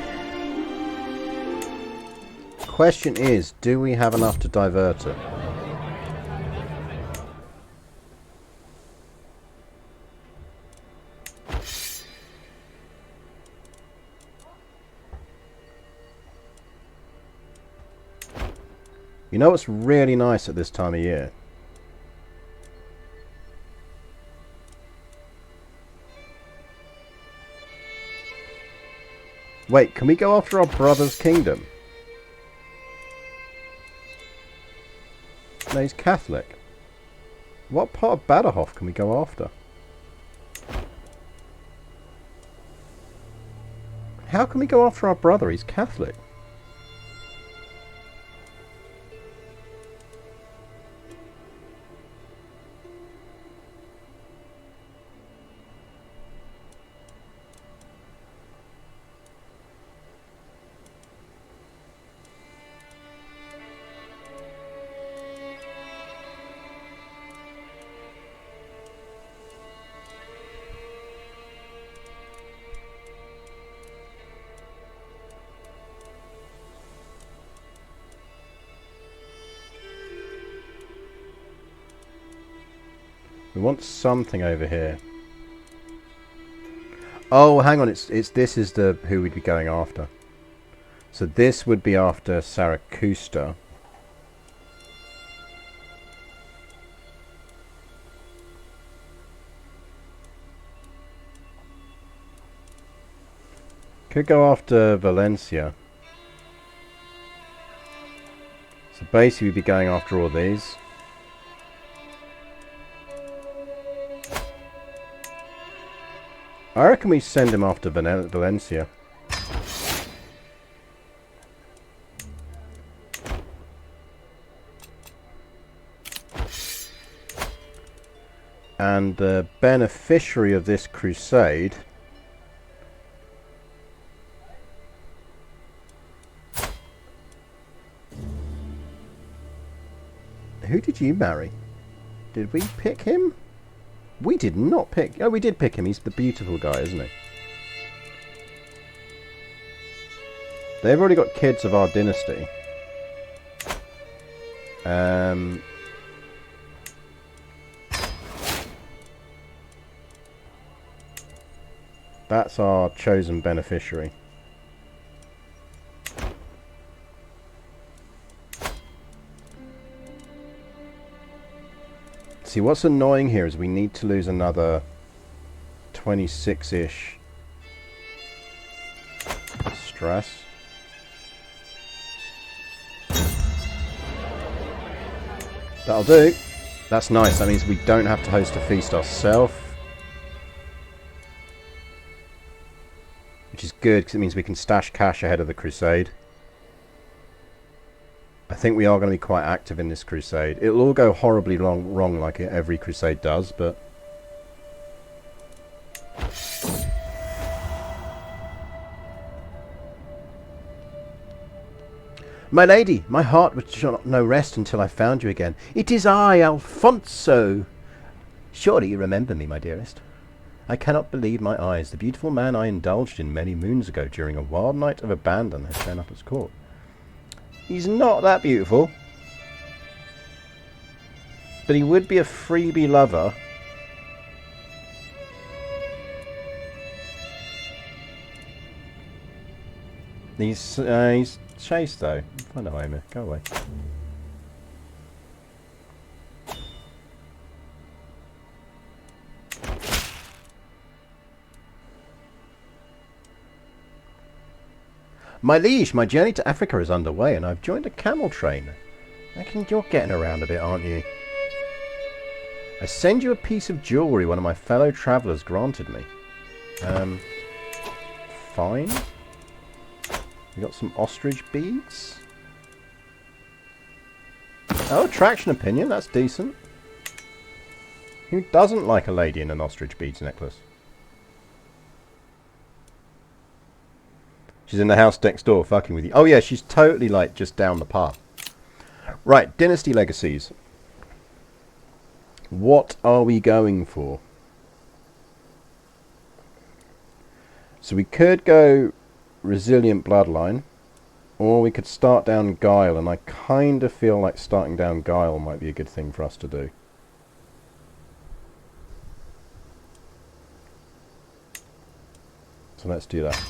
Question is, do we have enough to divert it? You know what's really nice at this time of year? Wait, can we go after our brother's kingdom? No, he's Catholic. What part of Badahoff can we go after? How can we go after our brother? He's Catholic. We want something over here. Oh, hang on. It's this is the who we'd be going after. So this would be after Saracusta. Could go after Valencia. So basically we'd be going after all these. I reckon we send him after Valencia. And the beneficiary of this crusade who did you marry? Did we pick him? We did not pick... Oh, we did pick him. He's the beautiful guy, isn't he? They've already got kids of our dynasty. That's our chosen beneficiary. See, what's annoying here is we need to lose another 26-ish stress. That'll do. That's nice. That means we don't have to host a feast ourselves. Which is good, because it means we can stash cash ahead of the crusade. I think we are going to be quite active in this crusade. It'll all go horribly wrong like every crusade does, but... My lady, my heart would not know rest until I found you again. It is I, Alfonso. Surely you remember me, my dearest. I cannot believe my eyes. The beautiful man I indulged in many moons ago during a wild night of abandon has shown up at court. He's not that beautiful. But he would be a freebie lover. He's chased though. I know, Amy. Go away. My liege, my journey to Africa is underway and I've joined a camel train. I reckon you're getting around a bit, aren't you? I send you a piece of jewellery one of my fellow travellers granted me. Fine. We got some ostrich beads. Oh, attraction opinion, that's decent. Who doesn't like a lady in an ostrich beads necklace? She's in the house next door fucking with you. Oh yeah, she's totally like just down the path. Right, dynasty legacies. What are we going for? So we could go resilient bloodline, or we could start down guile, and I kind of feel like starting down guile might be a good thing for us to do. So let's do that.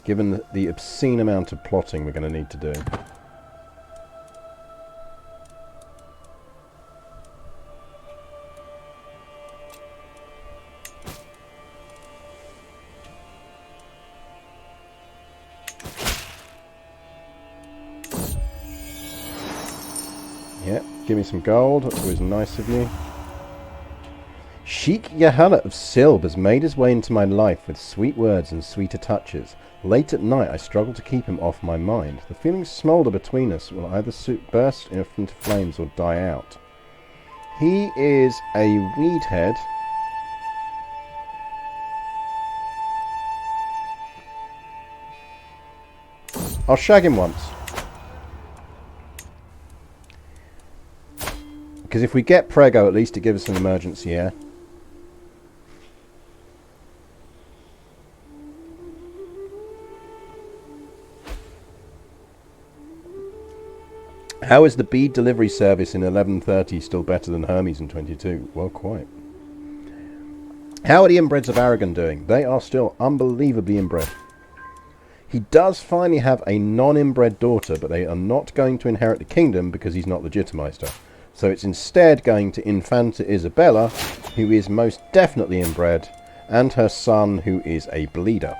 given the obscene amount of plotting we're going to need to do. Yep, give me some gold, that's always nice of you. Sheik Yahala of Silb has made his way into my life with sweet words and sweeter touches. Late at night I struggle to keep him off my mind. The feelings smoulder between us will either burst into flames or die out. He is a weedhead. I'll shag him once. Because if we get Prego, at least it gives us an emergency air. How is the bead delivery service in 1130 still better than Hermes in 22? Well, quite. How are the inbreds of Aragon doing? They are still unbelievably inbred. He does finally have a non-inbred daughter, but they are not going to inherit the kingdom because he's not legitimized her. So it's instead going to Infanta Isabella, who is most definitely inbred, and her son, who is a bleeder.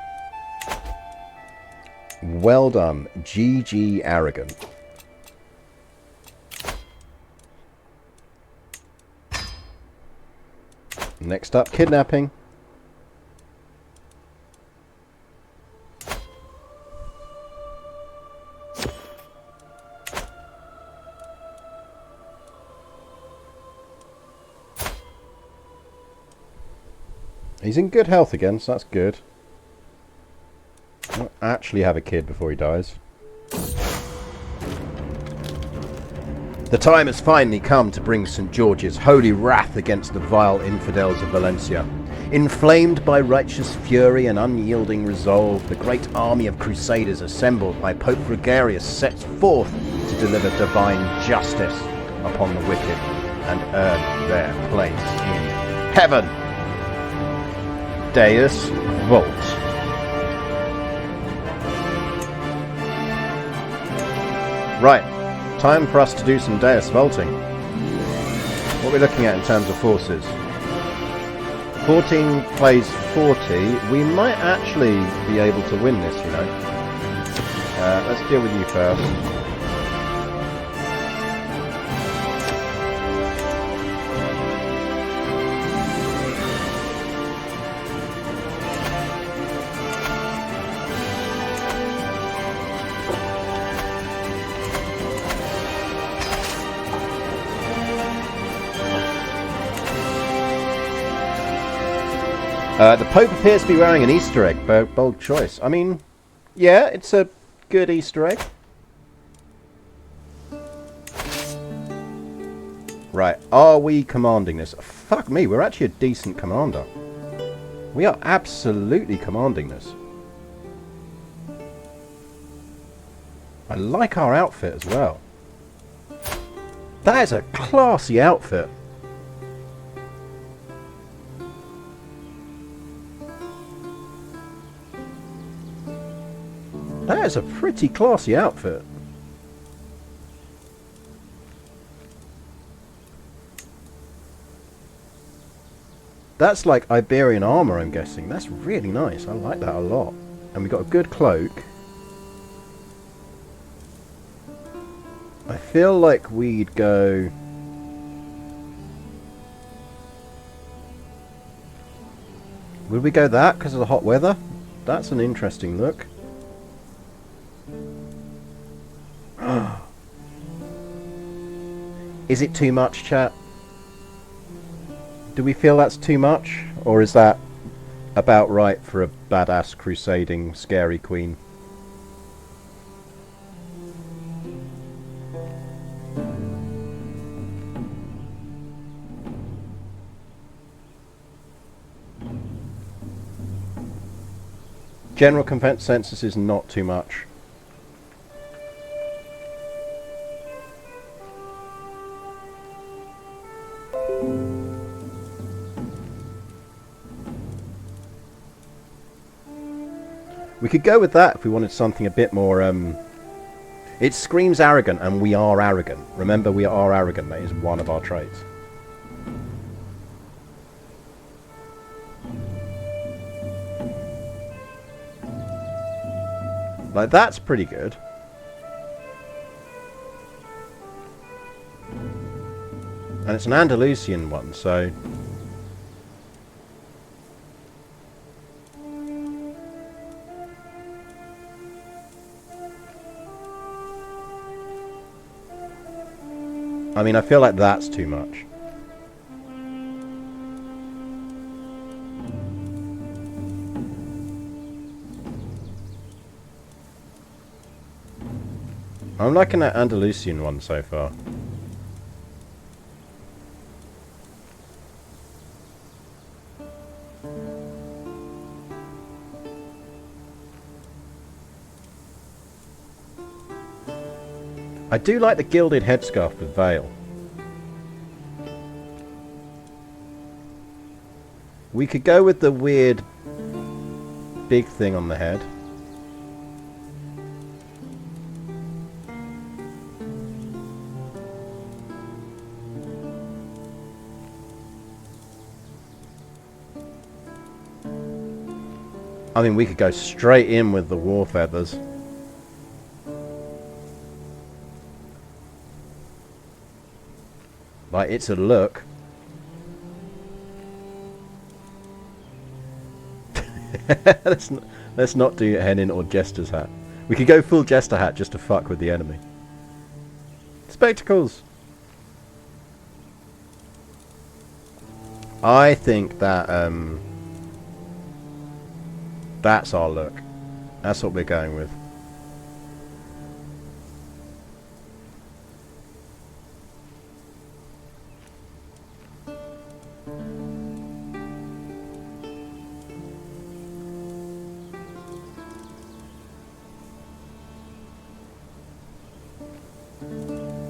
Well done, GG Aragon. Next up, kidnapping. He's in good health again, so that's good. I'll actually have a kid before he dies. The time has finally come to bring St. George's holy wrath against the vile infidels of Valencia. Inflamed by righteous fury and unyielding resolve, the great army of crusaders assembled by Pope Gregarious sets forth to deliver divine justice upon the wicked and earn their place in heaven. Deus Vult. Right. Time for us to do some Deus Vaulting. What are we looking at in terms of forces? 14 plays 40. We might actually be able to win this, you know. Let's deal with you first. The Pope appears to be wearing an Easter egg. Bold choice. I mean, yeah, it's a good Easter egg. Right, are we commanding this? Fuck me, we're actually a decent commander. We are absolutely commanding this. I like our outfit as well. That is a classy outfit. That is a pretty classy outfit. That's like Iberian armor, I'm guessing. That's really nice. I like that a lot. And we got a good cloak. I feel like we'd go... Would we go that because of the hot weather? That's an interesting look. Is it too much, chat? Do we feel that's too much? Or is that about right for a badass crusading scary queen? General consensus is not too much. We could go with that if we wanted something a bit more... It screams arrogant, and we are arrogant. Remember, we are arrogant. That is one of our traits. Like, that's pretty good. And it's an Andalusian one, so... I mean, I feel like that's too much. I'm liking that Andalusian one so far. I do like the gilded headscarf with veil. We could go with the weird big thing on the head. I mean, we could go straight in with the war feathers. Like, it's a look. let's not do Hennin or Jester's hat. We could go full Jester hat just to fuck with the enemy. Spectacles. I think that that's our look. That's what we're going with.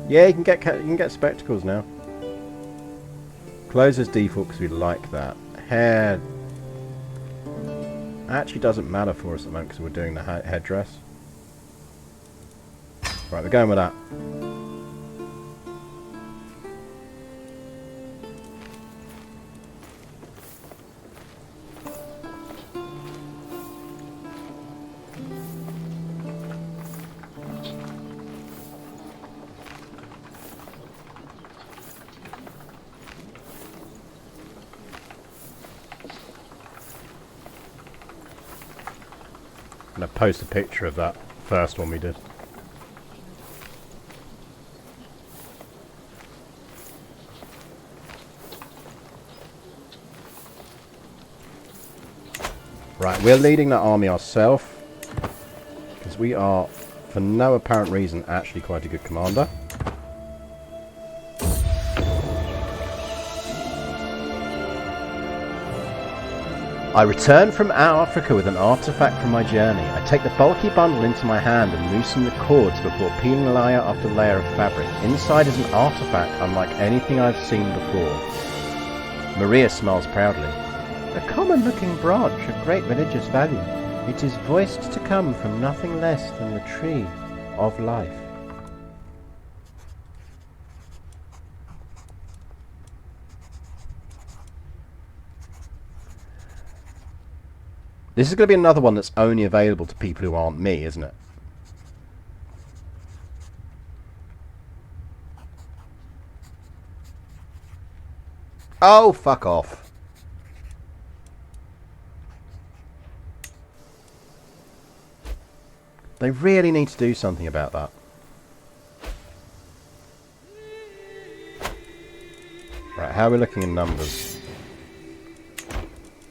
Yeah, you can get spectacles now. Clothes as default because we like that. Hair actually doesn't matter for us at the moment because we're doing the headdress. Right, we're going with that. I'm going to post a picture of that first one we did. Right, we're leading that army ourselves because we are, for no apparent reason, actually quite a good commander. I return from Africa with an artifact from my journey. I take the bulky bundle into my hand and loosen the cords before peeling layer after layer of fabric. Inside is an artifact unlike anything I've seen before. Maria smiles proudly. A common-looking branch of great religious value. It is voiced to come from nothing less than the tree of life. This is going to be another one that's only available to people who aren't me, isn't it? Oh, fuck off. They really need to do something about that. Right, how are we looking in numbers?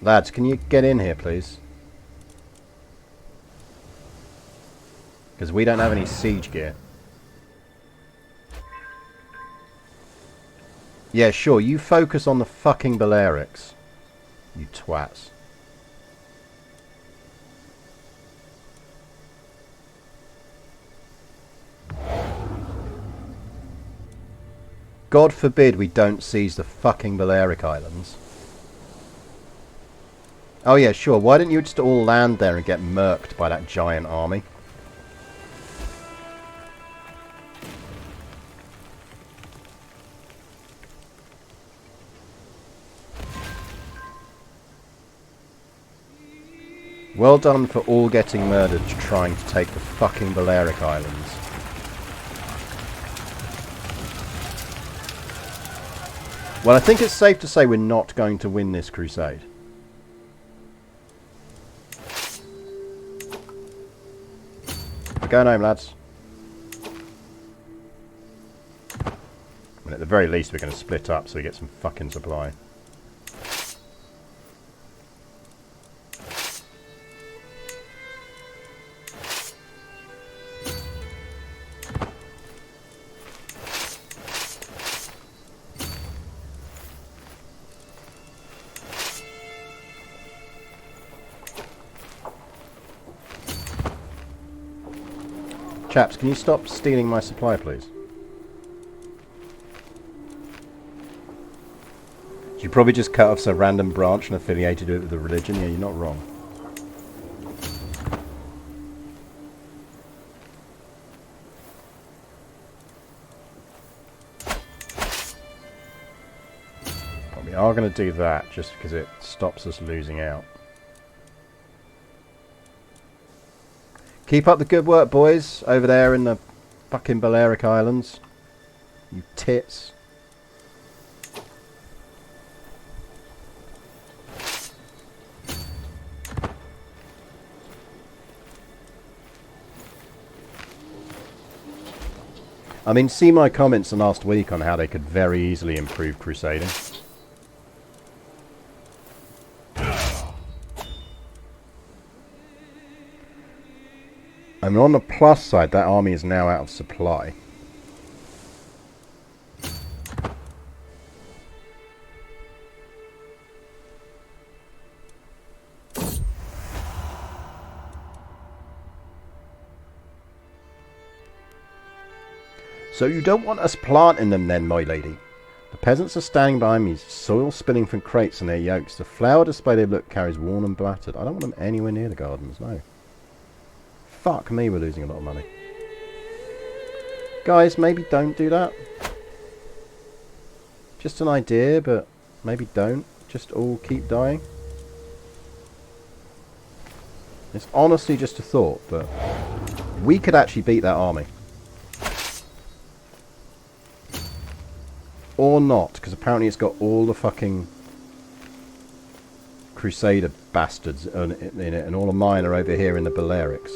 Lads, can you get in here, please? Because we don't have any siege gear. Yeah, sure, you focus on the fucking Balearics. You twats. God forbid we don't seize the fucking Balearic Islands. Oh yeah, sure. Why didn't you just all land there and get murked by that giant army? Well done for all getting murdered trying to take the fucking Balearic Islands. Well, I think it's safe to say we're not going to win this crusade. We're going home, lads. I mean, at the very least, we're going to split up so we get some fucking supply. Chaps, can you stop stealing my supply, please? You probably just cut off some random branch and affiliated it with the religion. Yeah, you're not wrong. But we are going to do that just because it stops us losing out. Keep up the good work, boys, over there in the fucking Balearic Islands. You tits. I mean, see my comments from last week on how they could very easily improve crusading. I mean, on the plus side, that army is now out of supply. So you don't want us planting them then, my lady? The peasants are standing behind me, soil spilling from crates on their yokes. The flower display they look carries worn and battered. I don't want them anywhere near the gardens, no. Fuck me, we're losing a lot of money. Guys, maybe don't do that. Just an idea, but maybe don't. Just all keep dying. It's honestly just a thought, but we could actually beat that army. Or not, because apparently it's got all the fucking Crusader bastards in it, and all of mine are over here in the Balearics.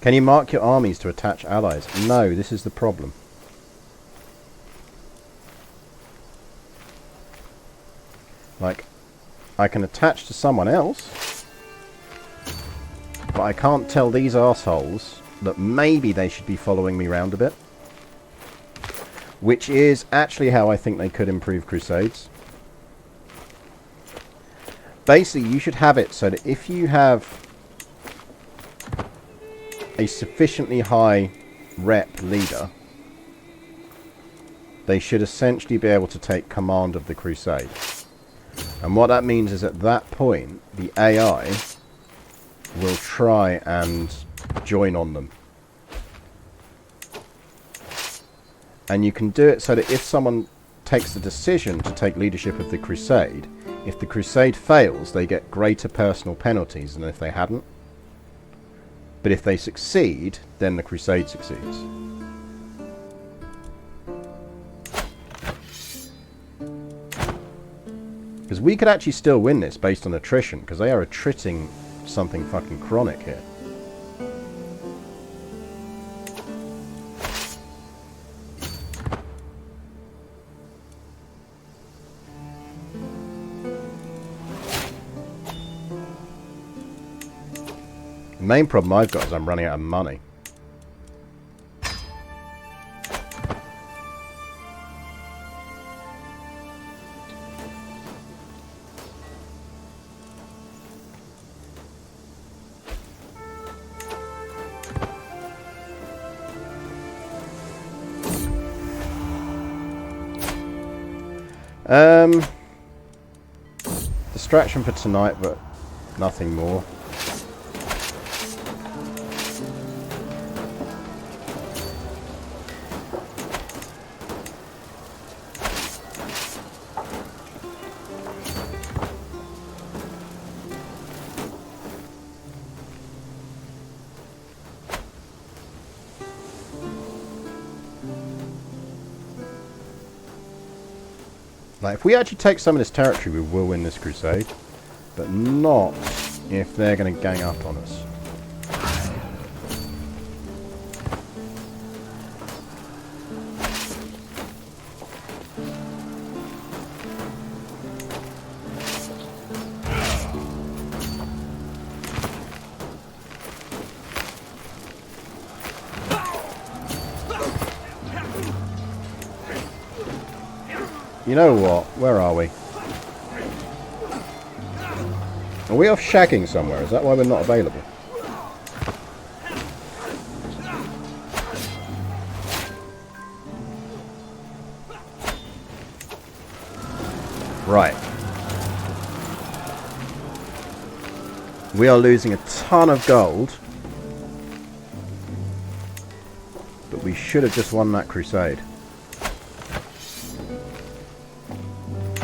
Can you mark your armies to attach allies? No, this is the problem. Like, I can attach to someone else, but I can't tell these arseholes that maybe they should be following me round a bit. Which is actually how I think they could improve Crusades. Basically, you should have it so that if you have a sufficiently high rep leader, they should essentially be able to take command of the crusade. And what that means is at that point, the AI will try and join on them. And you can do it so that if someone takes the decision to take leadership of the crusade, if the crusade fails, they get greater personal penalties than if they hadn't. But if they succeed, then the crusade succeeds. Because we could actually still win this based on attrition, because they are attriting something fucking chronic here. The main problem I've got is I'm running out of money. Um, distraction for tonight, but nothing more. Like, if we actually take some of this territory, we will win this crusade. But not if they're going to gang up on us. You know what? Where are we? Are we off shagging somewhere? Is that why we're not available? Right. We are losing a ton of gold. But we should have just won that crusade.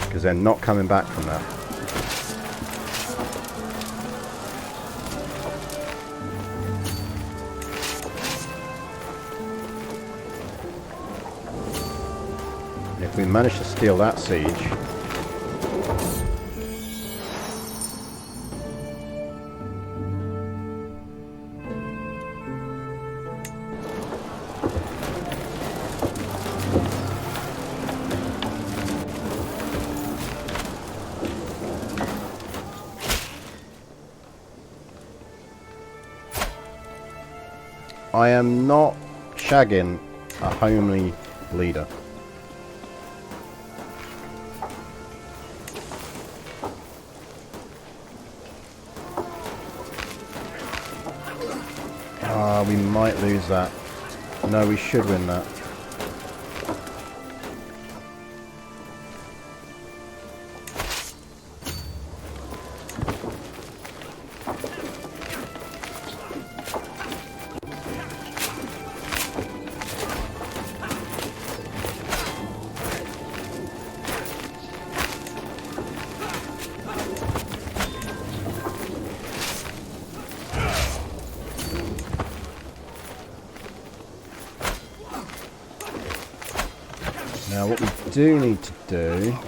Because they're not coming back from that. And if we manage to steal that siege... I am not shagging a homely leader. Ah, we might lose that. No, we should win that. Now what we do need to do...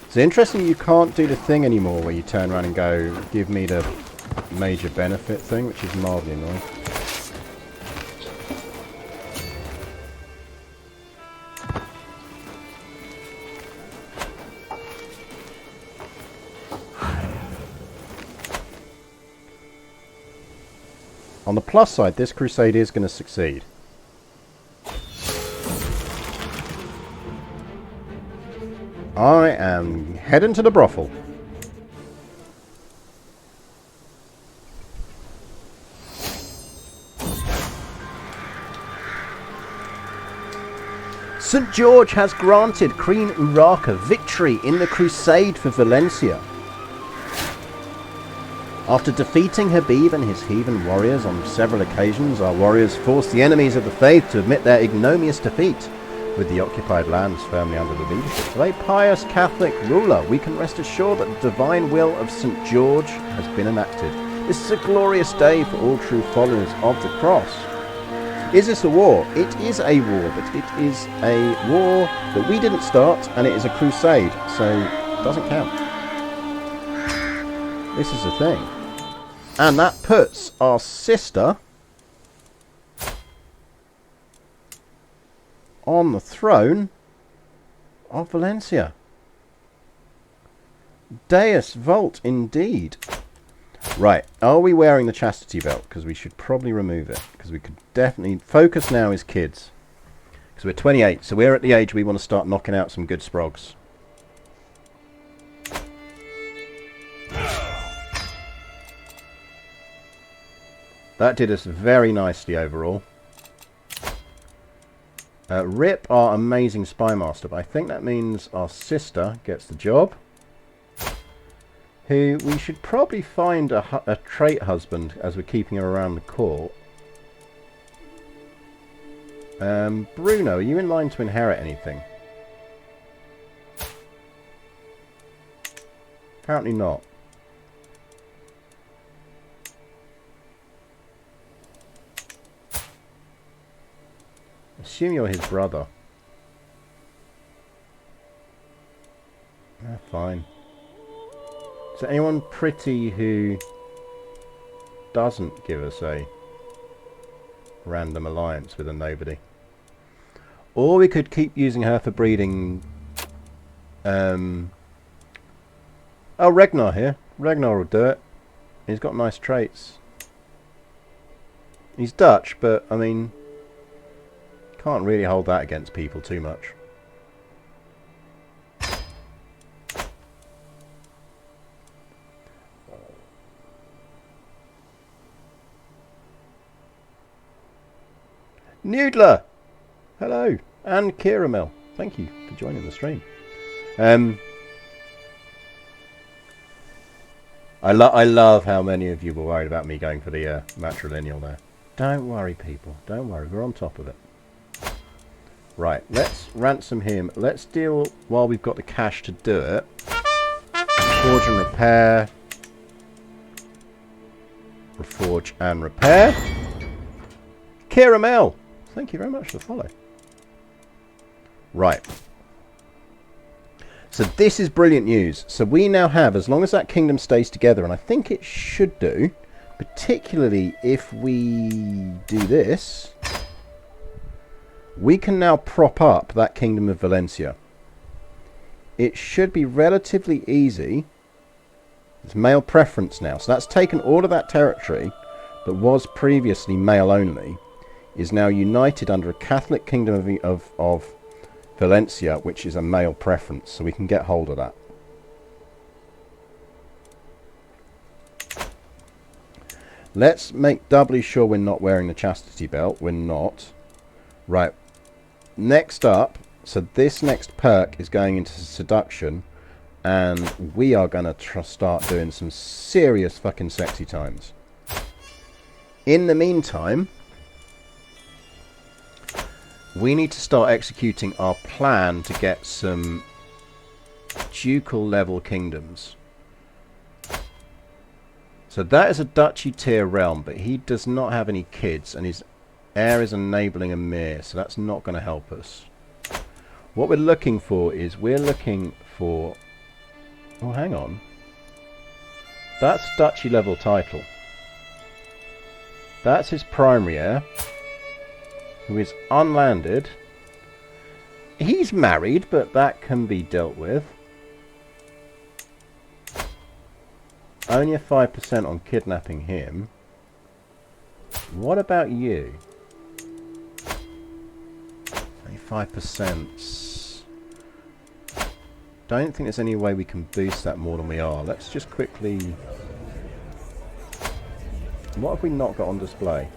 It's interesting you can't do the thing anymore where you turn around and go, give me the major benefit thing, which is mildly annoying. On the plus side, this crusade is going to succeed. I am heading to the brothel. St. George has granted Queen Urraca victory in the crusade for Valencia. After defeating Habib and his heathen warriors on several occasions, our warriors forced the enemies of the faith to admit their ignominious defeat. With the occupied lands firmly under the leadership of a pious Catholic ruler, we can rest assured that the divine will of St. George has been enacted. This is a glorious day for all true followers of the cross. Is this a war? It is a war, but it is a war that we didn't start, and it is a crusade, so it doesn't count. This is the thing. And that puts our sister on the throne of Valencia. Deus Vult indeed. Right, are we wearing the chastity belt? Because we should probably remove it. Because we could definitely... Focus now is kids. Because we're 28, so we're at the age we want to start knocking out some good sprogs. That did us very nicely overall. Rip our amazing spy master, but I think that means our sister gets the job. Who we should probably find a trait husband as we're keeping her around the court. Bruno, are you in line to inherit anything? Apparently not. Assume you're his brother. Ah, fine. Is there anyone pretty who doesn't give us a random alliance with a nobody? Or we could keep using her for breeding. Oh, Regnar here. Regnar will do it. He's got nice traits. He's Dutch, but I mean, can't really hold that against people too much. Noodler! Hello! And Kiramel. Thank you for joining the stream. I love how many of you were worried about me going for the matrilineal there. Don't worry, people. Don't worry. We're on top of it. Right. Let's ransom him. Let's deal while we've got the cash to do it. Reforge and repair. Reforge and repair. Kiramel! Thank you very much for the follow. Right. So this is brilliant news. So we now have, as long as that kingdom stays together, and I think it should do, particularly if we do this, we can now prop up that kingdom of Valencia. It should be relatively easy. It's male preference now. So that's taken all of that territory that was previously male only, is now united under a Catholic kingdom of Valencia, which is a male preference, so we can get hold of that. Let's make doubly sure we're not wearing the chastity belt. We're not. Right. Next up, so this next perk is going into seduction, and we are going to start doing some serious fucking sexy times. In the meantime, we need to start executing our plan to get some ducal level kingdoms. So that is a duchy tier realm, but he does not have any kids, and his heir is enabling Emir, so that's not going to help us. What we're looking for is, we're looking for... Oh, hang on. That's duchy level title. That's his primary heir, who is unlanded. He's married, but that can be dealt with. Only a 5% on kidnapping him. What about you? Only 5%. Don't think there's any way we can boost that more than we are. Let's just quickly... What have we not got on display?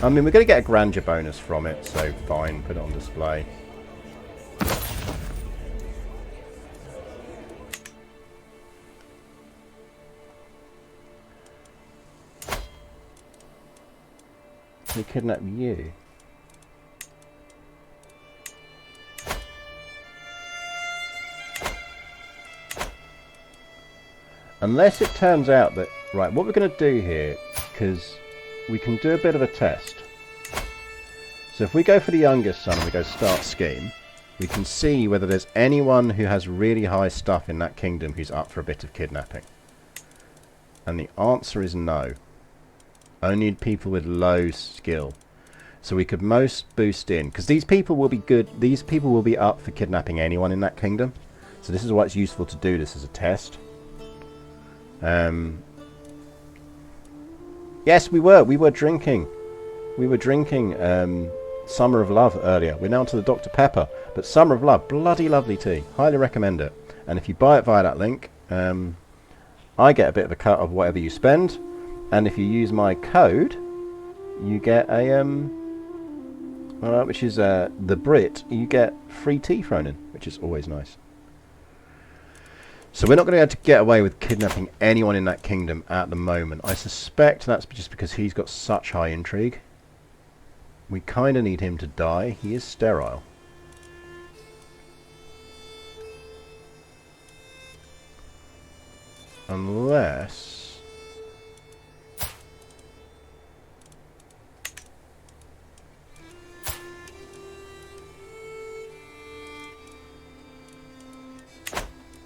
I mean, we're going to get a grandeur bonus from it, so fine, put it on display. We kidnap you. Unless it turns out that... Right, what we're going to do here, because we can do a bit of a test. So if we go for the youngest son and we go start scheme, we can see whether there's anyone who has really high stuff in that kingdom who's up for a bit of kidnapping. And the answer is no. Only people with low skill. So we could most boost in, because these people will be good, these people will be up for kidnapping anyone in that kingdom. So this is why it's useful to do this as a test. Yes, we were drinking. We were drinking Summer of Love earlier. We're now to the Dr. Pepper. But Summer of Love, bloody lovely tea. Highly recommend it. And if you buy it via that link, I get a bit of a cut of whatever you spend. And if you use my code, you get a which is the Brit, you get free tea thrown in, which is always nice. So we're not going to be able to get away with kidnapping anyone in that kingdom at the moment. I suspect that's just because he's got such high intrigue. We kind of need him to die. He is sterile. Unless...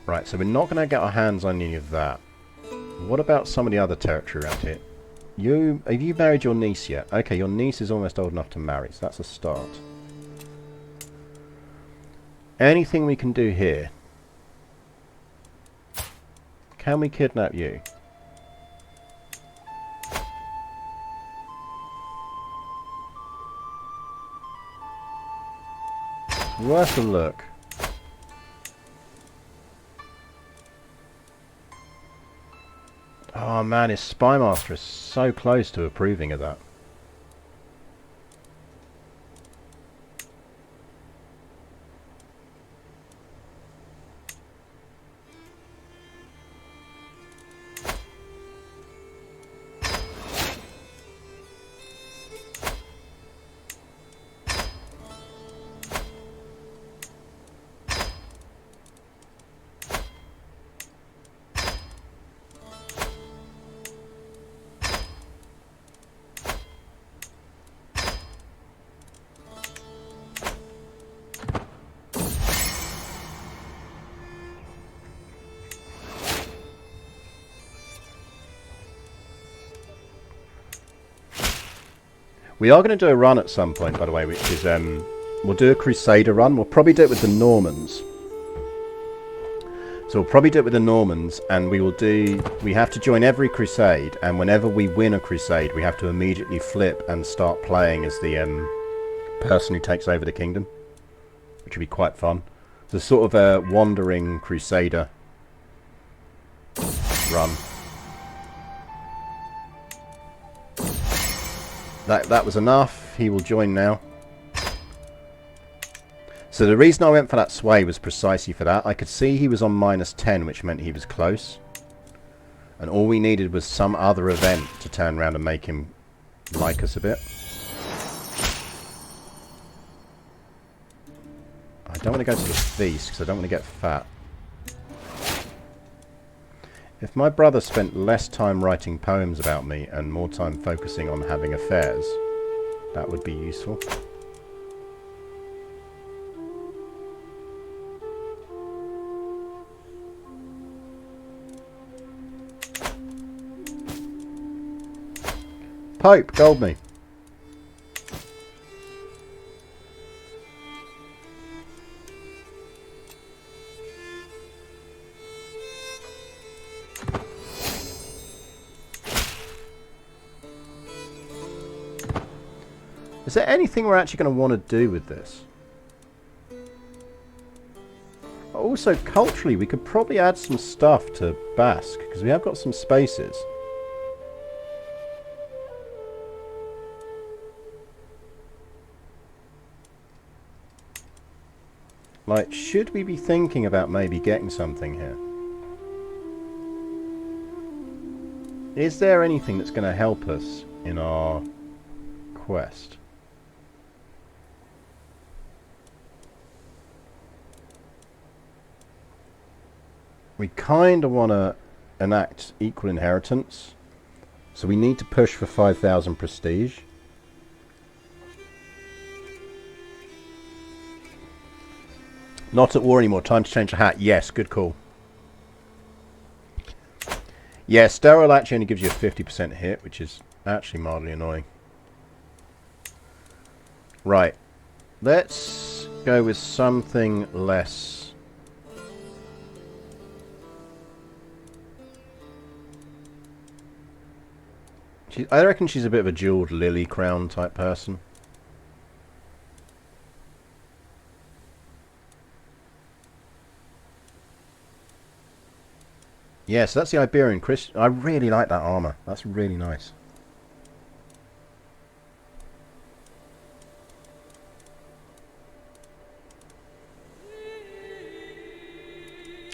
Right, so we're not going to get our hands on any of that. What about some of the other territory around here? Have you married your niece yet? Okay, your niece is almost old enough to marry, so that's a start. Anything we can do here? Can we kidnap you? It's worth a look. Oh man, his spy master is so close to approving of that. We are going to do a run at some point, by the way, which is, we'll do a Crusader run. We'll probably do it with the Normans. So we'll probably do it with the Normans, and we have to join every Crusade, and whenever we win a Crusade, we have to immediately flip and start playing as the person who takes over the kingdom, which would be quite fun. So sort of a wandering Crusader run. That was enough. He will join now. So the reason I went for that sway was precisely for that. I could see he was on -10, which meant he was close. And all we needed was some other event to turn around and make him like us a bit. I don't want to go to the feast because I don't want to get fat. If my brother spent less time writing poems about me and more time focusing on having affairs, that would be useful. Pope, gold me. Is there anything we're actually going to want to do with this? Also, culturally, we could probably add some stuff to Basque, because we have got some spaces. Like, should we be thinking about maybe getting something here? Is there anything that's going to help us in our quest? We kind of want to enact equal inheritance, so we need to push for 5,000 prestige. Not at war anymore, time to change the hat. Yes, good call. Yeah, sterile actually only gives you a 50% hit, which is actually mildly annoying. Right, let's go with something less. I reckon she's a bit of a jeweled lily crown type person. Yeah, so that's the Iberian Christian. I really like that armor. That's really nice.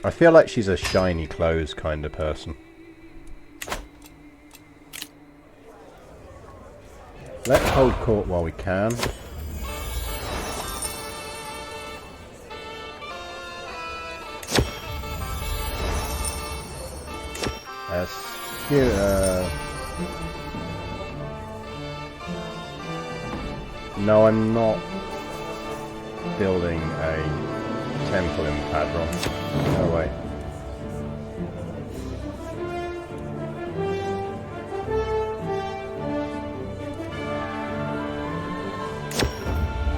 I feel like she's a shiny clothes kind of person. Let's hold court while we can. No, I'm not building a temple in Padron. No way.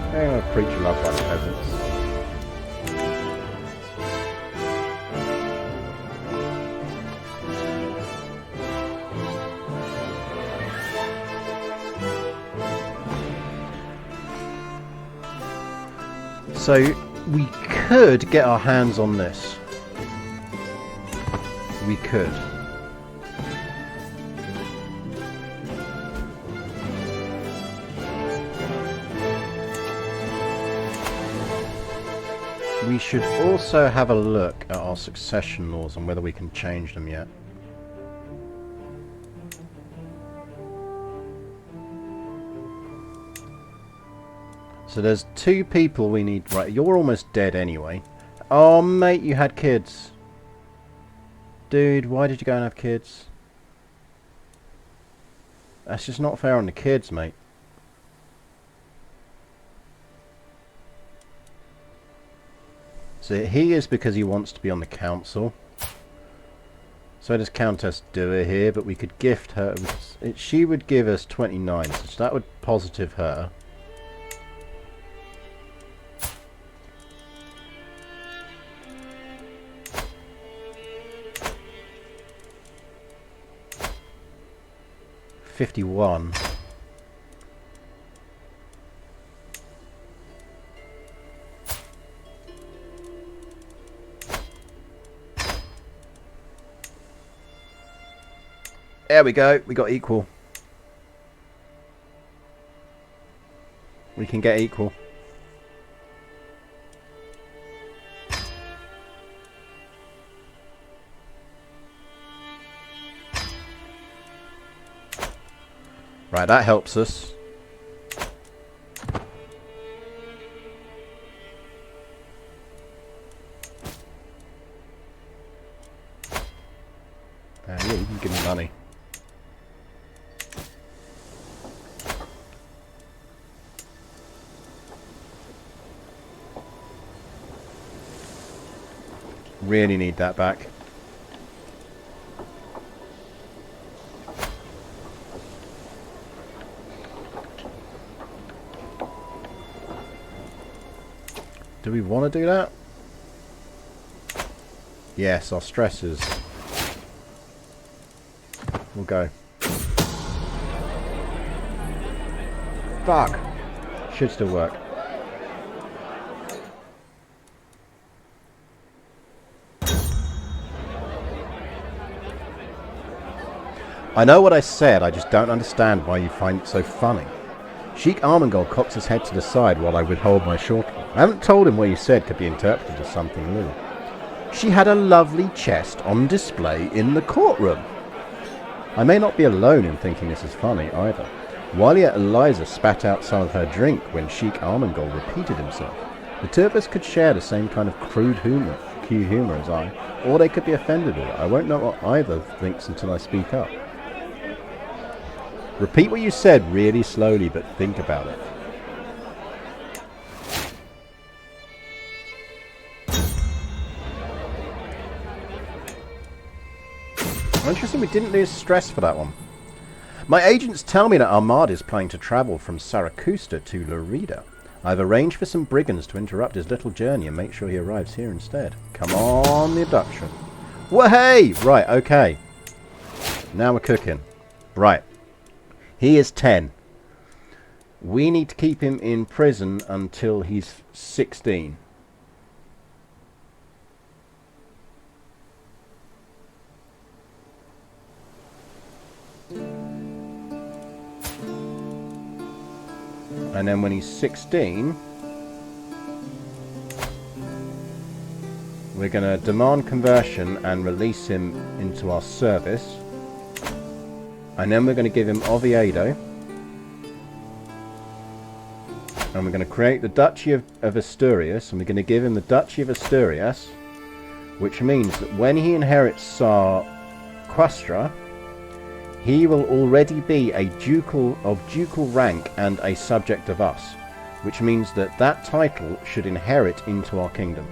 I'm going to preach love like peasants. So we could get our hands on this. We could. We should also have a look at our succession laws and whether we can change them yet. So there's 2 people we need. Right, you're almost dead anyway. Oh, mate, you had kids. Dude, why did you go and have kids? That's just not fair on the kids, mate. So he is because he wants to be on the council. So does Countess Dua here, but we could gift her. She would give us 29, so that would positive her. $51. There we go. We got equal. We can get equal. Right, that helps us. Yeah, you can give me money. Really need that back. Do we want to do that? Yes, our stresses. We'll go. Fuck! Should still work. I know what I said, I just don't understand why you find it so funny. Sheik Armengol cocks his head to the side while I withhold my shortly. I haven't told him what you said could be interpreted as something new. She had a lovely chest on display in the courtroom. I may not be alone in thinking this is funny either. Walia Eliza spat out some of her drink when Sheik Armengol repeated himself. The 2 of us could share the same kind of crude humour as I, or they could be offended at it. I won't know what either thinks until I speak up. Repeat what you said really slowly, but think about it. Interesting, we didn't lose stress for that one. My agents tell me that Ahmad is planning to travel from Saracusta to Lerida. I've arranged for some brigands to interrupt his little journey and make sure he arrives here instead. Come on, the abduction. Whoa-hey! Right, okay. Now we're cooking. Right. He is 10. We need to keep him in prison until he's 16. And then when he's 16, We're going to demand conversion and release him into our service. And then we're going to give him Oviedo. And we're going to create the Duchy of Asturias. And we're going to give him the Duchy of Asturias. Which means that when he inherits Tsar Quastra, he will already be a ducal rank and a subject of us. Which means that that title should inherit into our kingdom.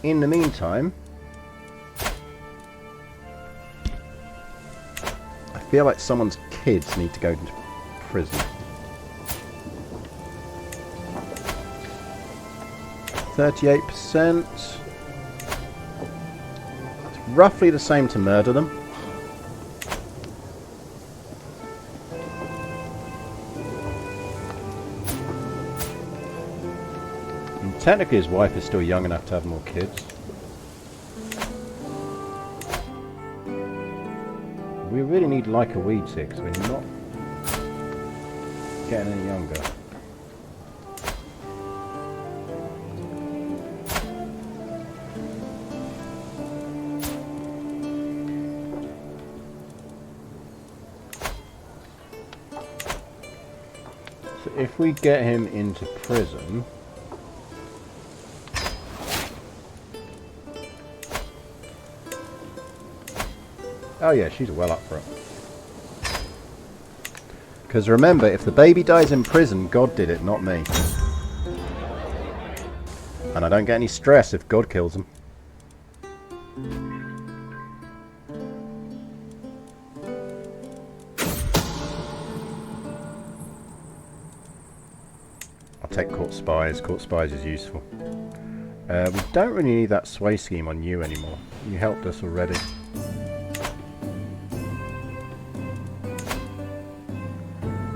In the meantime, I feel like someone's kids need to go into prison. 38%. It's roughly the same to murder them. Technically his wife is still young enough to have more kids. We really need Leica weeds here because we're not getting any younger. So if we get him into prison... Oh yeah, she's well up for it. Because remember, if the baby dies in prison, God did it, not me. And I don't get any stress if God kills him. I'll take Court Spies. Court Spies is useful. We don't really need that sway scheme on you anymore. You helped us already.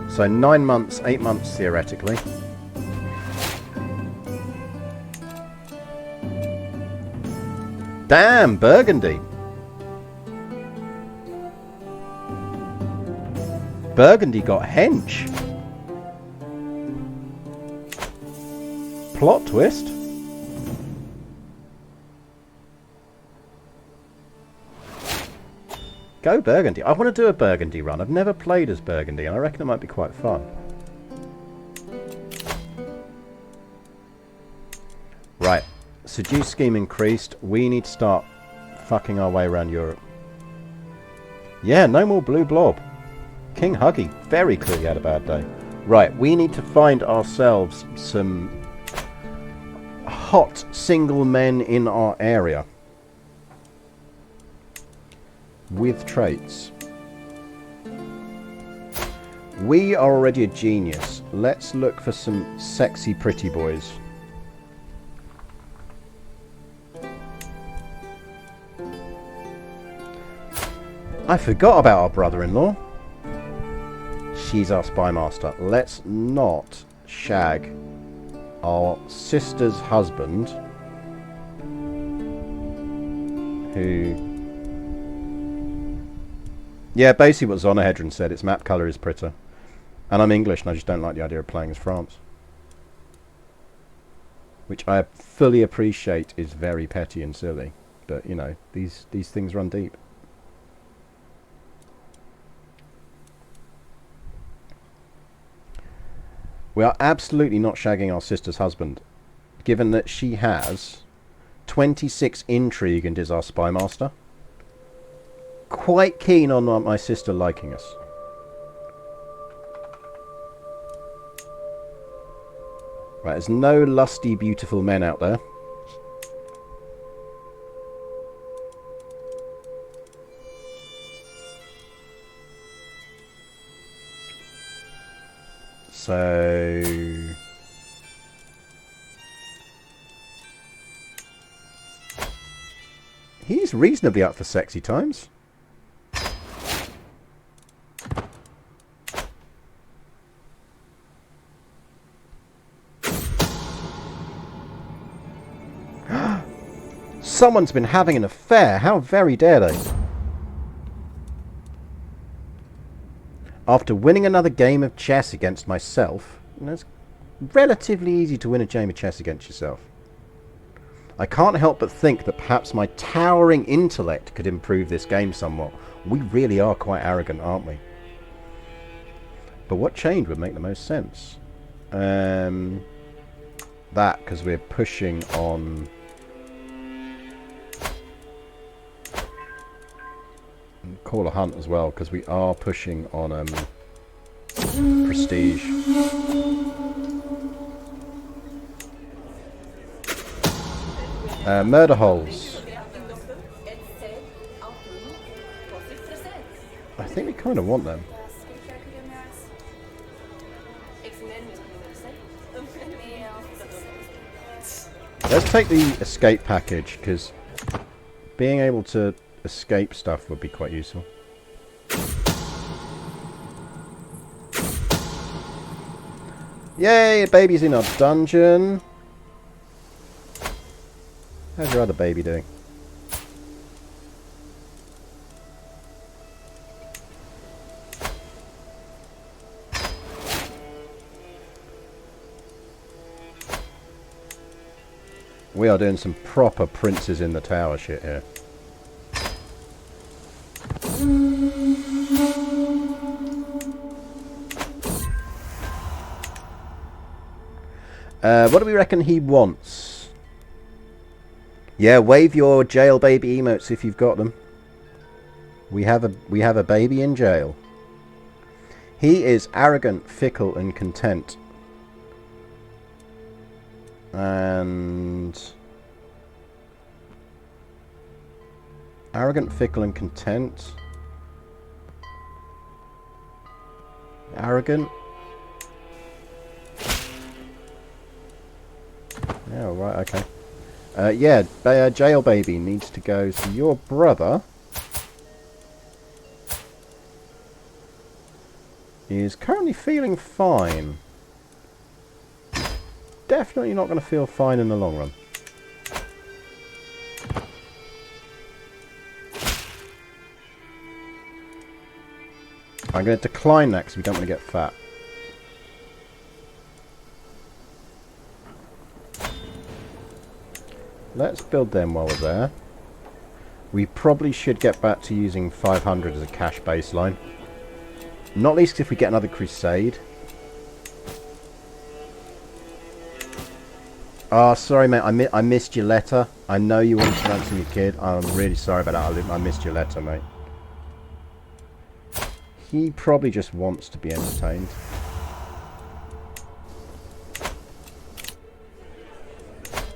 So 9 months, 8 months theoretically. Damn, Burgundy! Burgundy got hench. Plot twist. Go Burgundy. I want to do a Burgundy run. I've never played as Burgundy and I reckon it might be quite fun. Right. Seduce scheme increased. We need to start fucking our way around Europe. Yeah, no more blue blob. King Huggy very clearly had a bad day. Right, we need to find ourselves some hot single men in our area. With traits. We are already a genius. Let's look for some sexy pretty boys. I forgot about our brother-in-law. She's our spy master. Let's not shag our sister's husband, who... Yeah, basically what Zonahedron said. Its map colour is prettier. And I'm English and I just don't like the idea of playing as France. Which I fully appreciate is very petty and silly. But, you know, these things run deep. We are absolutely not shagging our sister's husband, given that she has 26 intrigue and is our spy master. Quite keen on my sister liking us. Right, there's no lusty, beautiful men out there. So... he's reasonably up for sexy times. Someone's been having an affair. How very dare they? After winning another game of chess against myself, and it's relatively easy to win a game of chess against yourself, I can't help but think that perhaps my towering intellect could improve this game somewhat. We really are quite arrogant, aren't we? But what change would make the most sense? That, because we're pushing on... Call a hunt as well, because we are pushing on prestige. Murder holes. I think we kind of want them. Let's take the escape package, because being able to escape stuff would be quite useful. Yay, a baby's in our dungeon. How's your other baby doing? We are doing some proper princes in the tower shit here. What do we reckon he wants? Yeah, wave your jail baby emotes if you've got them. We have a baby in jail. He is arrogant, fickle, and content. And arrogant, fickle, and content. Arrogant. Yeah, right, okay. Yeah, jail baby needs to go. So your brother is currently feeling fine. Definitely not going to feel fine in the long run. I'm going to decline that because we don't want to get fat. Let's build them while we're there. We probably should get back to using 500 as a cash baseline. Not least if we get another crusade. Oh, sorry mate, I missed your letter. I know you wanted to ransom your kid. I'm really sorry about that. I missed your letter, mate. He probably just wants to be entertained.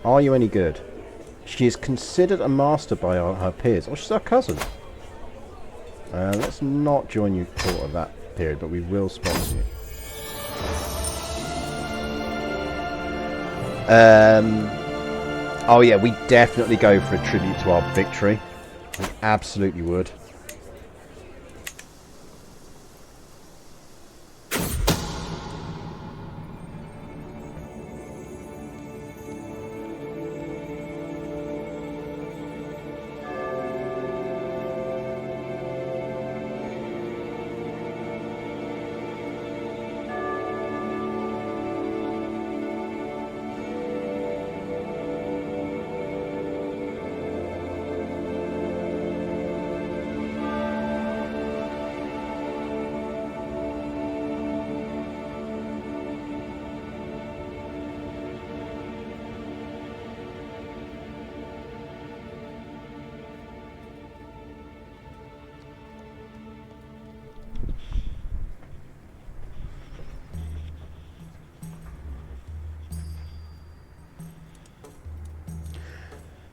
Are you any good? She is considered a master by her peers. Oh, she's our cousin. Let's not join you court of that period, but we will sponsor you. Oh yeah, we definitely go for a tribute to our victory. We absolutely would.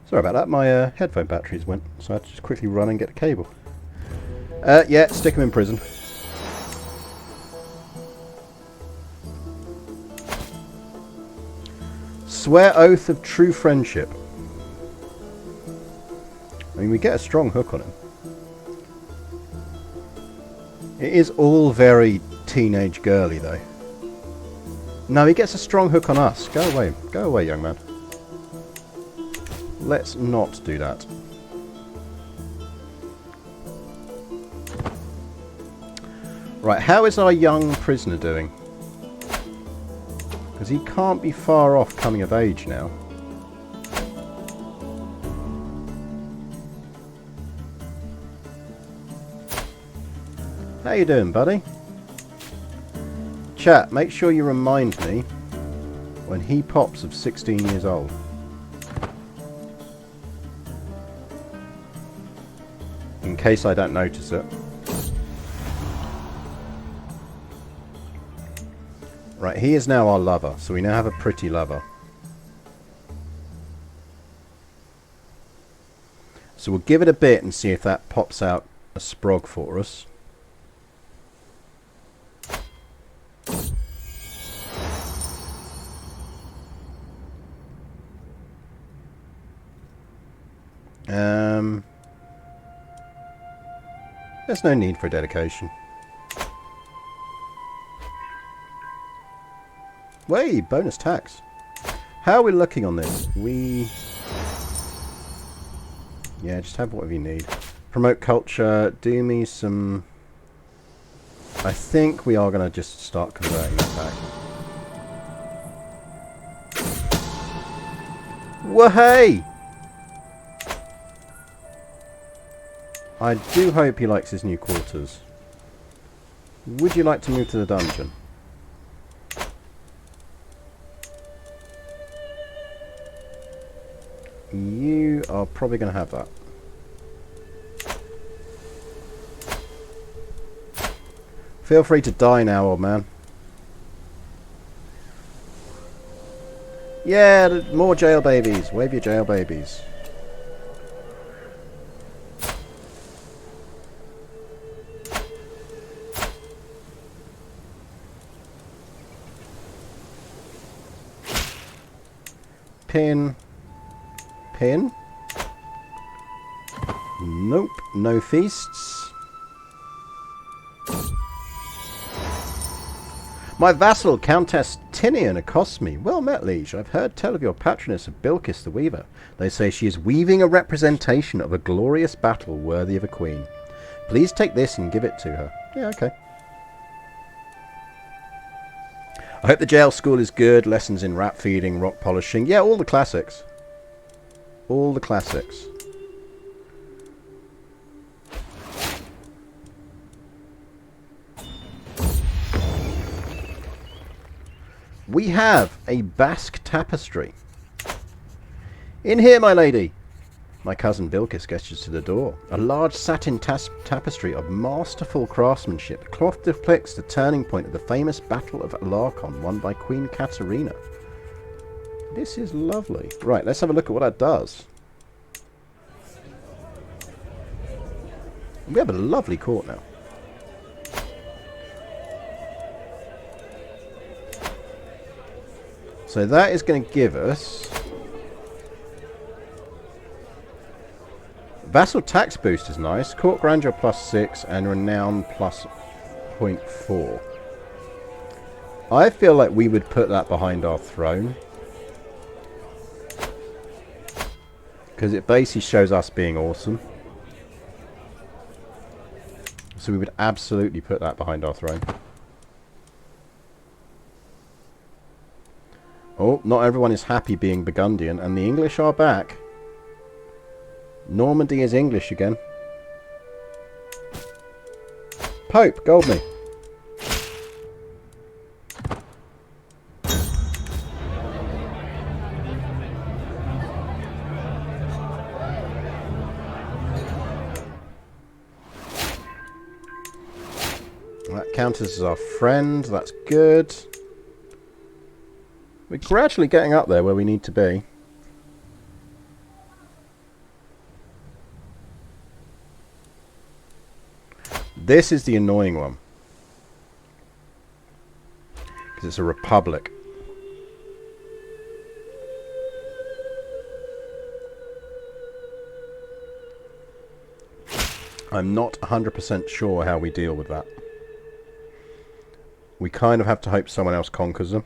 Sorry about that, my headphone batteries went, so I had to just quickly run and get a cable. Yeah, stick him in prison. Swear oath of true friendship. I mean, we get a strong hook on him. It is all very teenage girly, though. No, he gets a strong hook on us. Go away, young man. Let's not do that. Right, how is our young prisoner doing? Because he can't be far off coming of age now. How you doing, buddy? Chat, make sure you remind me when he pops of 16 years old. In case I don't notice it. Right, he is now our lover, so we now have a pretty lover. So we'll give it a bit and see if that pops out a sprog for us. There's no need for a dedication. Wait, bonus tax. How are we looking on this? Yeah, just have whatever you need. Promote culture. Do me some... I think we are going to just start converting that back. Whoa-hey! I do hope he likes his new quarters. Would you like to move to the dungeon? You are probably going to have that. Feel free to die now, old man. Yeah, more jail babies. Wave your jail babies. Pin. Pin. Nope, no feasts. My vassal, Countess Tinian, accosts me. Well met, liege. I've heard tell of your patroness of Bilkis the Weaver. They say she is weaving a representation of a glorious battle worthy of a queen. Please take this and give it to her. Yeah, okay. I hope the jail school is good. Lessons in rat feeding, rock polishing. Yeah, all the classics. All the classics. We have a Basque tapestry. In here, my lady. My cousin Bilkis gestures to the door. A large satin tapestry of masterful craftsmanship. The cloth depicts the turning point of the famous Battle of Alarcon, won by Queen Katarina. This is lovely. Right, let's have a look at what that does. We have a lovely court now. So that is going to give us vassal tax boost is nice. Court grandeur +6 and renown plus 0.4. I feel like we would put that behind our throne. Because it basically shows us being awesome. So we would absolutely put that behind our throne. Oh, not everyone is happy being Burgundian, and the English are back. Normandy is English again. Pope, gold me. That counts as our friend, that's good. We're gradually getting up there where we need to be. This is the annoying one. Because it's a republic. I'm not 100% sure how we deal with that. We kind of have to hope someone else conquers them.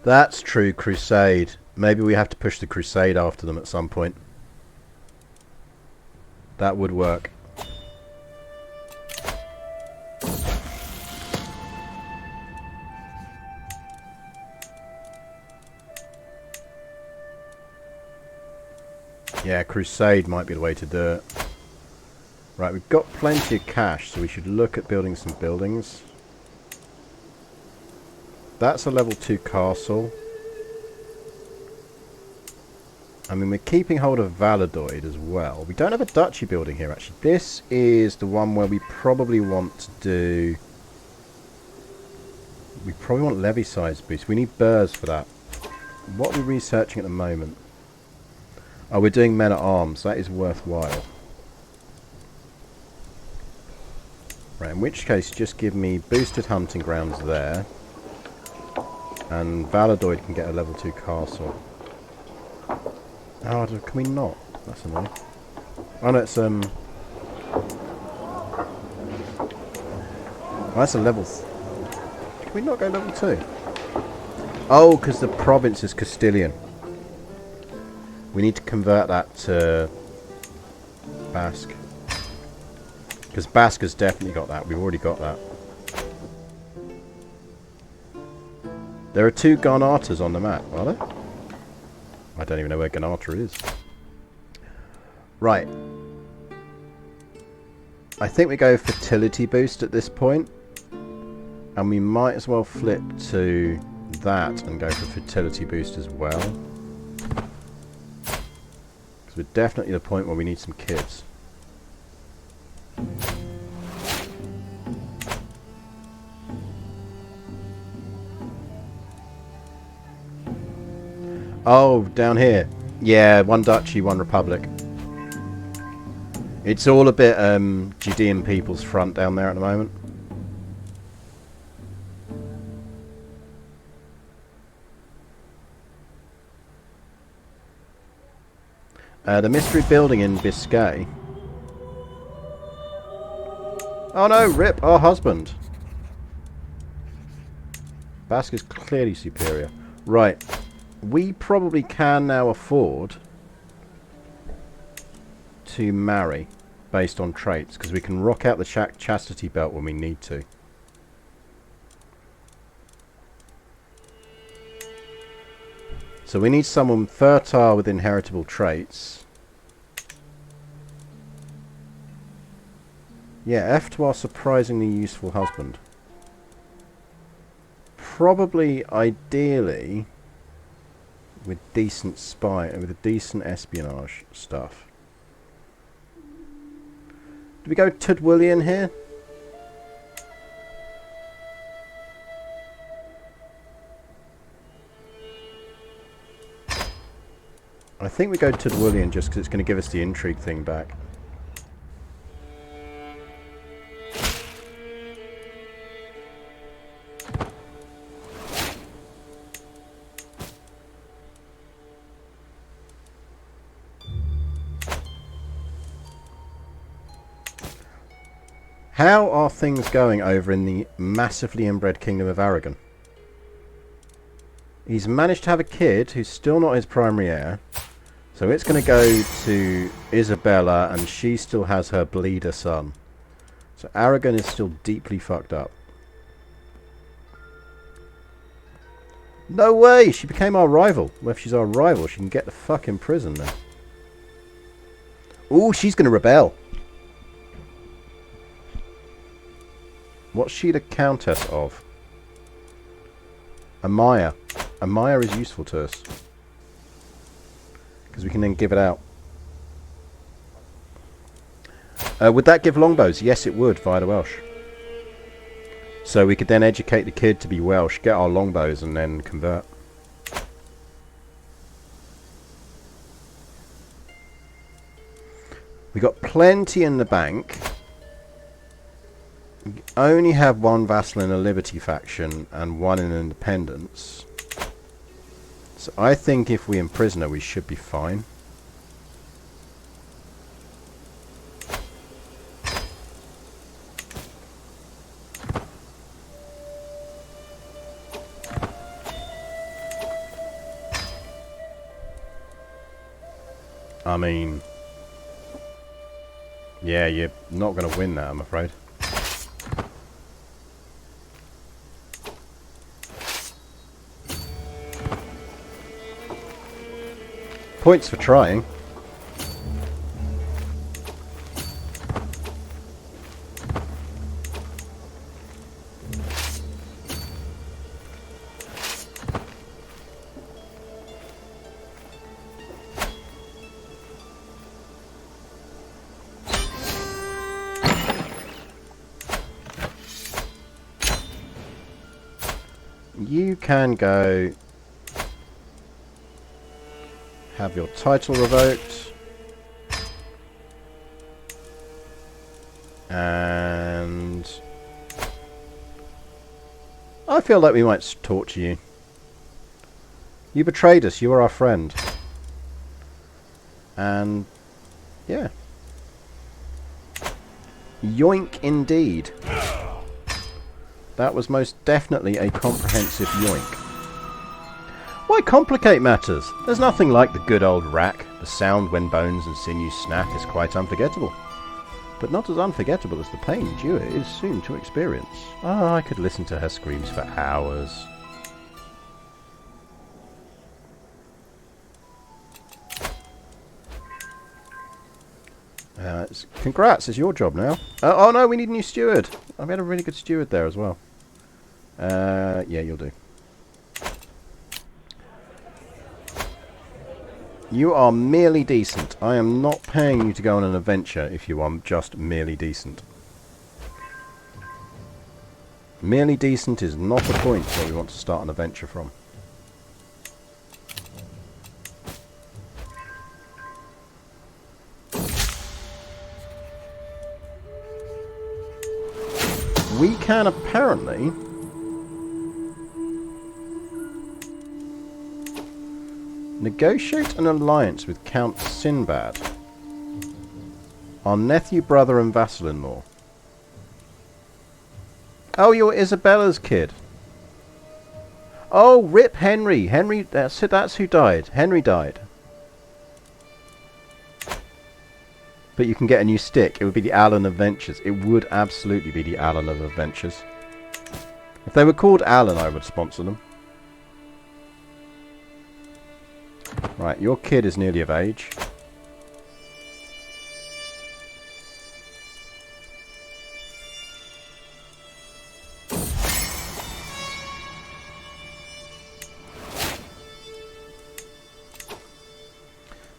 That's true, crusade. Maybe we have to push the crusade after them at some point. That would work. Yeah, crusade might be the way to do it. Right, we've got plenty of cash, so we should look at building some buildings. That's a level 2 castle. I mean, we're keeping hold of Valladolid as well. We don't have a duchy building here, actually. This is the one where we probably want to do... We probably want levy size boost. We need burrs for that. What are we researching at the moment? Oh, we're doing men at arms. That is worthwhile. Right, in which case, just give me boosted hunting grounds there. And Valladolid can get a level 2 castle. Oh, can we not? That's annoying. Oh no, it's oh, that's a level... Can we not go level 2? Oh, because the province is Castilian. We need to convert that to Basque. Because Basque has definitely got that. We've already got that. There are 2 Garnatas on the map, are there? I don't even know where Garnata is. Right. I think we go fertility boost at this point. And we might as well flip to that and go for fertility boost as well. Because we're definitely at the point where we need some kids. Oh, down here. Yeah, 1 duchy, 1 republic. It's all a bit Judean People's Front down there at the moment. The mystery building in Biscay. Oh no, rip our husband. Basque is clearly superior. Right. We probably can now afford to marry based on traits, because we can rock out the chastity belt when we need to. So we need someone fertile with inheritable traits. Yeah, F to our surprisingly useful husband. Probably, ideally, with decent with a decent espionage stuff. Do we go Tudwillian here? I think we go Tudwillian just because it's going to give us the intrigue thing back. How are things going over in the massively inbred kingdom of Aragon? He's managed to have a kid who's still not his primary heir. So it's going to go to Isabella, and she still has her bleeder son. So Aragon is still deeply fucked up. No way! She became our rival. Well, if she's our rival, she can get the fuck in prison now. Ooh, she's going to rebel. What's she the countess of? Amaya. Amaya is useful to us. Because we can then give it out. Would that give longbows? Yes, it would, via the Welsh. So we could then educate the kid to be Welsh, get our longbows, and then convert. We got plenty in the bank. We only have 1 vassal in a Liberty faction and 1 in Independence. So I think if we imprison her, we should be fine. I mean... Yeah, you're not going to win that, I'm afraid. Points for trying. You can go have your title revoked, and I feel like we might torture you. You betrayed us, you were our friend. And yeah. Yoink indeed. That was most definitely a comprehensive yoink. Why complicate matters? There's nothing like the good old rack. The sound when bones and sinews snap is quite unforgettable. But not as unforgettable as the pain Dewar is soon to experience. Ah, I could listen to her screams for hours. Congrats, it's your job now. Oh no, we need a new steward. I've had a really good steward there as well. Yeah, you'll do. You are merely decent. I am not paying you to go on an adventure if you are just merely decent. Merely decent is not a point where we want to start an adventure from. We can apparently negotiate an alliance with Count Sinbad, our nephew, brother and vassal-in-law. Oh, you're Isabella's kid. Oh, rip Henry. Henry, that's who died. Henry died. But you can get a new stick. It would be the Alan Adventures. It would absolutely be the Alan of Adventures. If they were called Alan, I would sponsor them. Right, your kid is nearly of age.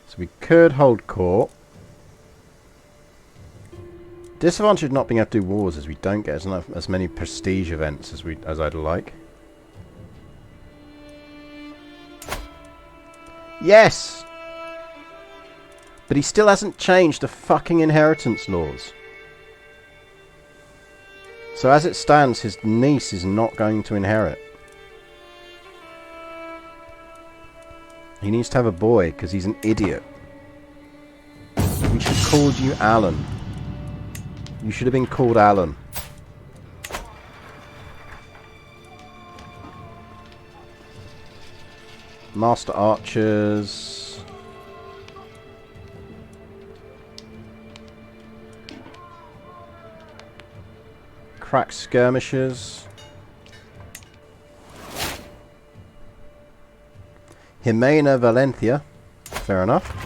So we could hold court. Disadvantage of not being able to do wars is we don't get as many prestige events as I'd like. Yes! But he still hasn't changed the fucking inheritance laws. So as it stands, his niece is not going to inherit. He needs to have a boy because he's an idiot. We should have called you Alan. You should have been called Alan. Master archers. Crack skirmishers. Jimena Valencia. Fair enough.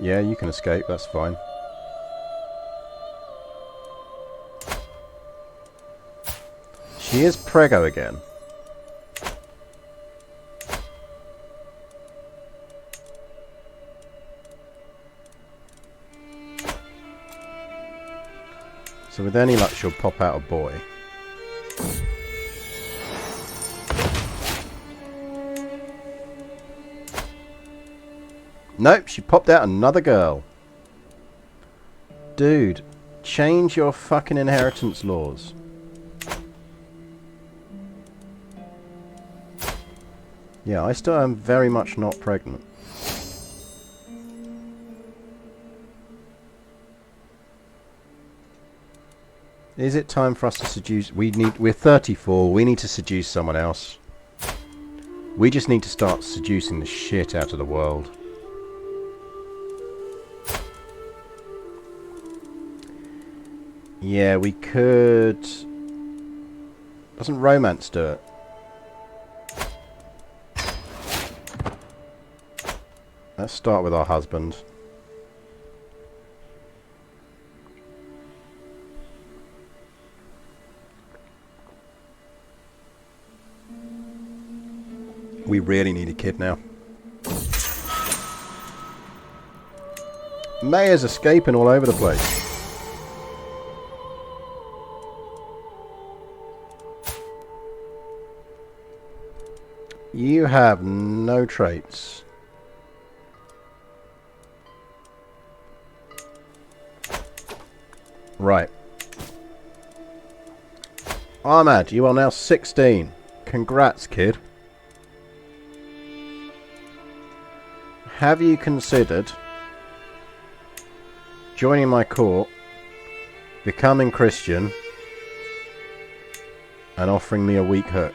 Yeah, you can escape, that's fine. She is preggo again. So with any luck she'll pop out a boy. Nope, she popped out another girl. Dude, change your fucking inheritance laws. Yeah, I still am very much not pregnant. Is it time for us to seduce? We're 34. We need to seduce someone else. We just need to start seducing the shit out of the world. Yeah, we could... Doesn't romance do it? Let's start with our husband. We really need a kid now. Mayor's escaping all over the place. You have no traits. Right. Ahmad, you are now 16. Congrats, kid. Have you considered joining my court, becoming Christian, and offering me a weak hook?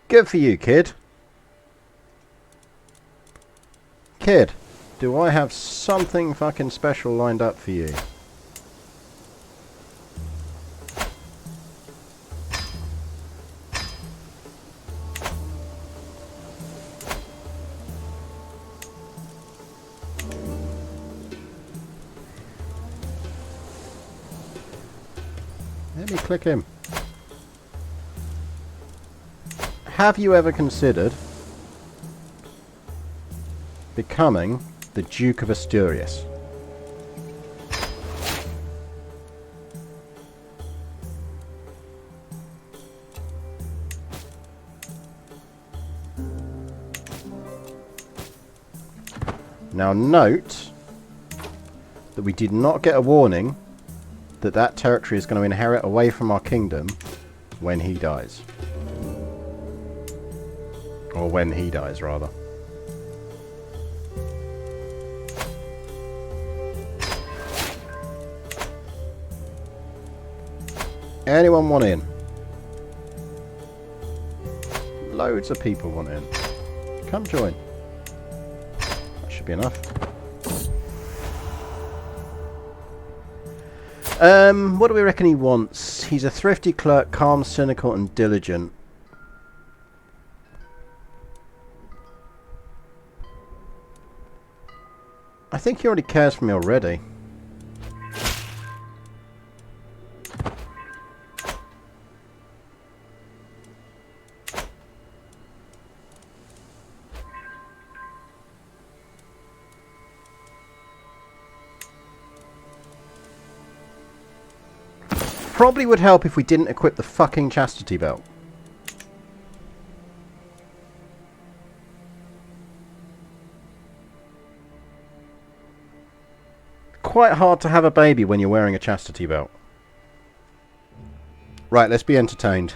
Good for you, kid. Kid, do I have something fucking special lined up for you? Let me click him. Have you ever considered becoming the Duke of Asturias? Now note that we did not get a warning that that territory is going to inherit away from our kingdom when he dies. Or when he dies, rather. Anyone want in? Loads of people want in. Come join. That should be enough. What do we reckon he wants? He's a thrifty clerk, calm, cynical, and diligent. I think he already cares for me already. Probably would help if we didn't equip the fucking chastity belt. Quite hard to have a baby when you're wearing a chastity belt. Right, let's be entertained.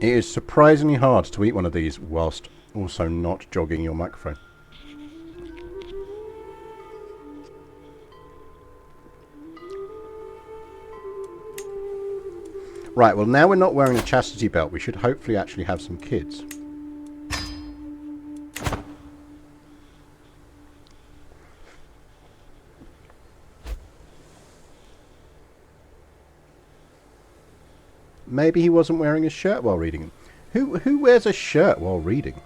It is surprisingly hard to eat one of these whilst also not jogging your microphone. Right, well now we're not wearing a chastity belt, we should hopefully actually have some kids. Maybe he wasn't wearing a shirt while reading. Who wears a shirt while reading?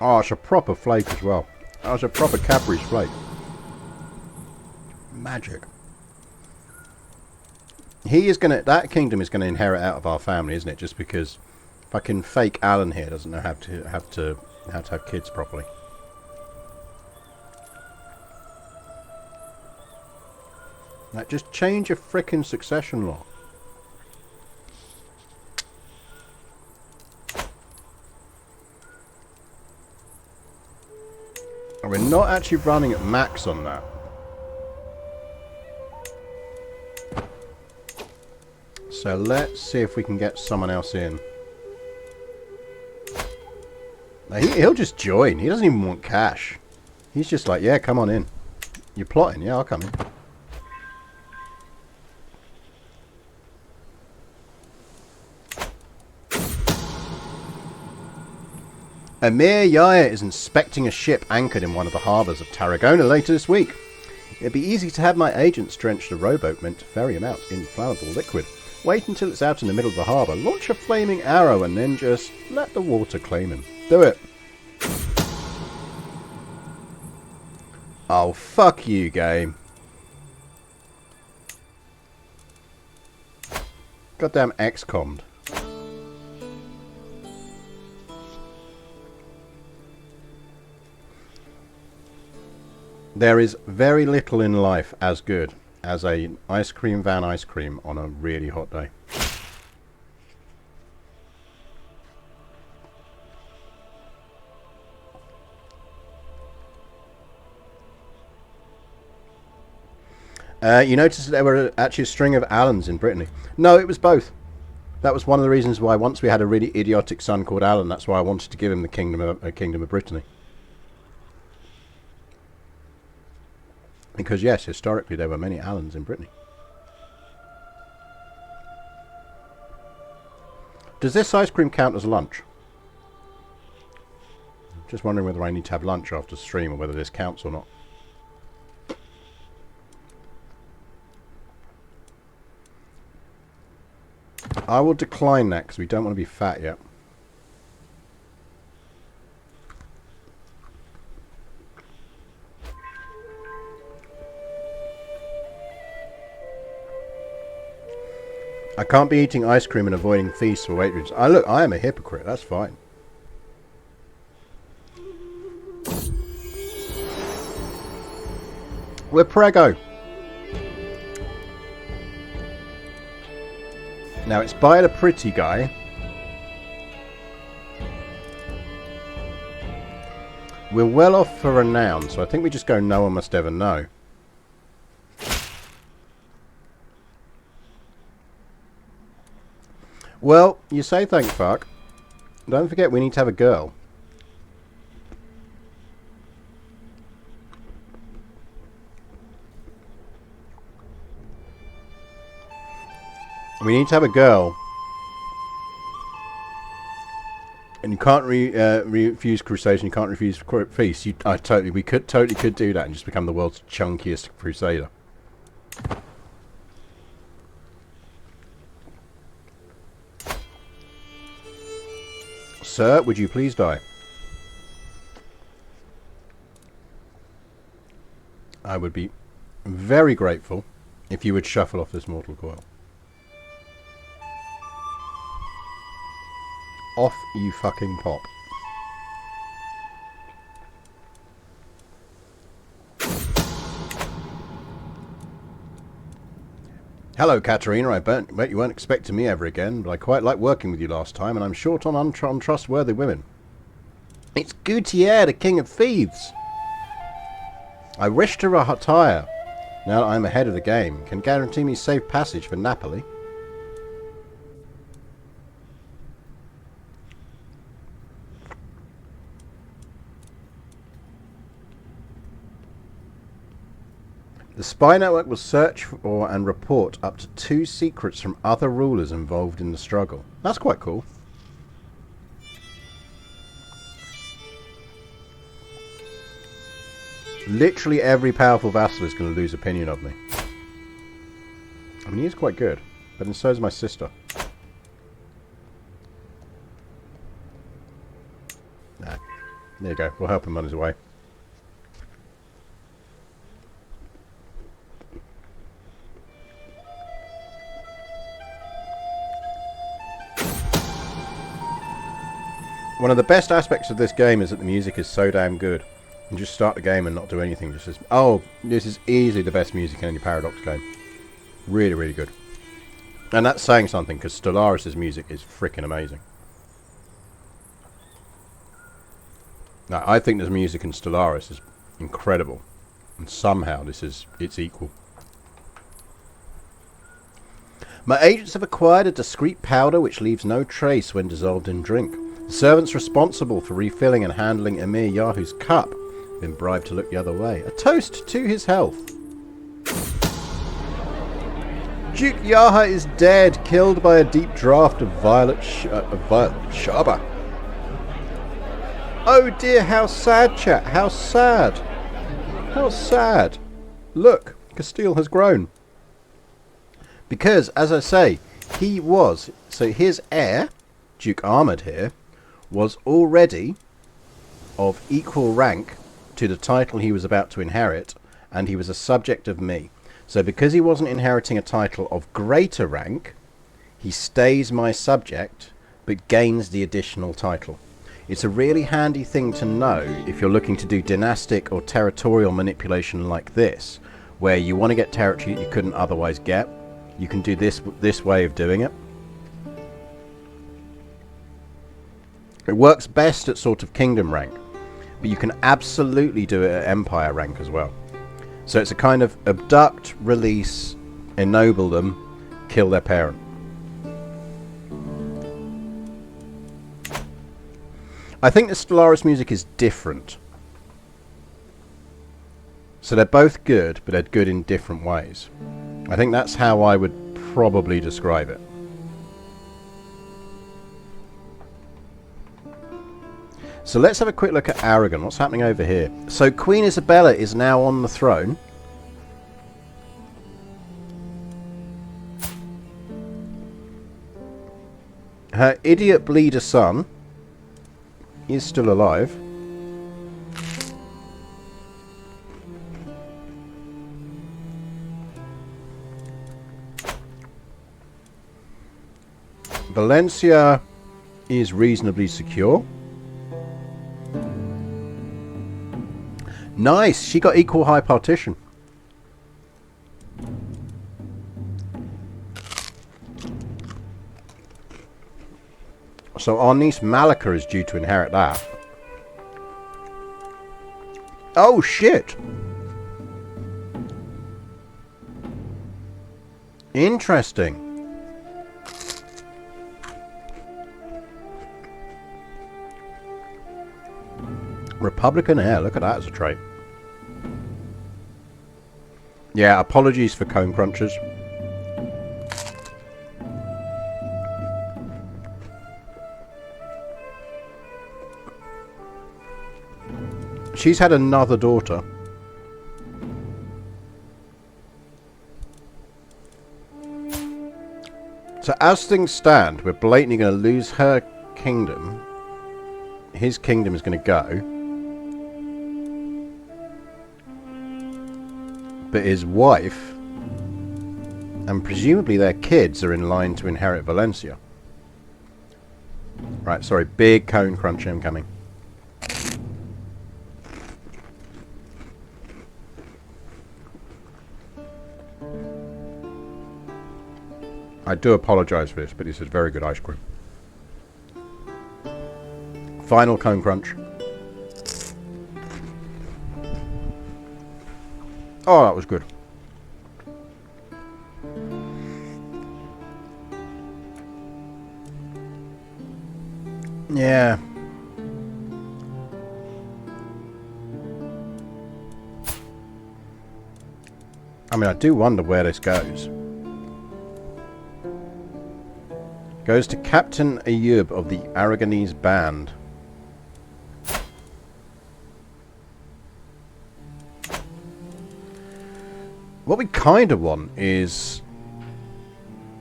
Oh, it's a proper flake as well. Oh, it's a proper Cadbury's flake. Magic. He is gonna. That kingdom is gonna inherit out of our family, isn't it? Just because fucking fake Alan here doesn't know how to have kids properly. Like, just change your frickin' succession law. And we're not actually running at max on that. So let's see if we can get someone else in. Now, he'll just join. He doesn't even want cash. He's just like, yeah, come on in. You're plotting. Yeah, I'll come in. Amir Yaya is inspecting a ship anchored in one of the harbours of Tarragona later this week. It'd be easy to have my agents drench the rowboat meant to ferry him out in flammable liquid. Wait until it's out in the middle of the harbour, launch a flaming arrow, and then just let the water claim him. Do it. Oh, fuck you, game. Goddamn XCOM'd. There is very little in life as good as a ice cream van ice cream on a really hot day. You noticed that there were actually a string of Allens in Brittany. No, it was both. That was one of the reasons why once we had a really idiotic son called Alan, that's why I wanted to give him the kingdom of Brittany. Because yes, historically there were many Allens in Brittany. Does this ice cream count as lunch? Just wondering whether I need to have lunch after the stream or whether this counts or not. I will decline that because we don't want to be fat yet. I can't be eating ice cream and avoiding feasts for weight reasons. Look, I am a hypocrite. That's fine. We're prego. Now it's by the pretty guy. We're well off for renown, so I think we just go no one must ever know. Well, you say thank fuck. Don't forget we need to have a girl. We need to have a girl. And you can't refuse crusades and you can't refuse feasts. We could totally do that and just become the world's chunkiest crusader. Sir, would you please die? I would be very grateful if you would shuffle off this mortal coil. Off you fucking pop. Hello, Katerina. I bet you weren't expecting me ever again, but I quite liked working with you last time, and I'm short on untrustworthy women. It's Gutierre, the King of Thieves. I wish to retire. Now that I'm ahead of the game, can guarantee me safe passage for Napoli. The spy network will search for and report up to 2 secrets from other rulers involved in the struggle. That's quite cool. Literally every powerful vassal is going to lose opinion of me. I mean, he is quite good, but then so is my sister. Nah. There you go. We'll help him on his way. One of the best aspects of this game is that the music is so damn good. You can just start the game and not do anything. Just says, oh, this is easily the best music in any Paradox game. Really, really good. And that's saying something, because Stellaris' music is freaking amazing. Now, I think the music in Stellaris is incredible. And somehow it's equal. My agents have acquired a discreet powder which leaves no trace when dissolved in drink. The servants responsible for refilling and handling Emir Yahu's cup have been bribed to look the other way. A toast to his health. Duke Yaha is dead, killed by a deep draught of violet shaba. Oh dear, how sad, chat. How sad. How sad. Look, Castile has grown. Because, as I say, he was... So his heir, Duke Ahmed here, was already of equal rank to the title he was about to inherit, and he was a subject of me. So because he wasn't inheriting a title of greater rank, he stays my subject, but gains the additional title. It's a really handy thing to know if you're looking to do dynastic or territorial manipulation like this, where you want to get territory that you couldn't otherwise get. You can do this way of doing it. It works best at sort of kingdom rank, but you can absolutely do it at empire rank as well. So it's a kind of abduct, release, ennoble them, kill their parent. I think the Stellaris music is different. So they're both good, but they're good in different ways. I think that's how I would probably describe it. So let's have a quick look at Aragon. What's happening over here? So Queen Isabella is now on the throne. Her idiot bleeder son is still alive. Valencia is reasonably secure. Nice, she got equal high partition. So our niece Malika is due to inherit that. Oh shit! Interesting. Republican heir, look at that as a trait. Yeah, apologies for cone crunchers. She's had another daughter. So as things stand, we're blatantly going to lose her kingdom. His kingdom is going to go. But his wife, and presumably their kids, are in line to inherit Valencia. Right, sorry, big cone crunch incoming. I do apologise for this, but this is very good ice cream. Final cone crunch. Oh, that was good. Yeah. I mean, I do wonder where this goes. Goes to Captain Ayub of the Aragonese Band. What we kind of want is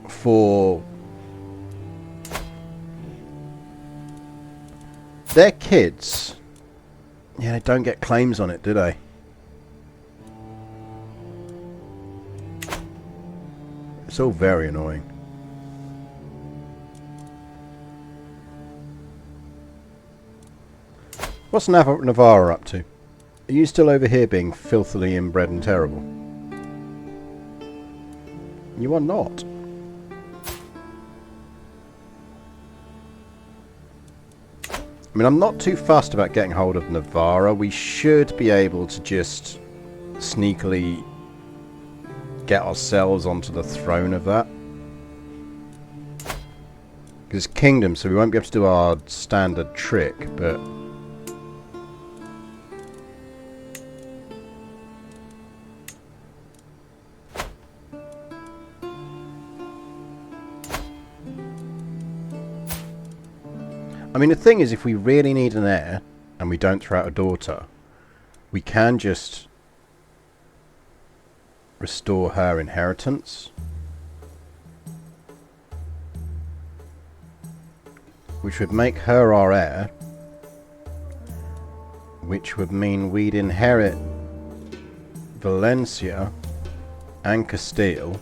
for their kids. Yeah, they don't get claims on it, do they? It's all very annoying. What's Navarra up to? Are you still over here being filthily inbred and terrible? You are not. I mean, I'm not too fussed about getting hold of Navarra. We should be able to just sneakily get ourselves onto the throne of that. Because it's kingdom, so we won't be able to do our standard trick, but... I mean, the thing is, if we really need an heir, and we don't throw out a daughter, we can just restore her inheritance. Which would make her our heir. Which would mean we'd inherit Valencia and Castile.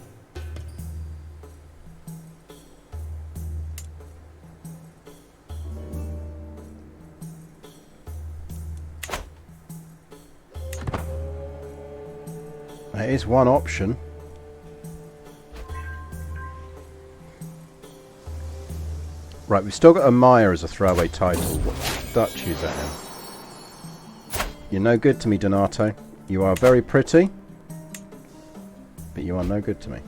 That is one option. Right, we've still got Amaya as a throwaway title. What duchy is that in? You're no good to me, Donato. You are very pretty, but you are no good to me.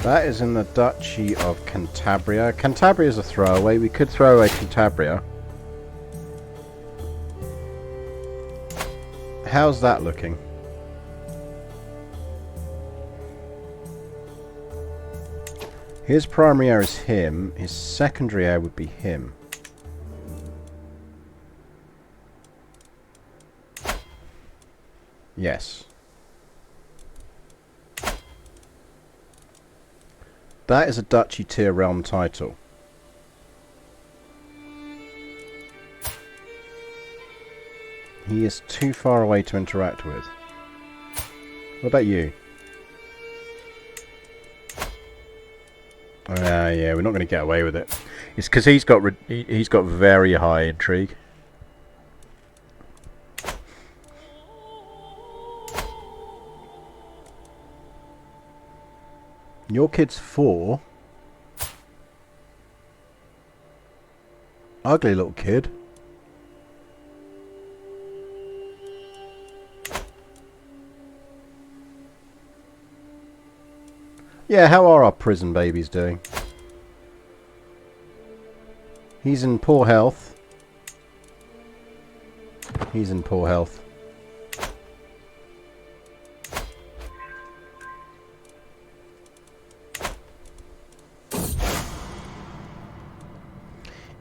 That is in the Duchy of Cantabria. Cantabria is a throwaway. We could throw away Cantabria. How's that looking? His primary heir is him. His secondary heir would be him. Yes. That is a Duchy tier realm title. He is too far away to interact with. What about you? Yeah, we're not going to get away with it. It's because he's got very high intrigue. Your kid's 4. Ugly little kid. Yeah, how are our prison babies doing? He's in poor health. He's in poor health.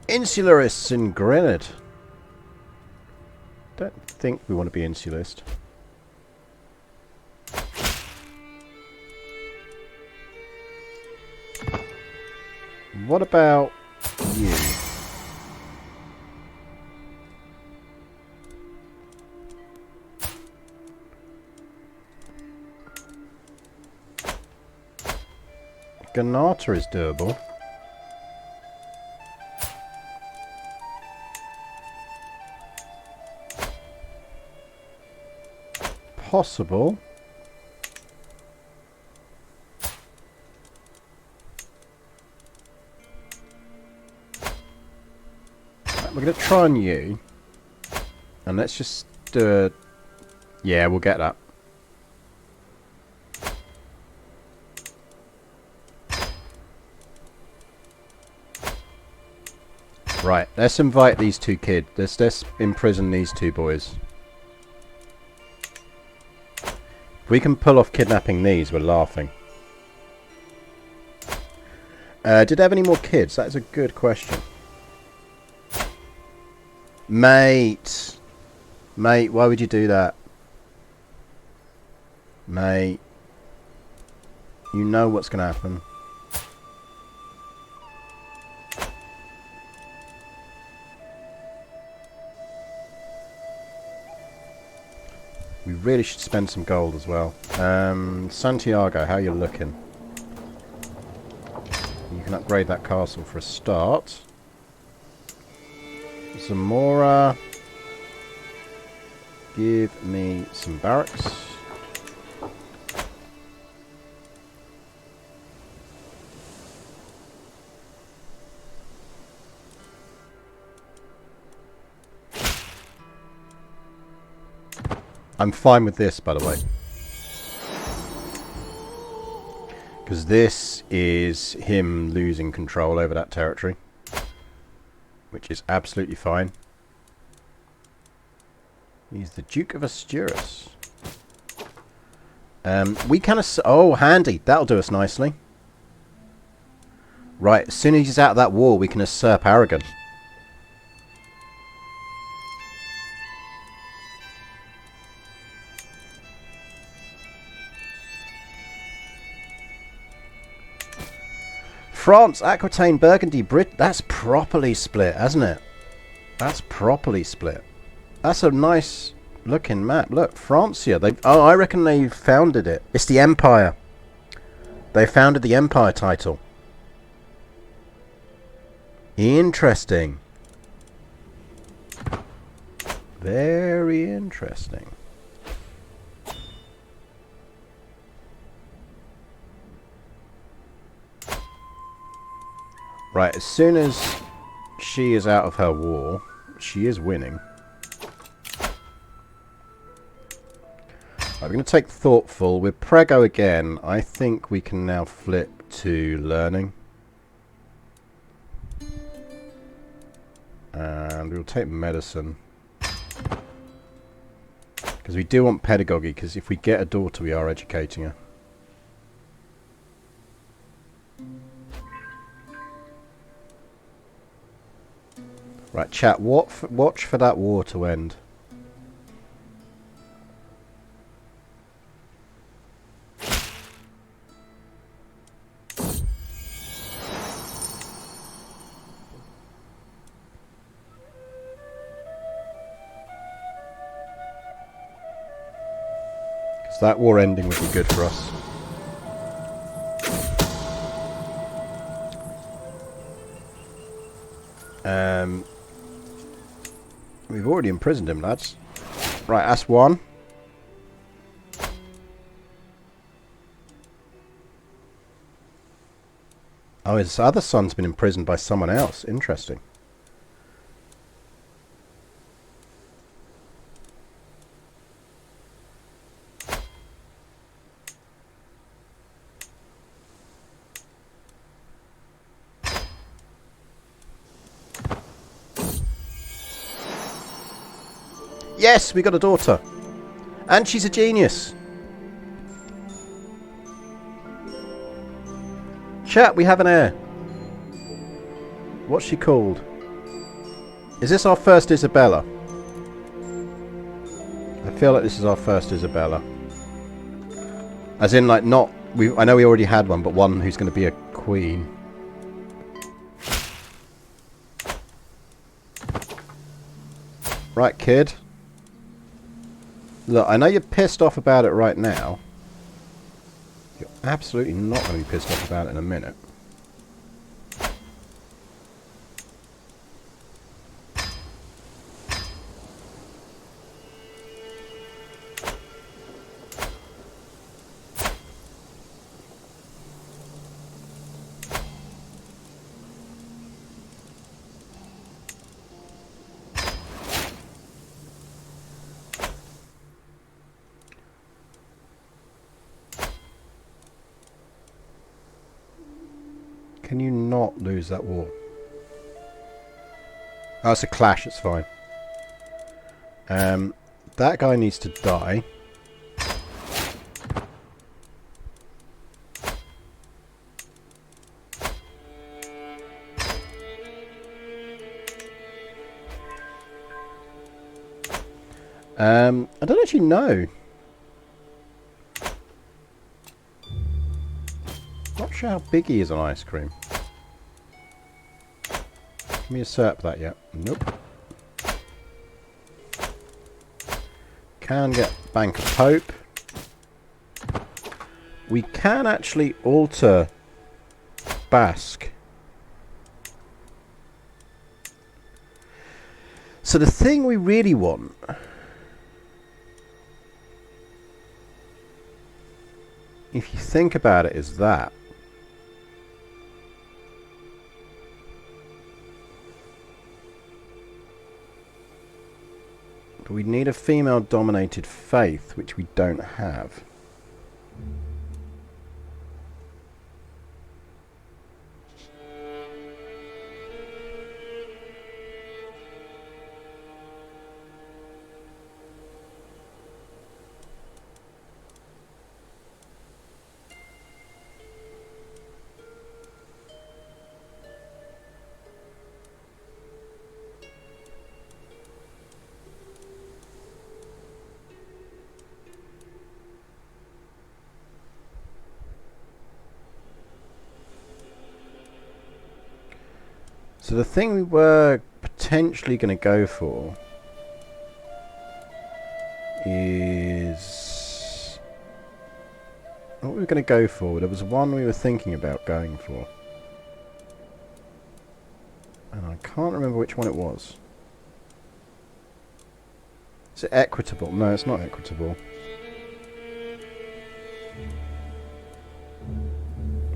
Insularists in Grenade. Don't think we want to be insularist. What about you? Ganata is doable. Possible. We're going to try on you. And let's just do a... Yeah, we'll get that. Right, let's invite these two kids. Let's imprison these two boys. If we can pull off kidnapping these, we're laughing. Did they have any more kids? That is a good question. Mate, why would you do that? Mate, you know what's going to happen. We really should spend some gold as well. Santiago, how you looking? You can upgrade that castle for a start. Zamora, give me some barracks. I'm fine with this, by the way. Because this is him losing control over that territory. Which is absolutely fine. He's the Duke of Asturias. We can... Oh, handy. That'll do us nicely. Right, as soon as he's out of that war, we can usurp Aragon. France, Aquitaine, Burgundy, Brit... That's properly split, hasn't it? That's properly split. That's a nice looking map. Look, Francia. Oh, I reckon they founded it. It's the Empire. They founded the Empire title. Interesting. Very interesting. Right, as soon as she is out of her war, she is winning. Right, we're going to take Thoughtful. With Prego again, I think we can now flip to Learning. And we'll take Medicine. Because we do want Pedagogy, because if we get a daughter, we are educating her. Right, chat, watch for that war to end. Because that war ending would be good for us. We've already imprisoned him, lads. Right, that's one. Oh, his other son's been imprisoned by someone else. Interesting. Yes, we got a daughter. And she's a genius. Chat, we have an heir. What's she called? Is this our first Isabella? I feel like this is our first Isabella. As in, like, not... I know we already had one, but one who's going to be a queen. Right, kid. Look, I know you're pissed off about it right now. You're absolutely not going to be pissed off about it in a minute. Can you not lose that war? Oh, it's a clash, it's fine. That guy needs to die. I don't actually know. Not sure how big he is on ice cream. Can we usurp that yet? Nope. Can get Bank of Hope. We can actually alter Basque. So the thing we really want... if you think about it, is that. But we need a female-dominated faith, which we don't have. So the thing we were potentially going to go for is... What we were going to go for? There was one we were thinking about going for. And I can't remember which one it was. Is it equitable? No, it's not equitable.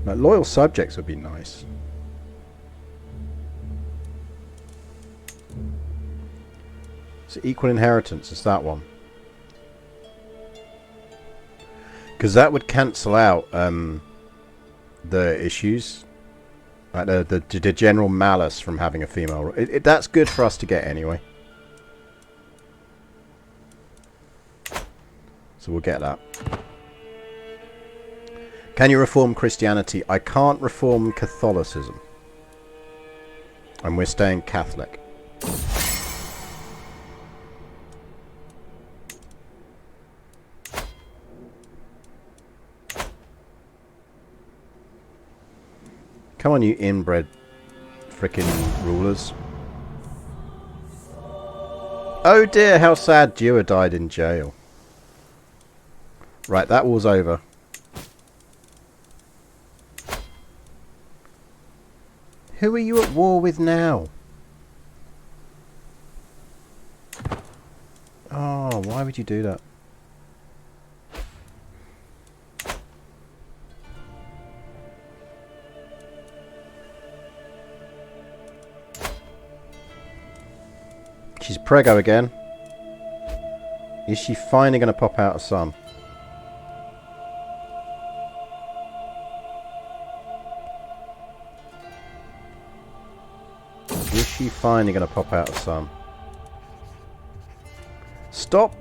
Like, loyal subjects would be nice. So equal inheritance is that one. Because that would cancel out the issues. Like the general malice from having a female. That's good for us to get anyway. So we'll get that. Can you reform Christianity? I can't reform Catholicism. And we're staying Catholic. Come on, you inbred frickin' rulers. Oh dear, how sad Dewar died in jail. Right, that war's over. Who are you at war with now? Oh, why would you do that? She's preggo again. Is she finally going to pop out a son? Is she finally going to pop out a son? Stop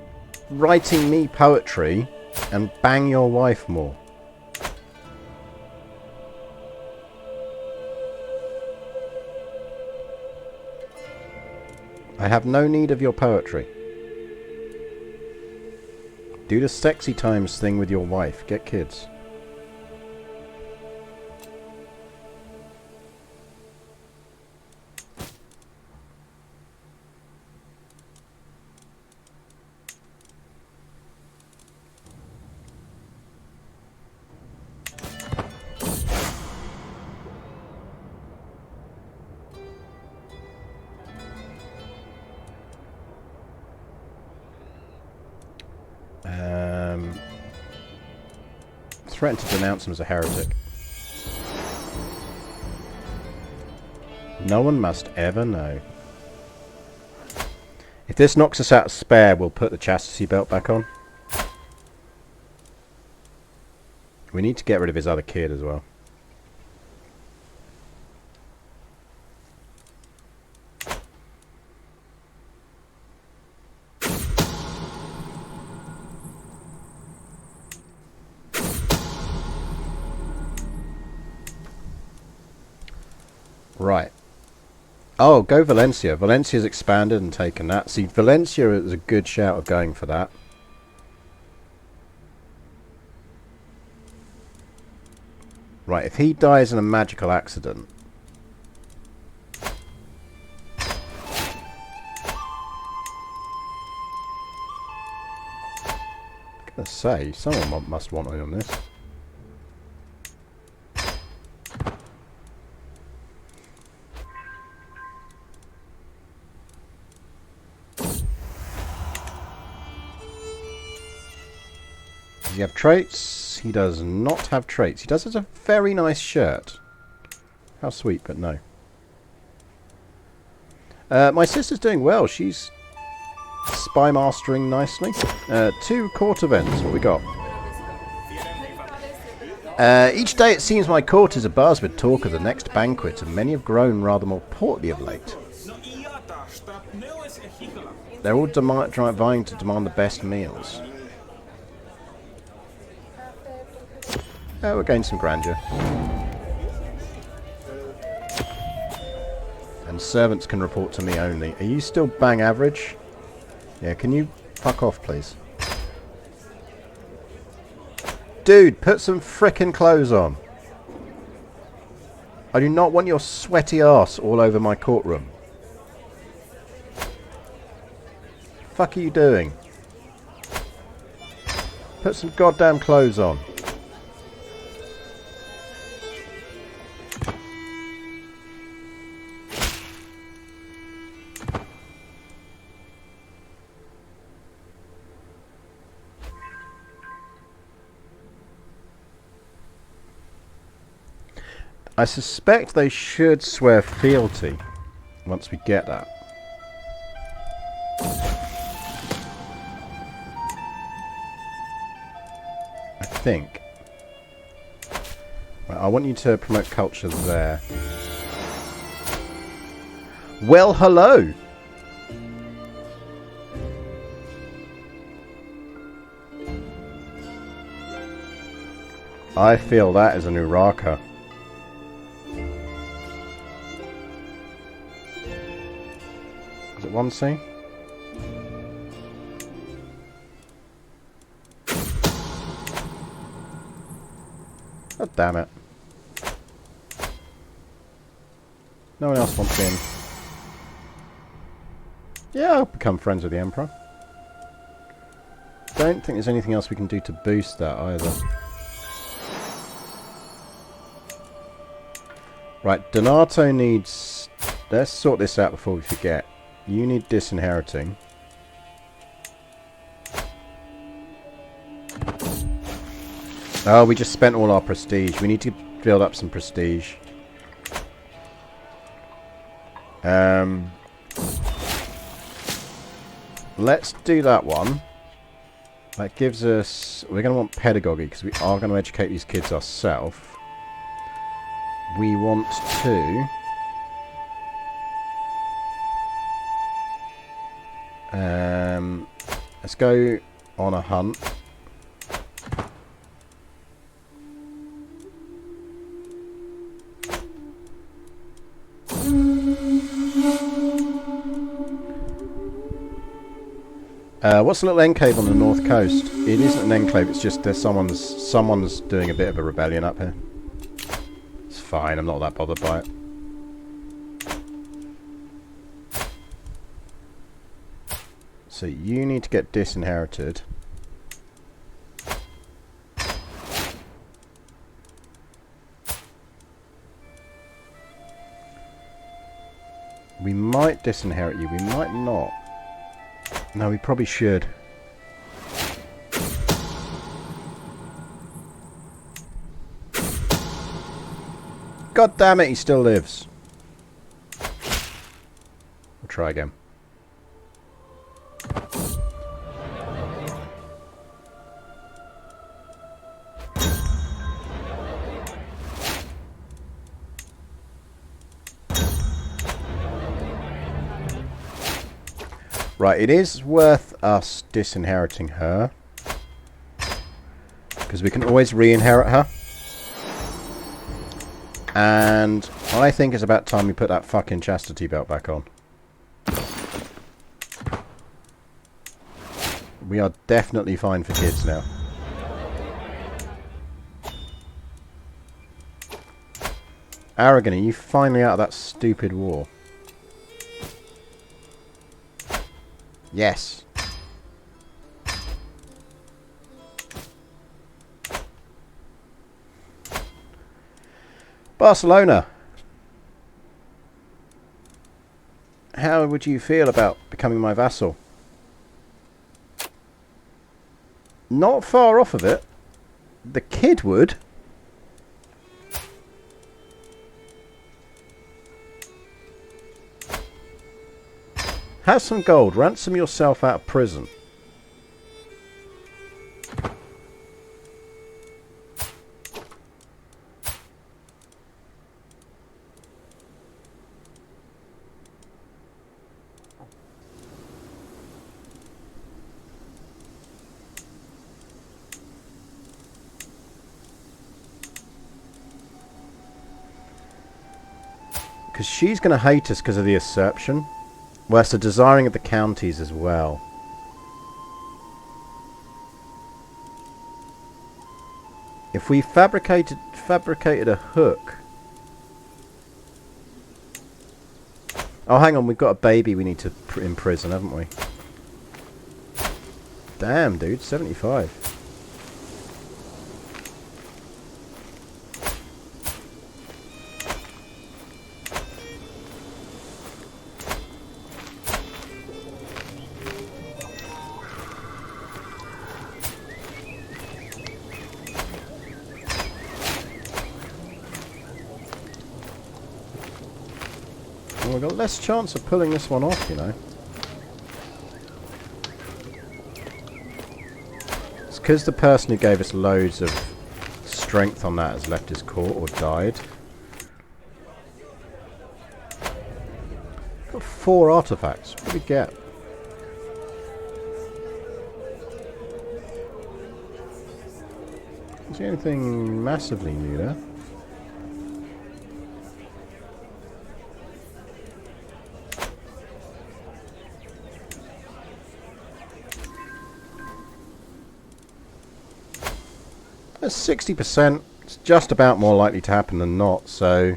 writing me poetry and bang your wife more. I have no need of your poetry. Do the sexy times thing with your wife. Get kids. Threatened to denounce him as a heretic. No one must ever know. If this knocks us out of spare, we'll put the chastity belt back on. We need to get rid of his other kid as well. Right. Oh, go Valencia. Valencia's expanded and taken that. See, Valencia is a good shout of going for that. Right, if he dies in a magical accident... I'm gonna say, someone must want in on this. Does he have traits? He does not have traits. He does have a very nice shirt. How sweet, but no. My sister's doing well. She's spy mastering nicely. 2 court events. What we got? Each day it seems my court is abuzz with talk of the next banquet, and many have grown rather more portly of late. They're all vying to demand the best meals. We're getting some grandeur. And servants can report to me only. Are you still bang average? Yeah, can you fuck off, please? Dude, put some frickin' clothes on. I do not want your sweaty ass all over my courtroom. Fuck are you doing? Put some goddamn clothes on. I suspect they should swear fealty once we get that. I think. Right, I want you to promote culture there. Well, hello! I feel that is an Uraka. Is it 1C? God damn it. No one else wants in. Yeah, I'll become friends with the Emperor. Don't think there's anything else we can do to boost that either. Right, Donato needs... Let's sort this out before we forget. You need disinheriting. Oh, we just spent all our prestige. We need to build up some prestige. Let's do that one. That gives us... We're going to want pedagogy because we are going to educate these kids ourselves. We want to... let's go on a hunt. What's the little enclave on the north coast? It isn't an enclave, it's just there's someone's doing a bit of a rebellion up here. It's fine, I'm not that bothered by it. So you need to get disinherited. We might disinherit you, we might not. No, we probably should. God damn it, he still lives. We'll try again. Right, it is worth us disinheriting her. Because we can always re-inherit her. And I think it's about time we put that fucking chastity belt back on. We are definitely fine for kids now. Aragon, are you finally out of that stupid war? Yes. Barcelona. How would you feel about becoming my vassal? Not far off of it. The kid would. Have some gold. Ransom yourself out of prison. Because she's going to hate us because of the usurpation. Well, it's the desiring of the counties as well. If we fabricated a hook. Oh, hang on, we've got a baby we need to imprison, haven't we? Damn, dude, 75. Well, we've got less chance of pulling this one off, you know. It's because the person who gave us loads of strength on that has left his court or died. Got 4 artifacts. What do we get? Is there anything massively new there? That's 60%. It's just about more likely to happen than not, so...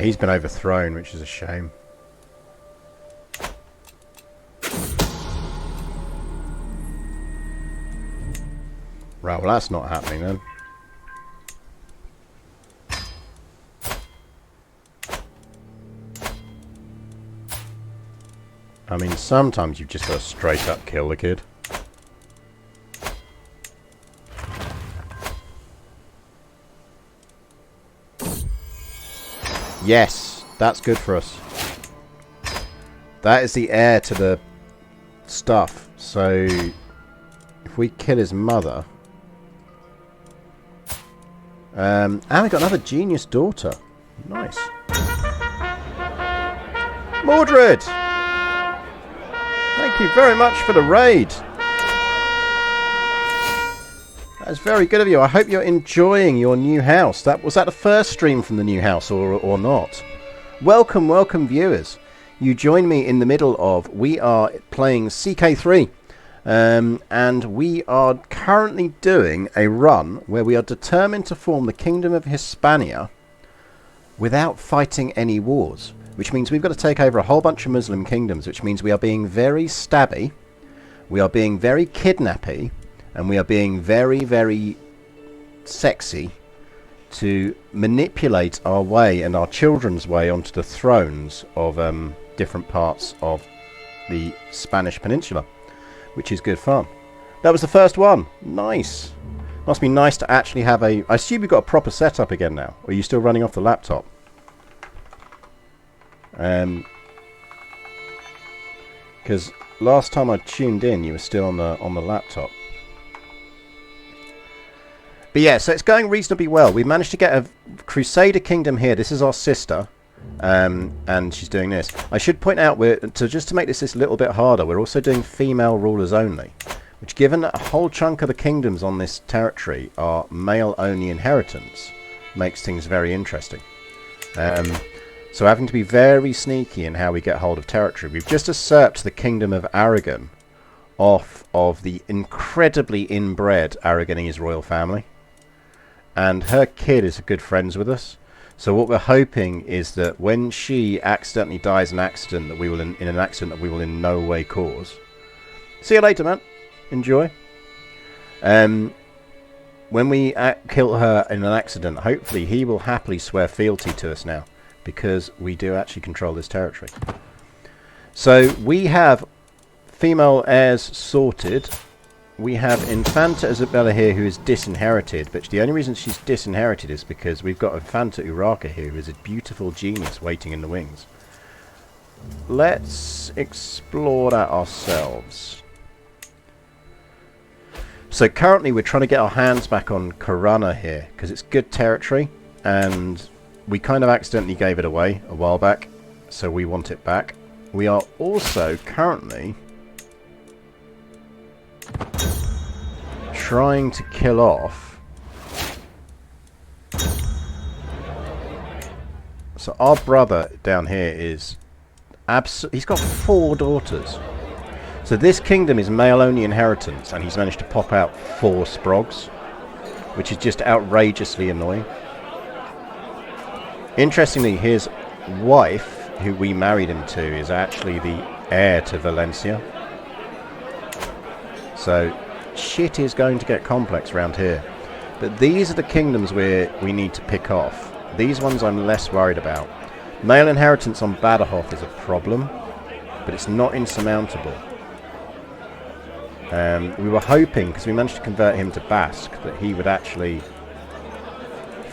he's been overthrown, which is a shame. Right, well that's not happening then. I mean, sometimes you've just got to straight up kill the kid. Yes, that's good for us. That is the heir to the stuff. So, if we kill his mother... and we got another genius daughter. Nice. Mordred! Thank you very much for the raid. That's very good of you. I hope you're enjoying your new house. Was that the first stream from the new house or not? Welcome, welcome viewers. You join me in the middle of... We are playing CK3. And we are currently doing a run where we are determined to form the Kingdom of Hispania without fighting any wars. Which means we've got to take over a whole bunch of Muslim kingdoms, which means we are being very stabby, we are being very kidnappy, and we are being very, very sexy to manipulate our way and our children's way onto the thrones of different parts of the Spanish Peninsula. Which is good fun. That was the first one. Nice. Must be nice to actually have a... I assume you've got a proper setup again now. Or are you still running off the laptop? Because last time I tuned in, you were still on the laptop. But yeah, so it's going reasonably well. We've managed to get a Crusader kingdom here. This is our sister. And she's doing this. I should point out, just to make this a little bit harder, we're also doing female rulers only, which, given that a whole chunk of the kingdoms on this territory are male-only inheritance, makes things very interesting. So having to be very sneaky in how we get hold of territory. We've just usurped the kingdom of Aragon off of the incredibly inbred Aragonese royal family, and her kid is good friends with us. So what we're hoping is that when she accidentally dies in an accident that we will in no way cause. See you later, man. Enjoy. When we kill her in an accident, hopefully he will happily swear fealty to us now, because we do actually control this territory. So we have female heirs sorted. We have Infanta Isabella here, who is disinherited, but the only reason she's disinherited is because we've got Infanta Urraca here, who is a beautiful genius waiting in the wings. Let's explore that ourselves. So currently we're trying to get our hands back on Corunna here, because it's good territory, and we kind of accidentally gave it away a while back, so we want it back. We are also currently trying to kill off. So our brother down here is he's got 4 daughters. So this kingdom is male-only inheritance, and he's managed to pop out 4 sprogs, which is just outrageously annoying. Interestingly, his wife, who we married him to, is actually the heir to Valencia. So shit is going to get complex around here. But these are the kingdoms we need to pick off. These ones I'm less worried about. Male inheritance on Badajoz is a problem, but it's not insurmountable. We were hoping, because we managed to convert him to Basque, that he would actually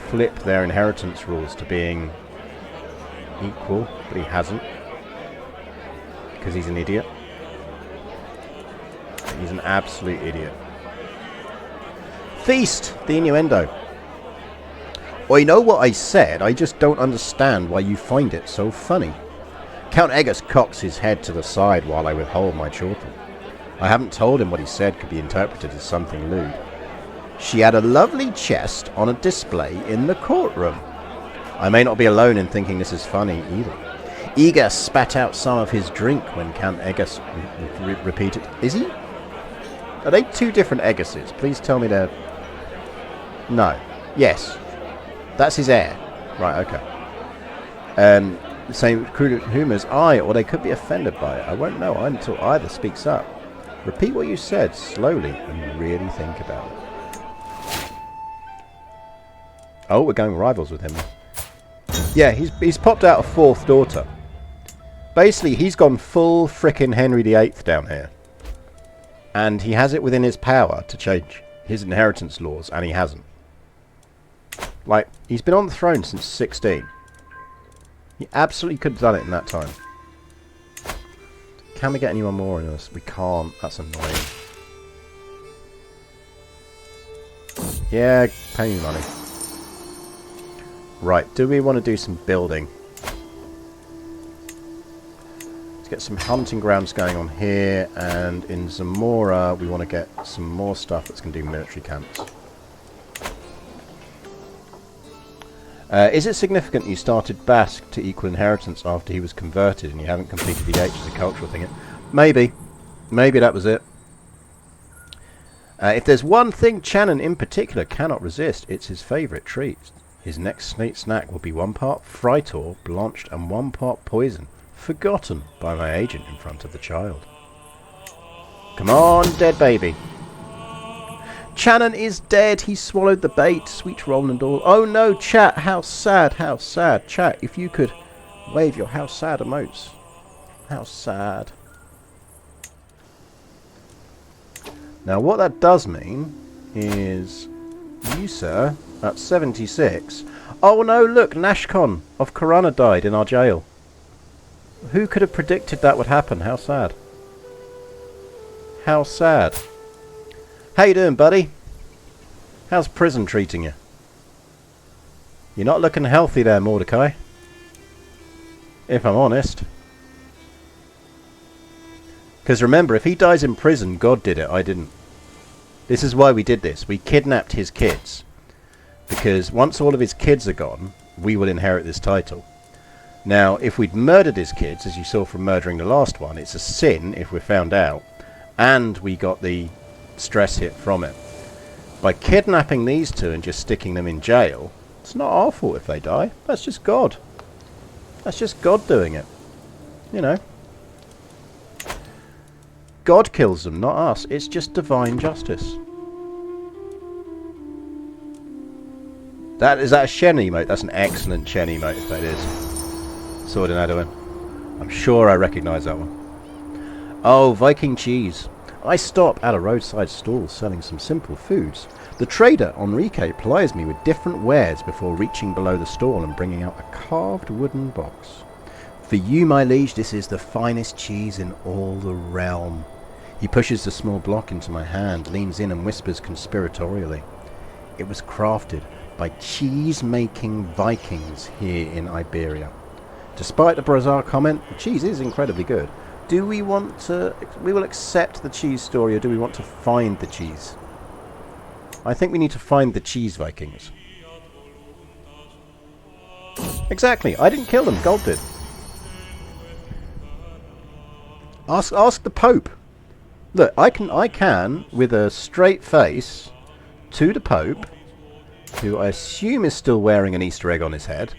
flip their inheritance rules to being equal, but he hasn't, because he's an idiot. He's an absolute idiot. Feast! The innuendo. I know what I said, I just don't understand why you find it so funny. Count Eggers cocks his head to the side while I withhold my chortle. I haven't told him what he said could be interpreted as something lewd. She had a lovely chest on a display in the courtroom. I may not be alone in thinking this is funny either. Eger spat out some of his drink when Count Eggers repeated. Is he? Are they 2 different Eggerses? Please tell me they're... No. Yes. That's his heir. Right, okay. The same crude humours, or they could be offended by it. I won't know until either speaks up. Repeat what you said slowly and really think about it. Oh, we're going rivals with him. Yeah, he's popped out a 4th daughter. Basically, he's gone full frickin' Henry VIII down here. And he has it within his power to change his inheritance laws, and he hasn't. Like, he's been on the throne since 16. He absolutely could have done it in that time. Can we get anyone more in us? We can't. That's annoying. Yeah, pay me money. Right, do we want to do some building? Let's get some hunting grounds going on here, and in Zamora we want to get some more stuff that's going to do military camps. Is it significant you started Basque to equal inheritance after he was converted and you haven't completed the H as a cultural thing yet? Maybe. Maybe that was it. If there's one thing Channon in particular cannot resist, it's his favourite treat. His next snack will be 1 part Fritor, blanched, and 1 part poison, forgotten by my agent in front of the child. Come on, dead baby. Channon is dead. He swallowed the bait. Sweet Roland all. Oh no, chat. How sad. How sad. Chat, if you could wave your how sad emotes. How sad. Now what that does mean is you, sir, at 76. Oh no, look. Nashcon of Corunna died in our jail. Who could have predicted that would happen? How sad. How sad. How you doing, buddy? How's prison treating you? You're not looking healthy there, Mordecai. If I'm honest. Because remember, if he dies in prison, God did it, I didn't. This is why we did this. We kidnapped his kids. Because once all of his kids are gone, we will inherit this title. Now, if we'd murdered his kids, as you saw from murdering the last one, it's a sin if we're found out. And we got the stress hit from it. By kidnapping these 2 and just sticking them in jail, it's not our fault if they die. That's just God. That's just God doing it. You know. God kills them, not us. It's just divine justice. Is that a Shen emote? That's an excellent Shen emote if that is. Sword in Adwin. I'm sure I recognise that one. Oh, Viking cheese. I stop at a roadside stall selling some simple foods. The trader, Enrique, plies me with different wares before reaching below the stall and bringing out a carved wooden box. For you, my liege, this is the finest cheese in all the realm. He pushes the small block into my hand, leans in and whispers conspiratorially. It was crafted by cheese-making Vikings here in Iberia. Despite the bizarre comment, the cheese is incredibly good. Do we want to... We will accept the cheese story, or do we want to find the cheese? I think we need to find the cheese Vikings. Exactly. I didn't kill them. Gold did. Ask the Pope. Look, I can, with a straight face, to the Pope, who I assume is still wearing an Easter egg on his head,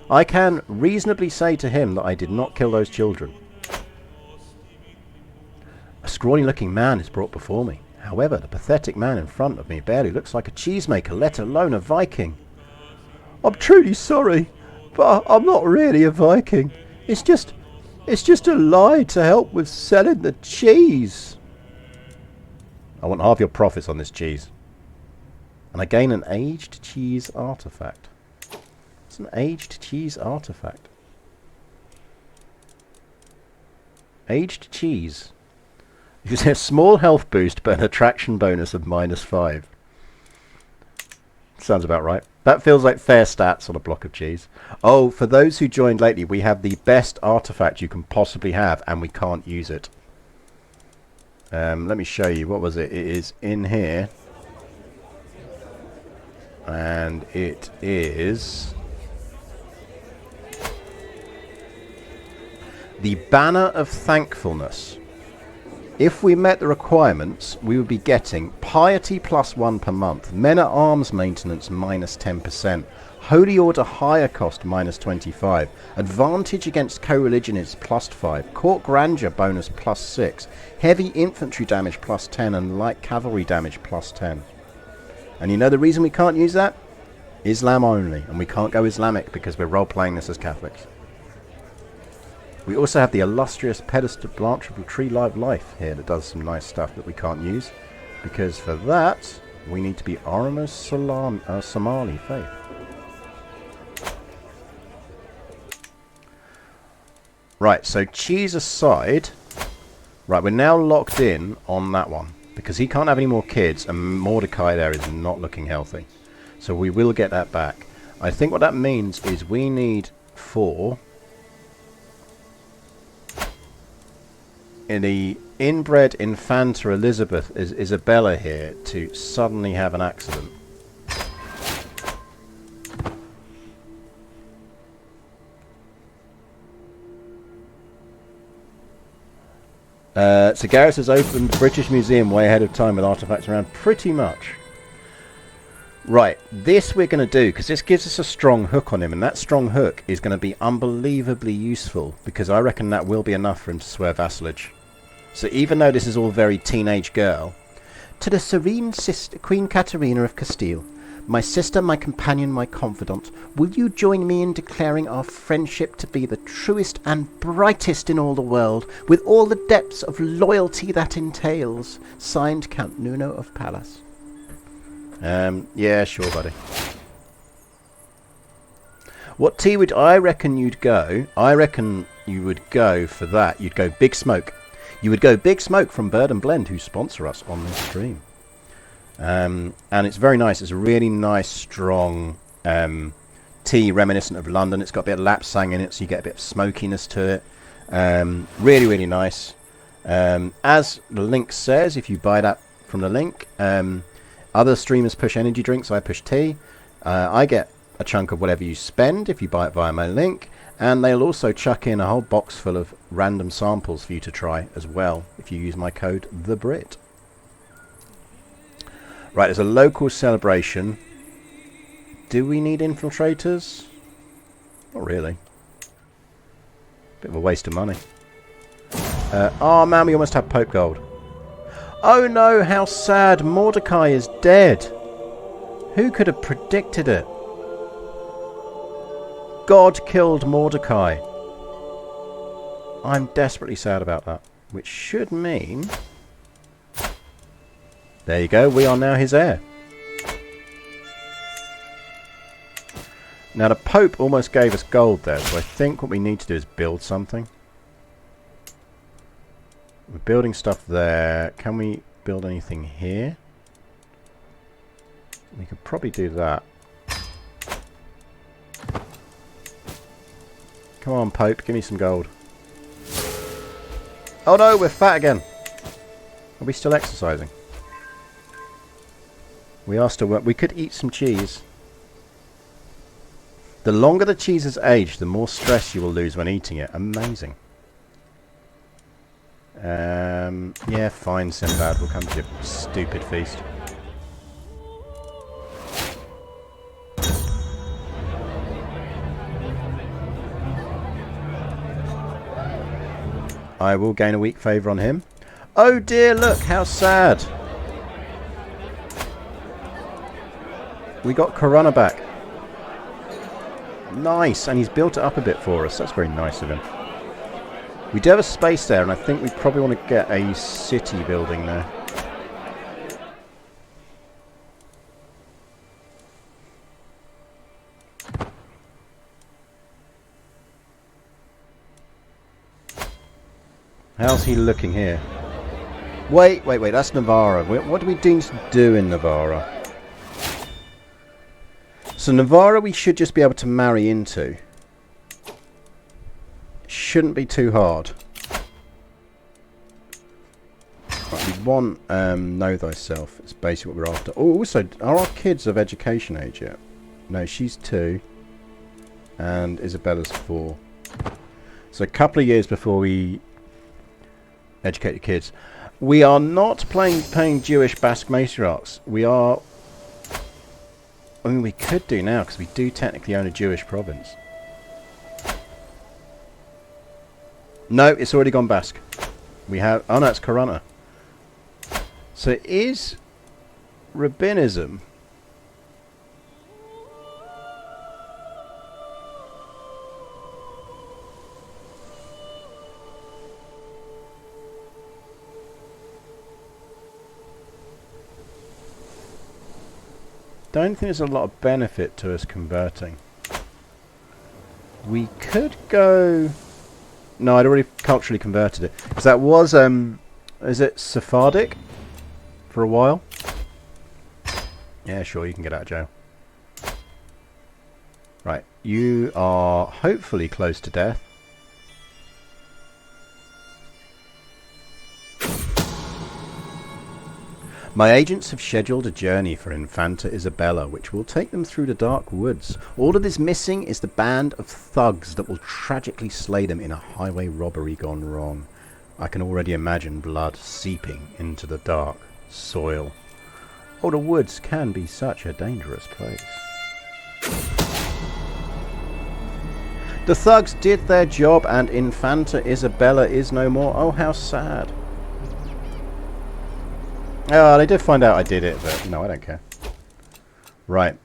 I can reasonably say to him that I did not kill those children. A scrawny-looking man is brought before me. However, the pathetic man in front of me barely looks like a cheesemaker, let alone a Viking. I'm truly sorry, but I'm not really a Viking. It's just a lie to help with selling the cheese. I want half your profits on this cheese. And I gain an aged cheese artifact. It's an aged cheese artifact. Aged cheese. You get a small health boost but an attraction bonus of -5. Sounds about right. That feels like fair stats on a block of cheese. Oh, for those who joined lately, we have the best artifact you can possibly have and we can't use it. Let me show you. What was it? It is in here. And it is the Banner of Thankfulness. If we met the requirements, we would be getting Piety +1 per month, Men-at-Arms maintenance -10%, Holy Order hire cost -25, Advantage against co-religionists +5, Court Grandeur bonus +6, Heavy Infantry damage +10, and Light Cavalry damage +10. And you know the reason we can't use that? Islam only, and we can't go Islamic because we're role-playing this as Catholics. We also have the illustrious pedestal branchable tree life here that does some nice stuff that we can't use, because for that we need to be Ormus Somali faith. Right, so cheese aside, right, we're now locked in on that one because he can't have any more kids, and Mordecai there is not looking healthy, so we will get that back. I think what that means is we need 4 in the inbred Infanta Elizabeth is Isabella here to suddenly have an accident. So Gareth has opened the British Museum way ahead of time with artifacts around pretty much. Right, this we're going to do because this gives us a strong hook on him, and that strong hook is going to be unbelievably useful because I reckon that will be enough for him to swear vassalage. So even though this is all very teenage girl, to the serene sister, Queen Katerina of Castile, my sister, my companion, my confidant, will you join me in declaring our friendship to be the truest and brightest in all the world, with all the depths of loyalty that entails? Signed, Count Nuno of Pallas. Yeah, sure, buddy. What tea would I reckon you'd go? I reckon you would go for that. You'd go Big Smoke. You would go Big Smoke from Bird and Blend, who sponsor us on this stream. And it's very nice. It's a really nice, strong tea reminiscent of London. It's got a bit of lapsang in it, so you get a bit of smokiness to it. Really, really nice. As the link says, if you buy that from the link, other streamers push energy drinks. I push tea. I get a chunk of whatever you spend if you buy it via my link. And they'll also chuck in a whole box full of random samples for you to try as well if you use my code TheBrit. Right, there's a local celebration. Do we need infiltrators? Not really. Bit of a waste of money. Oh man, we almost have Pope Gold. Oh no, how sad. Mordecai is dead. Who could have predicted it? God killed Mordecai. I'm desperately sad about that. Which should mean... There you go, we are now his heir. Now the Pope almost gave us gold there, so I think what we need to do is build something. We're building stuff there. Can we build anything here? We could probably do that. Come on, Pope, give me some gold. Oh no, we're fat again. Are we still exercising? We are still... We could eat some cheese. The longer the cheese has aged, the more stress you will lose when eating it. Amazing. Yeah, fine, Sinbad. We'll come to your stupid feast. I will gain a weak favour on him. Oh dear, look, how sad. We got Corona back. Nice, and he's built it up a bit for us. That's very nice of him. We do have a space there, and I think we probably want to get a city building there. How's he looking here? Wait, that's Navarra. What do we need to do in Navarra? So Navarra we should just be able to marry into. Shouldn't be too hard. Right, we want know thyself. It's basically what we're after. Oh, also, are our kids of education age yet? No, she's 2. And Isabella's 4. So a couple of years before we educate the kids. We are not paying Jewish Basque matriarchs. We are... I mean, we could do now, because we do technically own a Jewish province. No, it's already gone Basque. We have... Oh no, it's Corona. So is rabbinism... Don't think there's a lot of benefit to us converting. We could go... No, I'd already culturally converted it. Because that was, is it Sephardic? For a while? Yeah, sure, you can get out of jail. Right, you are hopefully close to death. My agents have scheduled a journey for Infanta Isabella, which will take them through the dark woods. All that is missing is the band of thugs that will tragically slay them in a highway robbery gone wrong. I can already imagine blood seeping into the dark soil. Oh, the woods can be such a dangerous place. The thugs did their job and Infanta Isabella is no more. Oh, how sad. Oh, they did find out I did it, but no, I don't care. Right.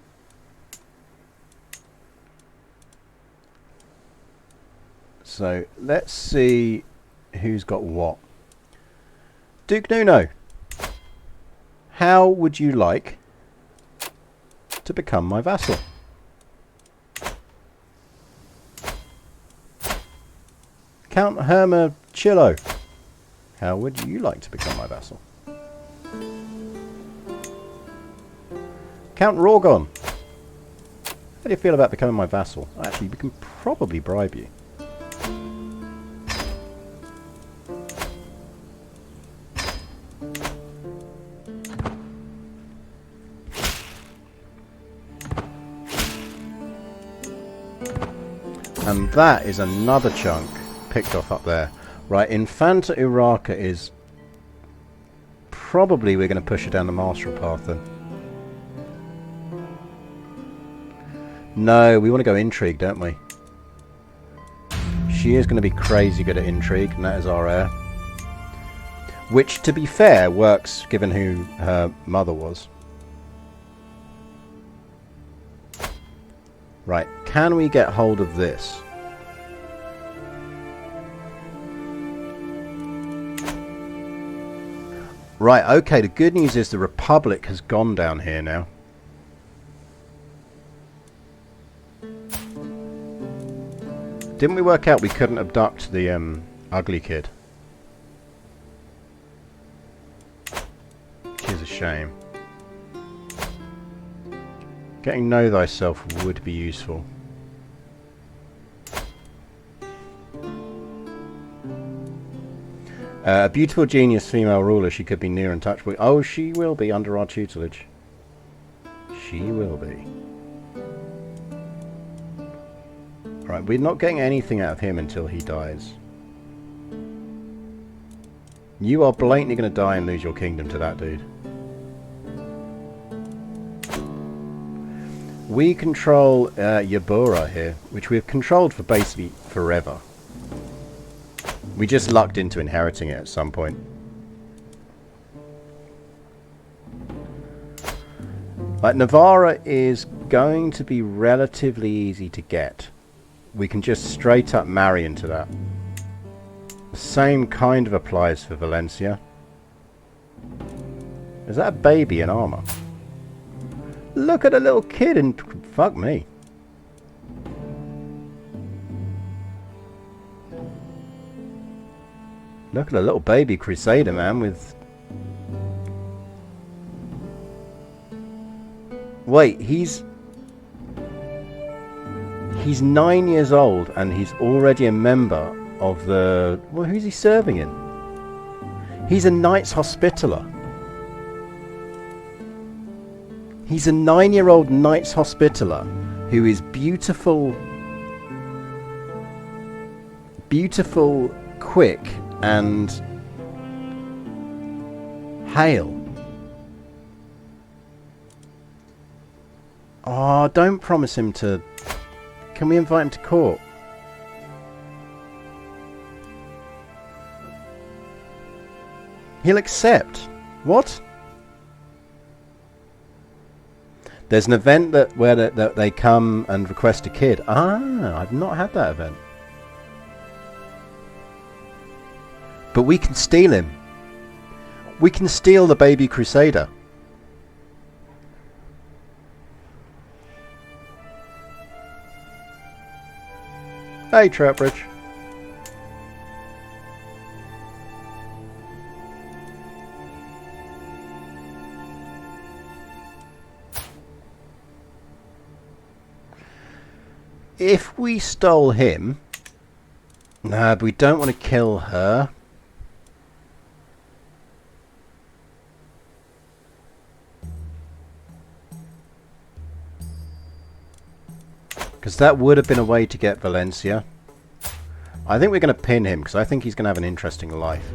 So, let's see who's got what. Duke Nuno, how would you like to become my vassal? Count Hermachillo, how would you like to become my vassal? Count Rorgon, how do you feel about becoming my vassal? Actually, we can probably bribe you. And that is another chunk picked off up there. Right, Infanta Urraca is... Probably we're going to push her down the martial path then. No, we want to go intrigue, don't we? She is going to be crazy good at intrigue, and that is our heir. Which, to be fair, works given who her mother was. Right, can we get hold of this? Right, okay, the good news is the Republic has gone down here now. Didn't we work out we couldn't abduct the ugly kid? Which is a shame. Getting know thyself would be useful. A beautiful genius female ruler, she could be near and touchable. Oh, she will be under our tutelage. She will be. Right, we're not getting anything out of him until he dies. You are blatantly going to die and lose your kingdom to that dude. We control Iberia here, which we've controlled for basically forever. We just lucked into inheriting it at some point. Like, Navarra is going to be relatively easy to get. We can just straight up marry into that. The same kind of applies for Valencia. Is that a baby in armor? Look at a little kid and fuck me. Look at a little baby crusader, man, with... Wait, he's 9 years old and he's already a member of the... Well, who's he serving in? He's a Knights Hospitaller. He's a 9-year-old Knights Hospitaller who is beautiful, quick, and hale. Oh, don't promise him to... Can we invite him to court? He'll accept. What? There's an event where they come and request a kid. Ah, I've not had that event. But we can steal him. We can steal the baby crusader. Hey, Trapbridge. If we stole him... No, but we don't want to kill her. Because that would have been a way to get Valencia. I think we're going to pin him, because I think he's going to have an interesting life.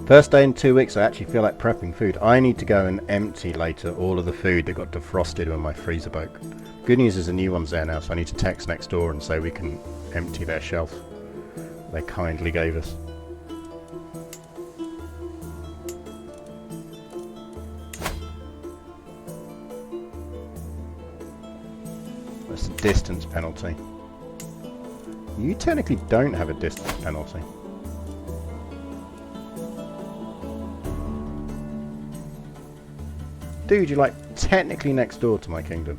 First day in 2 weeks, I actually feel like prepping food. I need to go and empty later all of the food that got defrosted when my freezer broke. Good news is the new one's there now, so I need to text next door and say we can empty their shelf. They kindly gave us. That's a distance penalty. You technically don't have a distance penalty. Dude, you're like technically next door to my kingdom.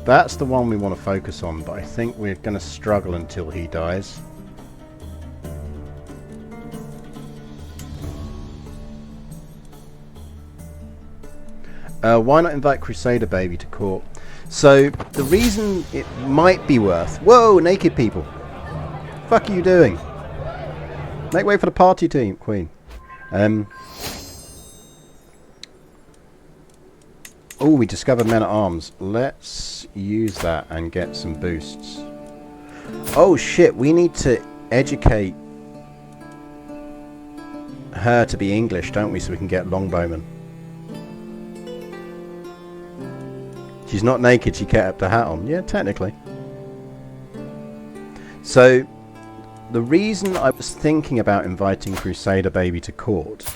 That's the one we want to focus on, but I think we're going to struggle until he dies. Why not invite Crusader Baby to court? So, the reason it might be worth... Whoa, naked people! Fuck are you doing? Make way for the party team, Queen. Oh, we discovered men-at-arms. Let's use that and get some boosts. Oh shit, we need to educate her to be English, don't we, so we can get longbowmen. She's not naked, she kept the hat on. Yeah, technically. So, the reason I was thinking about inviting Crusader Baby to court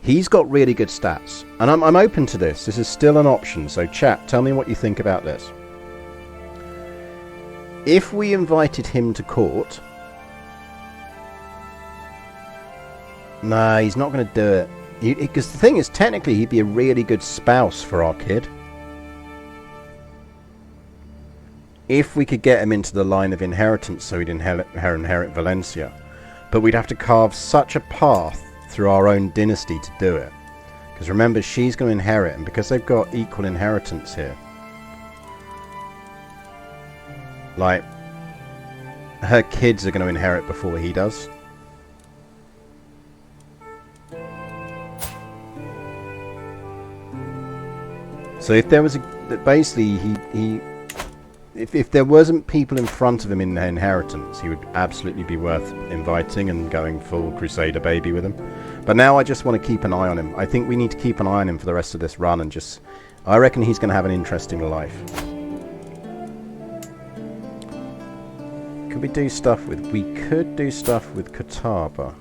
He's got really good stats, and I'm open to this. This is still an option, so chat, tell me what you think about this. If we invited him to court... Nah, he's not going to do it. Because the thing is, technically, he'd be a really good spouse for our kid. If we could get him into the line of inheritance so he'd inherit Valencia. But we'd have to carve such a path through our own dynasty to do it. Because remember, she's going to inherit, and because they've got equal inheritance here, like, her kids are going to inherit before he does. So if there was basically if there wasn't people in front of him in the inheritance, he would absolutely be worth inviting and going full Crusader baby with him. But now I just want to keep an eye on him. I think we need to keep an eye on him for the rest of this run, and just, I reckon he's going to have an interesting life. Could we do stuff with? We could do stuff with Catawba.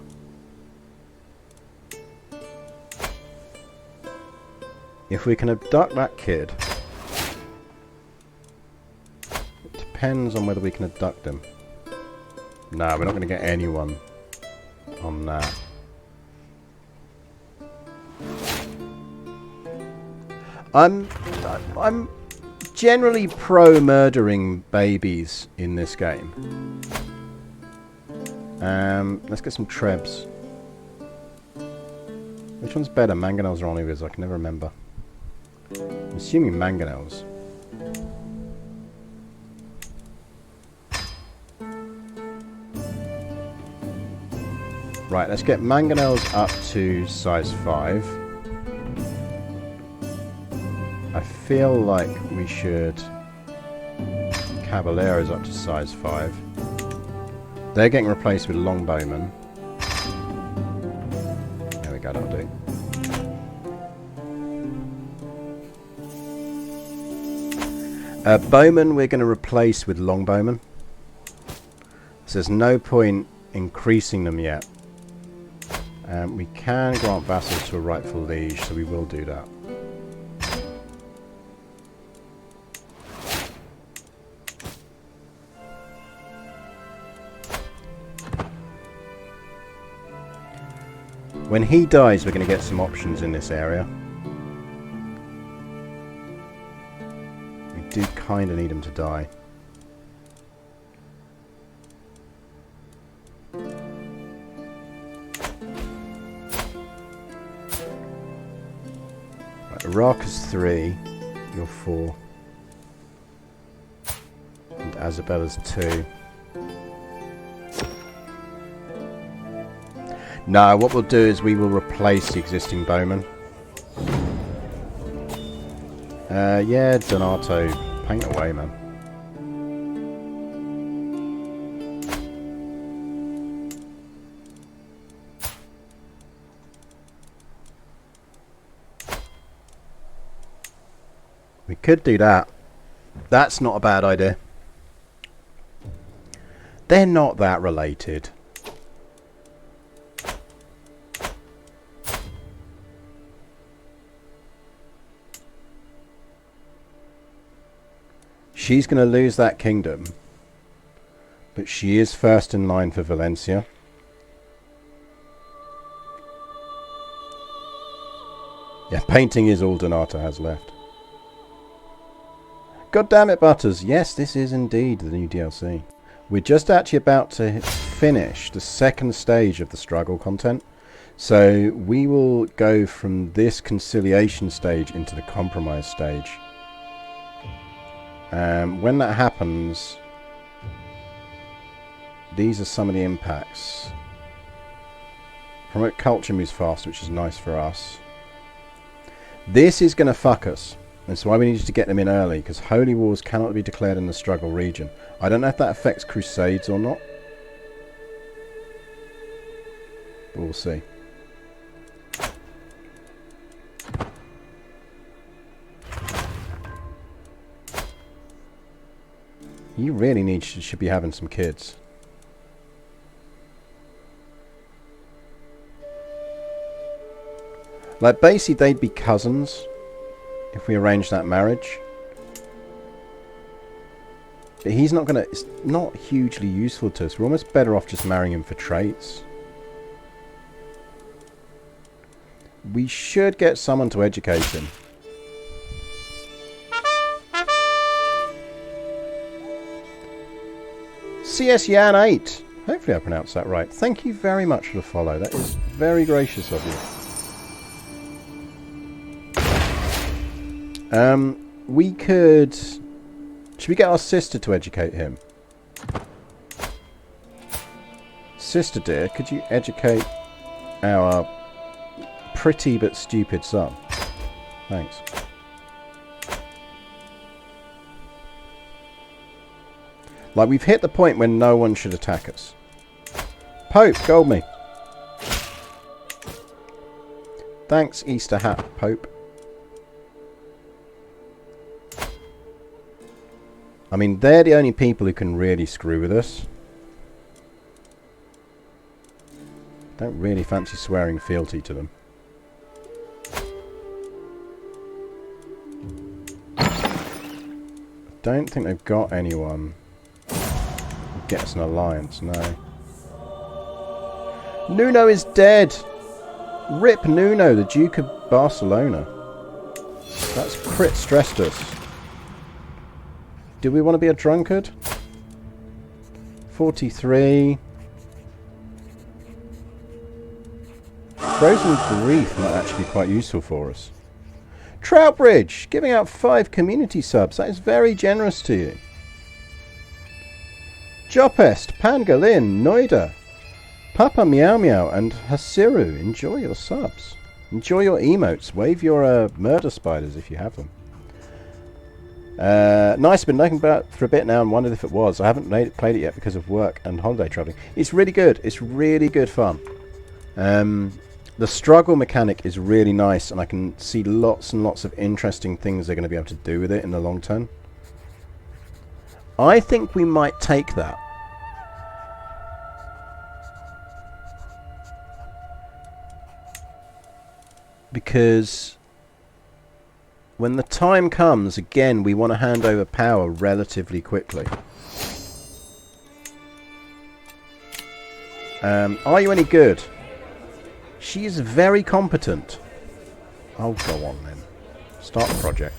If we can abduct that kid, it depends on whether we can abduct him. No, we're not going to get anyone on that. I'm generally pro murdering babies in this game. Let's get some trebs. Which one's better, mangonels or olivers? I can never remember. I'm assuming mangonels. Right, let's get mangonels up to size 5. I feel like we should... Caballeros up to size 5. They're getting replaced with longbowmen. There we go, that'll do. Bowmen we're going to replace with longbowmen. So there's no point increasing them yet. We can grant vassals to a rightful liege, so we will do that. When he dies, we're going to get some options in this area. We do kind of need him to die. Right, Iraq is 3. You're 4. And Azabella's 2. No, what we'll do is we will replace the existing bowman. Yeah, Donato, paint away, man. We could do that. That's not a bad idea. They're not that related. She's going to lose that kingdom, but she is first in line for Valencia. Yeah, painting is all Donato has left. God damn it, Butters. Yes, this is indeed the new DLC. We're just actually about to finish the second stage of the struggle content. So we will go from this conciliation stage into the compromise stage. When that happens, these are some of the impacts. Promote culture moves fast, which is nice for us. This is going to fuck us. That's why we need to get them in early, because holy wars cannot be declared in the struggle region. I don't know if that affects crusades or not. But we'll see. You really should be having some kids. Like, basically, they'd be cousins if we arrange that marriage. But he's not gonna... It's not hugely useful to us. We're almost better off just marrying him for traits. We should get someone to educate him. CS Yan 8. Hopefully I pronounced that right. Thank you very much for the follow. That is very gracious of you. We could... Should we get our sister to educate him? Sister dear, could you educate our pretty but stupid son? Thanks. Like, we've hit the point when no one should attack us. Pope, gold me. Thanks, Easter hat, Pope. I mean, they're the only people who can really screw with us. Don't really fancy swearing fealty to them. Don't think they've got anyone who gets an alliance, no. Nuno is dead! Rip Nuno, the Duke of Barcelona. That's crit stressed us. Do we want to be a drunkard? 43. Frozen Grief might actually be quite useful for us. Troutbridge, giving out 5 community subs. That is very generous to you. Jopest, Pangolin, Noida, Papa Meow Meow, and Hasiru. Enjoy your subs. Enjoy your emotes. Wave your murder spiders if you have them. Nice, been looking back for a bit now and wondered if it was. I haven't played it yet because of work and holiday travelling. It's really good. It's really good fun. The struggle mechanic is really nice, and I can see lots and lots of interesting things they're going to be able to do with it in the long term. I think we might take that. Because when the time comes, again, we want to hand over power relatively quickly. Are you any good? She is very competent. Oh, go on then. Start the project.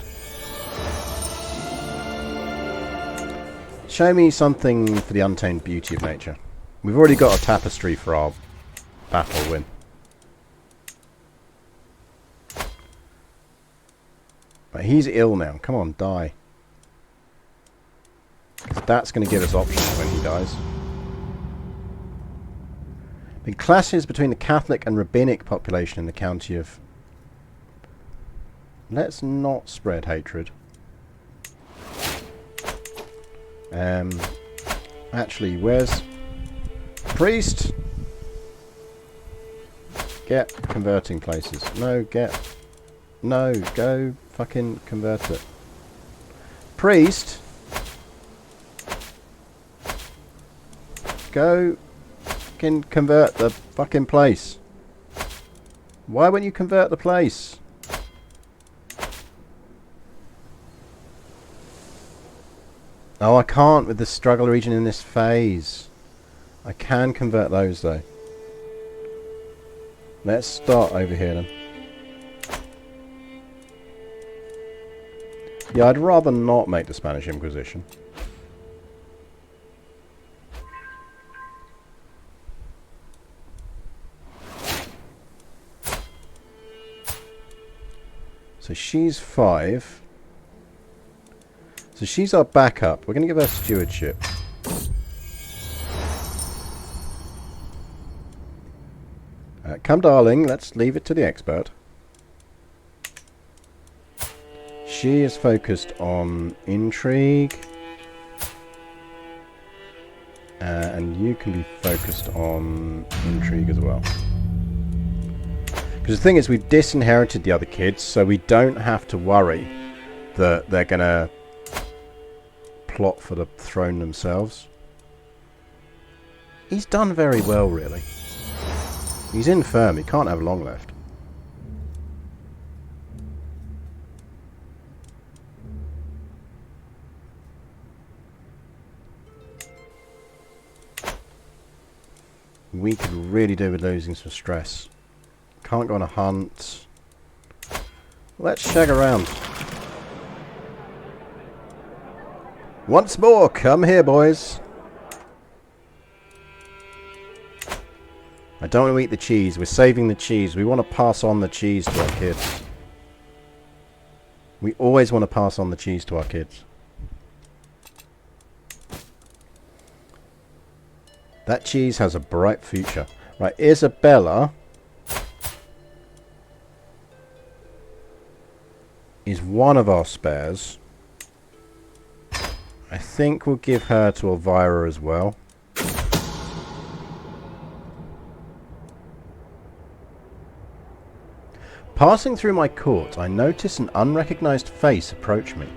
Show me something for the untamed beauty of nature. We've already got a tapestry for our battle win. But he's ill now. Come on, die. Because that's going to give us options when he dies. The clashes between the Catholic and Rabbinic population in the county of... Let's not spread hatred. Actually, where's... Priest! Get converting places. No, get... No, go fucking convert it. Priest! Go... Can convert the fucking place. Why won't you convert the place? Oh, I can't with the struggle region in this phase. I can convert those though. Let's start over here then. Yeah, I'd rather not make the Spanish Inquisition. So she's 5. So she's our backup. We're going to give her stewardship. Come darling, let's leave it to the expert. She is focused on intrigue. And you can be focused on intrigue as well. Because the thing is, we've disinherited the other kids, so we don't have to worry that they're going to plot for the throne themselves. He's done very well, really. He's infirm. He can't have long left. we could really do with losing some stress. Can't go on a hunt. Let's shag around. Once more, come here, boys. I don't want to eat the cheese. We're saving the cheese. We want to pass on the cheese to our kids. We always want to pass on the cheese to our kids. That cheese has a bright future. Right, Isabella is one of our spares. I think we'll give her to Elvira as well. Passing through my court, I notice an unrecognized face approach me.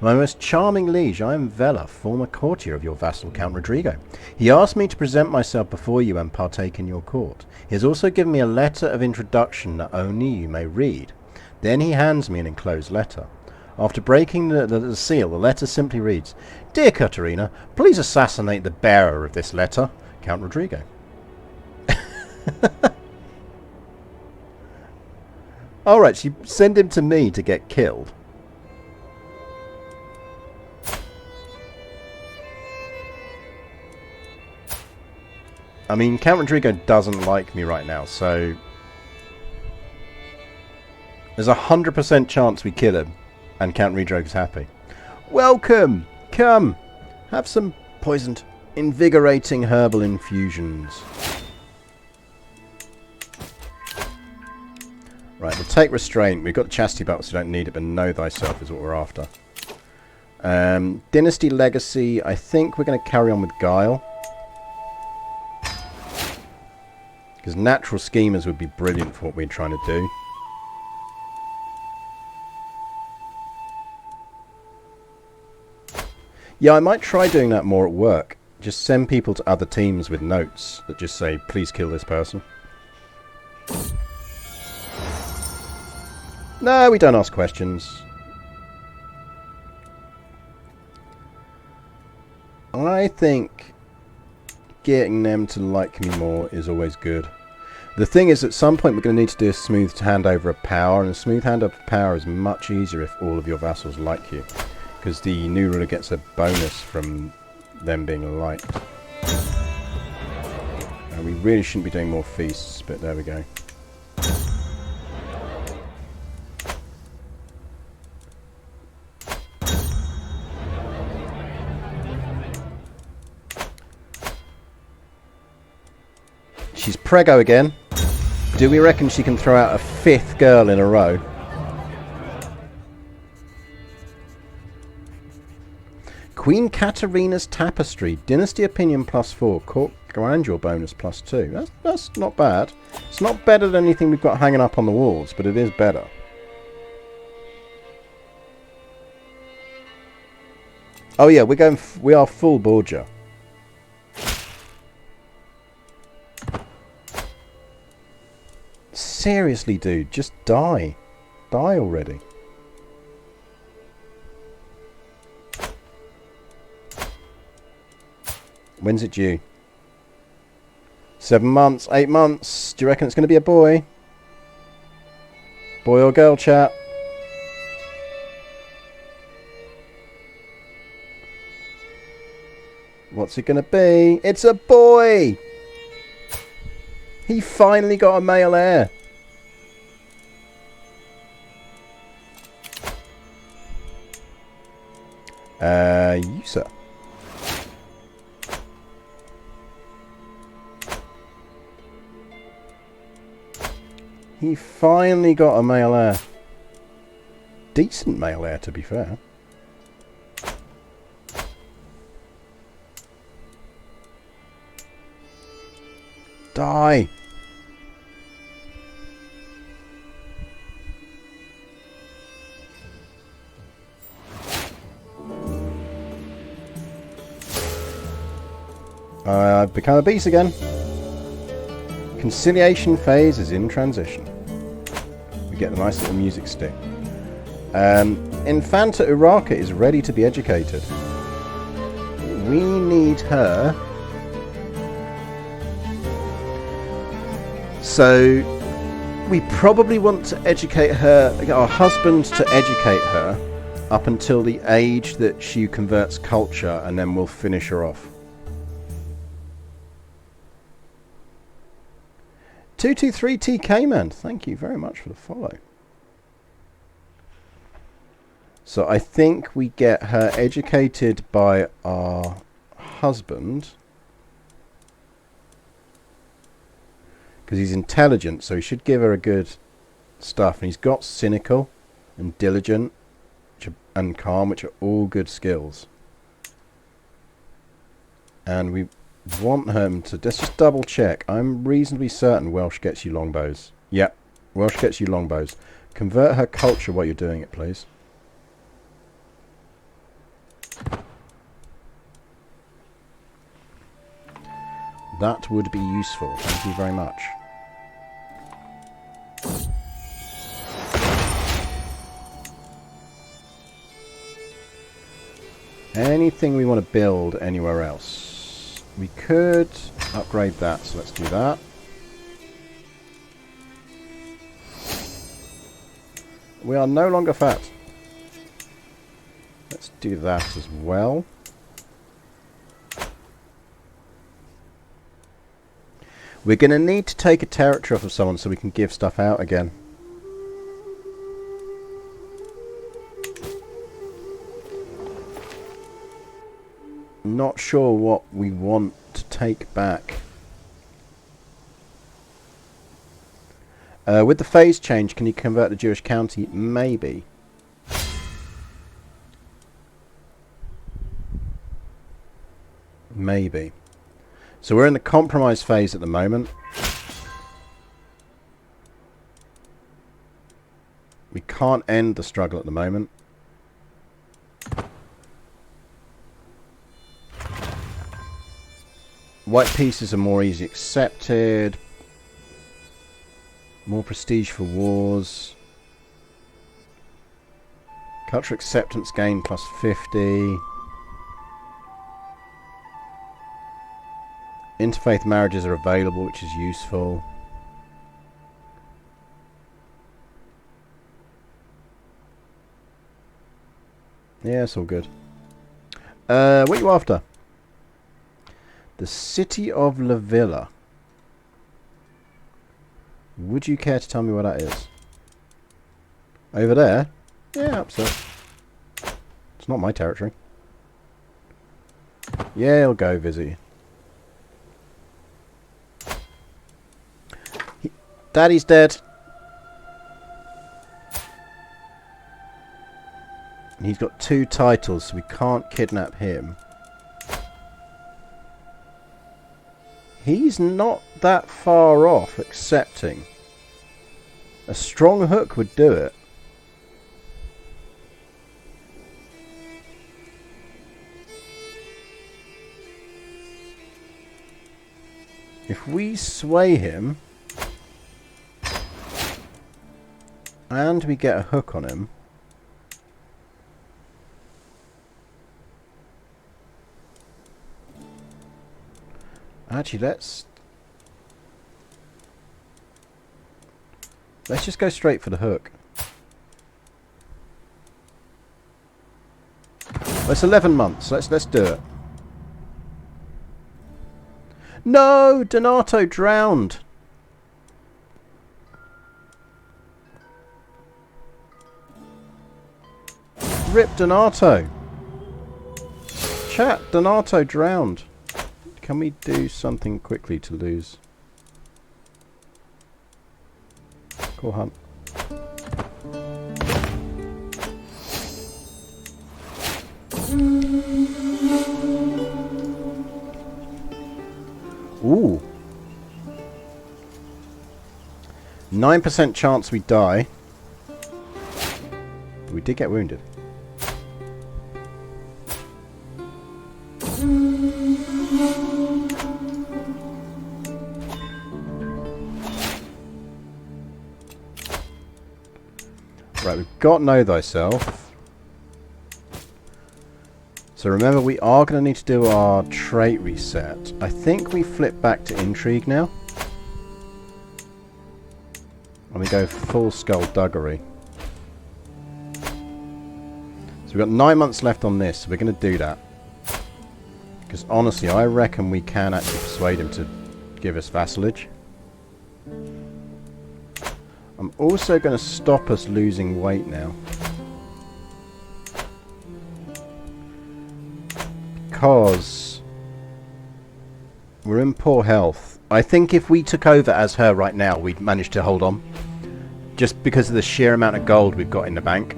My most charming liege, I am Vela, former courtier of your vassal Count Rodrigo. He asked me to present myself before you and partake in your court. He has also given me a letter of introduction that only you may read. Then he hands me an enclosed letter. After breaking the seal, the letter simply reads, Dear Katerina, please assassinate the bearer of this letter, Count Rodrigo. Alright, she sent him to me to get killed. I mean, Count Rodrigo doesn't like me right now, so there's a 100% chance we kill him, and Count Rodrigo's happy. Welcome! Come! Have some poisoned, invigorating herbal infusions. Right, we'll take restraint. We've got the chastity belt, so we don't need it, but know thyself is what we're after. Dynasty legacy, I think we're going to carry on with guile. Because natural schemers would be brilliant for what we're trying to do. Yeah, I might try doing that more at work. Just send people to other teams with notes that just say, please kill this person. No, we don't ask questions. I think getting them to like me more is always good. The thing is, at some point we're going to need to do a smooth handover of power, and a smooth handover of power is much easier if all of your vassals like you, because the new ruler gets a bonus from them being liked. And we really shouldn't be doing more feasts, but there we go. She's preggo again. Do we reckon she can throw out a 5th girl in a row? Queen Katerina's Tapestry. Dynasty Opinion +4. Court Grandeur bonus +2. That's not bad. It's not better than anything we've got hanging up on the walls, but it is better. Oh yeah, we are full Borgia. Seriously, dude, just die. Die already. When's it due? 7 months, 8 months. Do you reckon it's going to be a boy? Boy or girl, chat? What's it going to be? It's a boy! He finally got a male heir. You, sir. He finally got a male heir. Decent male heir, to be fair. Die. I've become a beast again. Conciliation phase is in transition. We get the nice little music stick. Infanta Urraca is ready to be educated. We need her So we probably want to educate her, our husband to educate her up until the age that she converts culture, and then we'll finish her off. 223 TK man, thank you very much for the follow. So I think we get her educated by our husband, because he's intelligent, so he should give her a good stuff. And he's got cynical and diligent and calm, which are all good skills. And we want him to, let's just double check. I'm reasonably certain Welsh gets you longbows. Yep, Welsh gets you longbows. Convert her culture while you're doing it, please. That would be useful. Thank you very much. Anything we want to build anywhere else? We could upgrade that, so let's do that. We are no longer fat. Let's do that as well. We're going to need to take a territory off of someone so we can give stuff out again. Not sure what we want to take back. With the phase change, can you convert the Jewish county? Maybe. Maybe. So we're in the compromise phase at the moment. We can't end the struggle at the moment. White pieces are more easily accepted. More prestige for wars. Cultural acceptance gain plus 50. Interfaith marriages are available, which is useful. Yeah, it's all good. What are you after? The city of La Villa. Would you care to tell me where that is? Over there? Yeah, upset. It's not my territory. Yeah, I'll go visit you. Daddy's dead. And he's got 2 titles, so we can't kidnap him. He's not that far off accepting. A strong hook would do it. If we sway him and we get a hook on him, actually let's just go straight for the hook. Well, it's 11 months. Let's do it. No, Donato drowned. Rip Donato. Chat, Donato drowned. Can we do something quickly to lose? Cool hunt. Ooh. 9% chance we die. We did get wounded. Right, we've got Know Thyself. So remember, we are going to need to do our trait reset. I think we flip back to Intrigue now. And we go full skullduggery. So we've got 9 months left on this, so we're going to do that. Because honestly, I reckon we can actually persuade him to give us vassalage. I'm also going to stop us losing weight now. Because we're in poor health. I think if we took over as her right now, we'd manage to hold on. Just because of the sheer amount of gold we've got in the bank.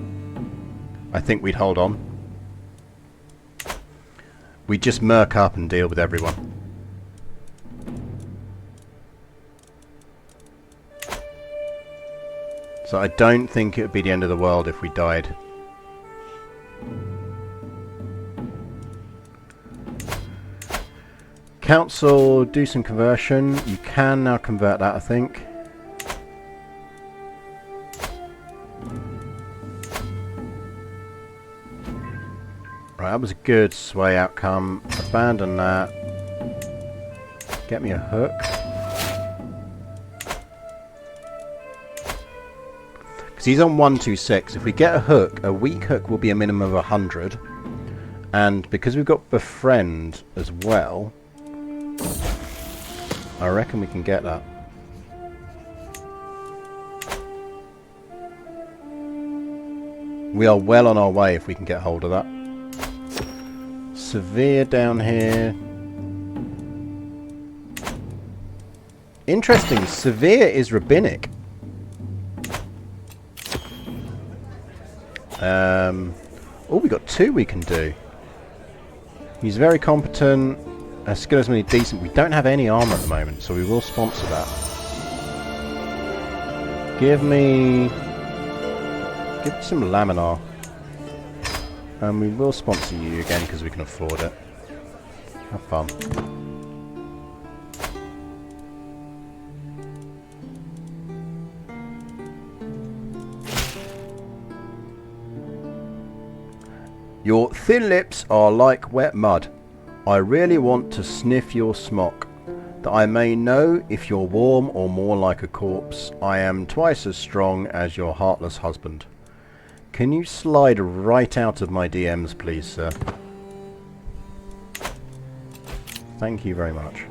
I think we'd hold on. We'd just murk up and deal with everyone. So I don't think it would be the end of the world if we died. Council, do some conversion. You can now convert that, I think. Right, that was a good sway outcome. Abandon that. Get me a hook. Because he's on 126. If we get a hook, a weak hook will be a minimum of 100. And because we've got befriend as well, I reckon we can get that. We are well on our way if we can get hold of that. Severe down here. Interesting, Severe is rabbinic. Oh, we got 2 we can do. He's very competent. Our skill is really decent. We don't have any armor at the moment, so we will sponsor that. Give me some laminar. And we will sponsor you again because we can afford it. Have fun. Your thin lips are like wet mud. I really want to sniff your smock, that I may know if you're warm or more like a corpse. I am twice as strong as your heartless husband. Can you slide right out of my DMs, please, sir? Thank you very much.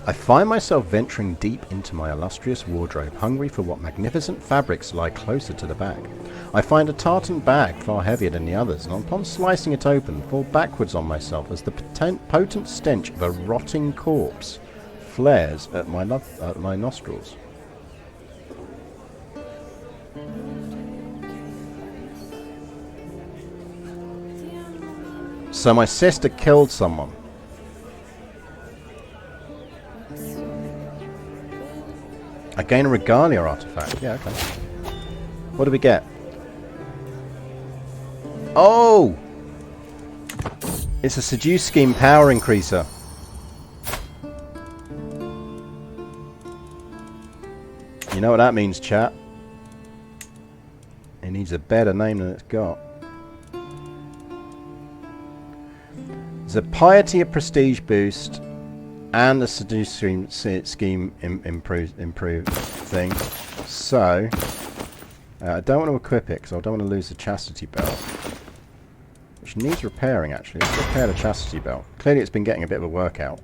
I find myself venturing deep into my illustrious wardrobe, hungry for what magnificent fabrics lie closer to the back. I find a tartan bag far heavier than the others, and upon slicing it open, fall backwards on myself as the potent stench of a rotting corpse flares at my nostrils. So my sister killed someone. I gain a regalia artifact. Yeah, okay. What do we get? Oh! It's a seduce scheme power increaser. You know what that means, chat? It needs a better name than it's got. There's a piety of prestige boost and the seduce scheme improve thing. So I don't want to equip it because I don't want to lose the chastity belt, which needs repairing actually. Let's repair the chastity belt. Clearly it's been getting a bit of a workout.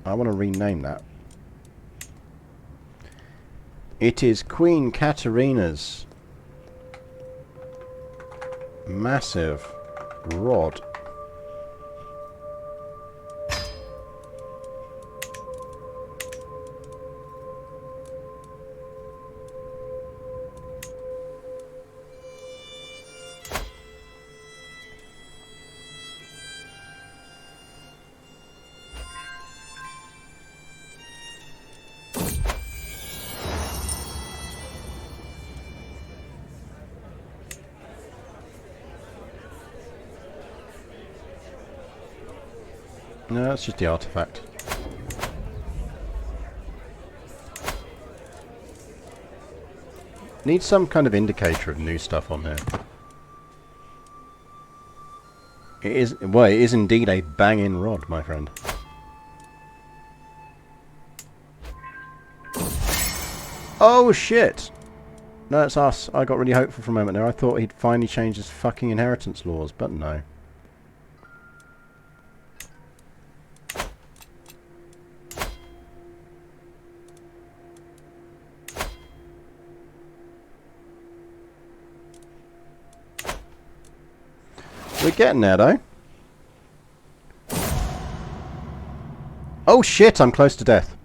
I want to rename that. It is Queen Katarina's massive rod. No, that's just the artifact. Need some kind of indicator of new stuff on here. It is, well, it is indeed a banging rod, my friend. Oh shit! No, it's us. I got really hopeful for a moment there. I thought he'd finally changed his fucking inheritance laws, but no. We're getting there, though. Oh shit, I'm close to death.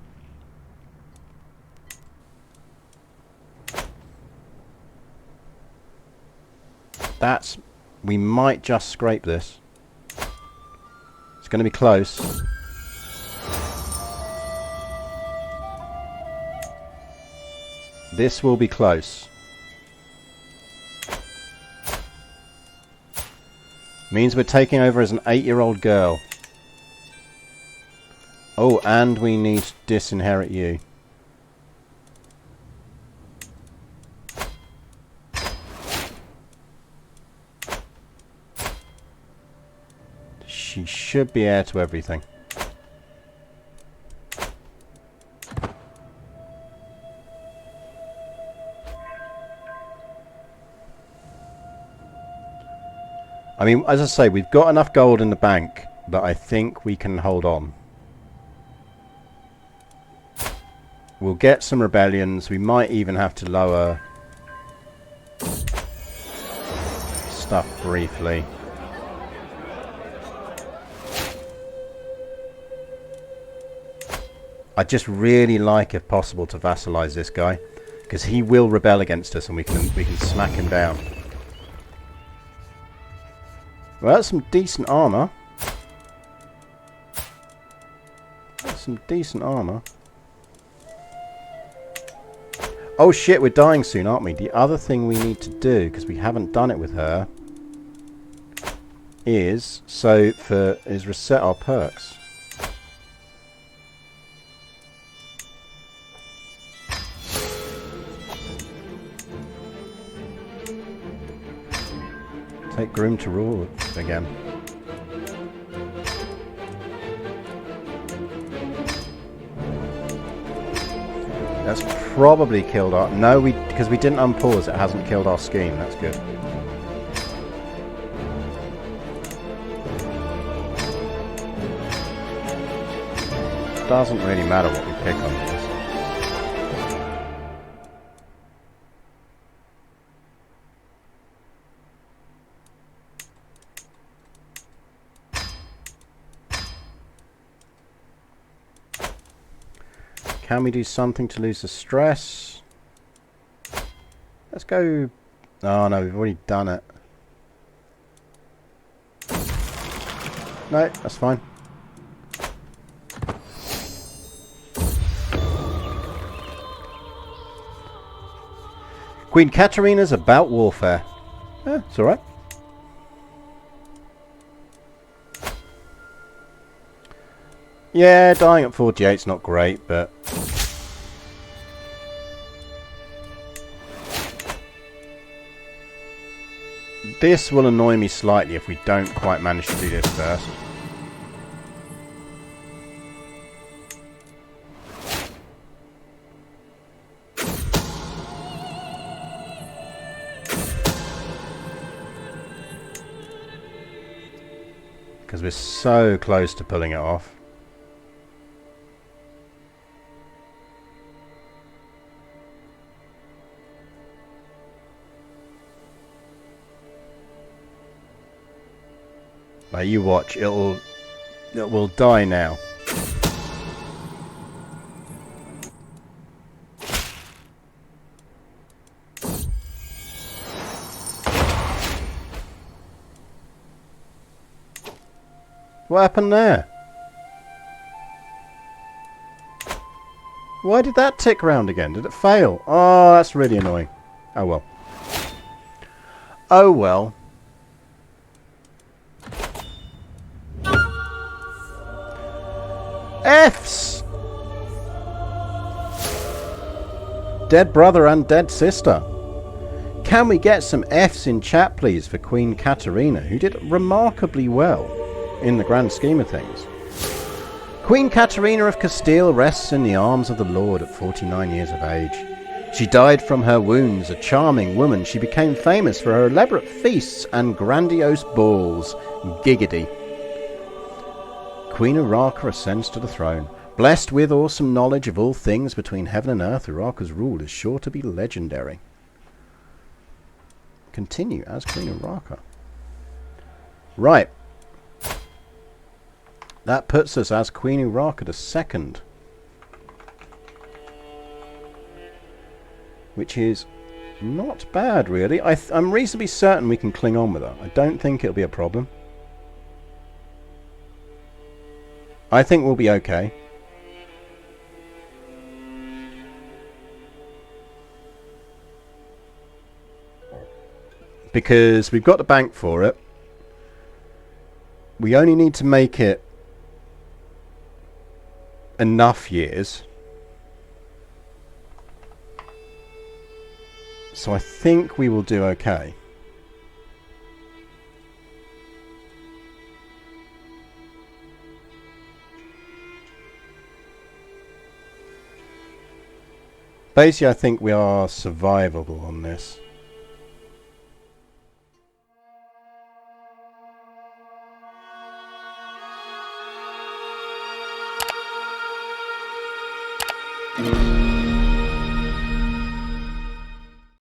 That's... we might just scrape this. It's going to be close. This will be close. Means we're taking over as an 8-year-old girl. Oh, and we need to disinherit you. She should be heir to everything. I mean, as I say, we've got enough gold in the bank that I think we can hold on. We'll get some rebellions. We might even have to lower stuff briefly. I just really like, if possible, to vassalize this guy, because he will rebel against us, and we can smack him down. Well, that's some decent armor. That's some decent armor. Oh shit, we're dying soon, aren't we? The other thing we need to do, because we haven't done it with her, is reset our perks. Take Groom to rule again. That's probably killed our... No, because we didn't unpause, it hasn't killed our scheme. That's good. Doesn't really matter what we pick on this. Can we do something to lose the stress? Let's go... Oh no, we've already done it. No, that's fine. Queen Katarina's about warfare. Yeah, it's alright. Yeah, dying at 48's not great, but... This will annoy me slightly if we don't quite manage to do this first. Because we're so close to pulling it off. Now you watch, it will die now. What happened there? Why did that tick round again? Did it fail? Oh, that's really annoying. Oh well. Oh well. F's! Dead brother and dead sister. Can we get some Fs in chat, please, for Queen Katerina, who did remarkably well in the grand scheme of things. Queen Katerina of Castile rests in the arms of the Lord at 49 years of age. She died from her wounds, a charming woman. She became famous for her elaborate feasts and grandiose balls. Giggity. Queen Urarka ascends to the throne. Blessed with awesome knowledge of all things between heaven and earth, Urarka's rule is sure to be legendary. Continue as Queen Urarka. Right. That puts us as Queen Urarka II. Which is not bad, really. I'm reasonably certain we can cling on with her. I don't think it'll be a problem. I think we'll be okay. Because we've got the bank for it. We only need to make it enough years. So I think we will do okay. Basically, I think we are survivable on this.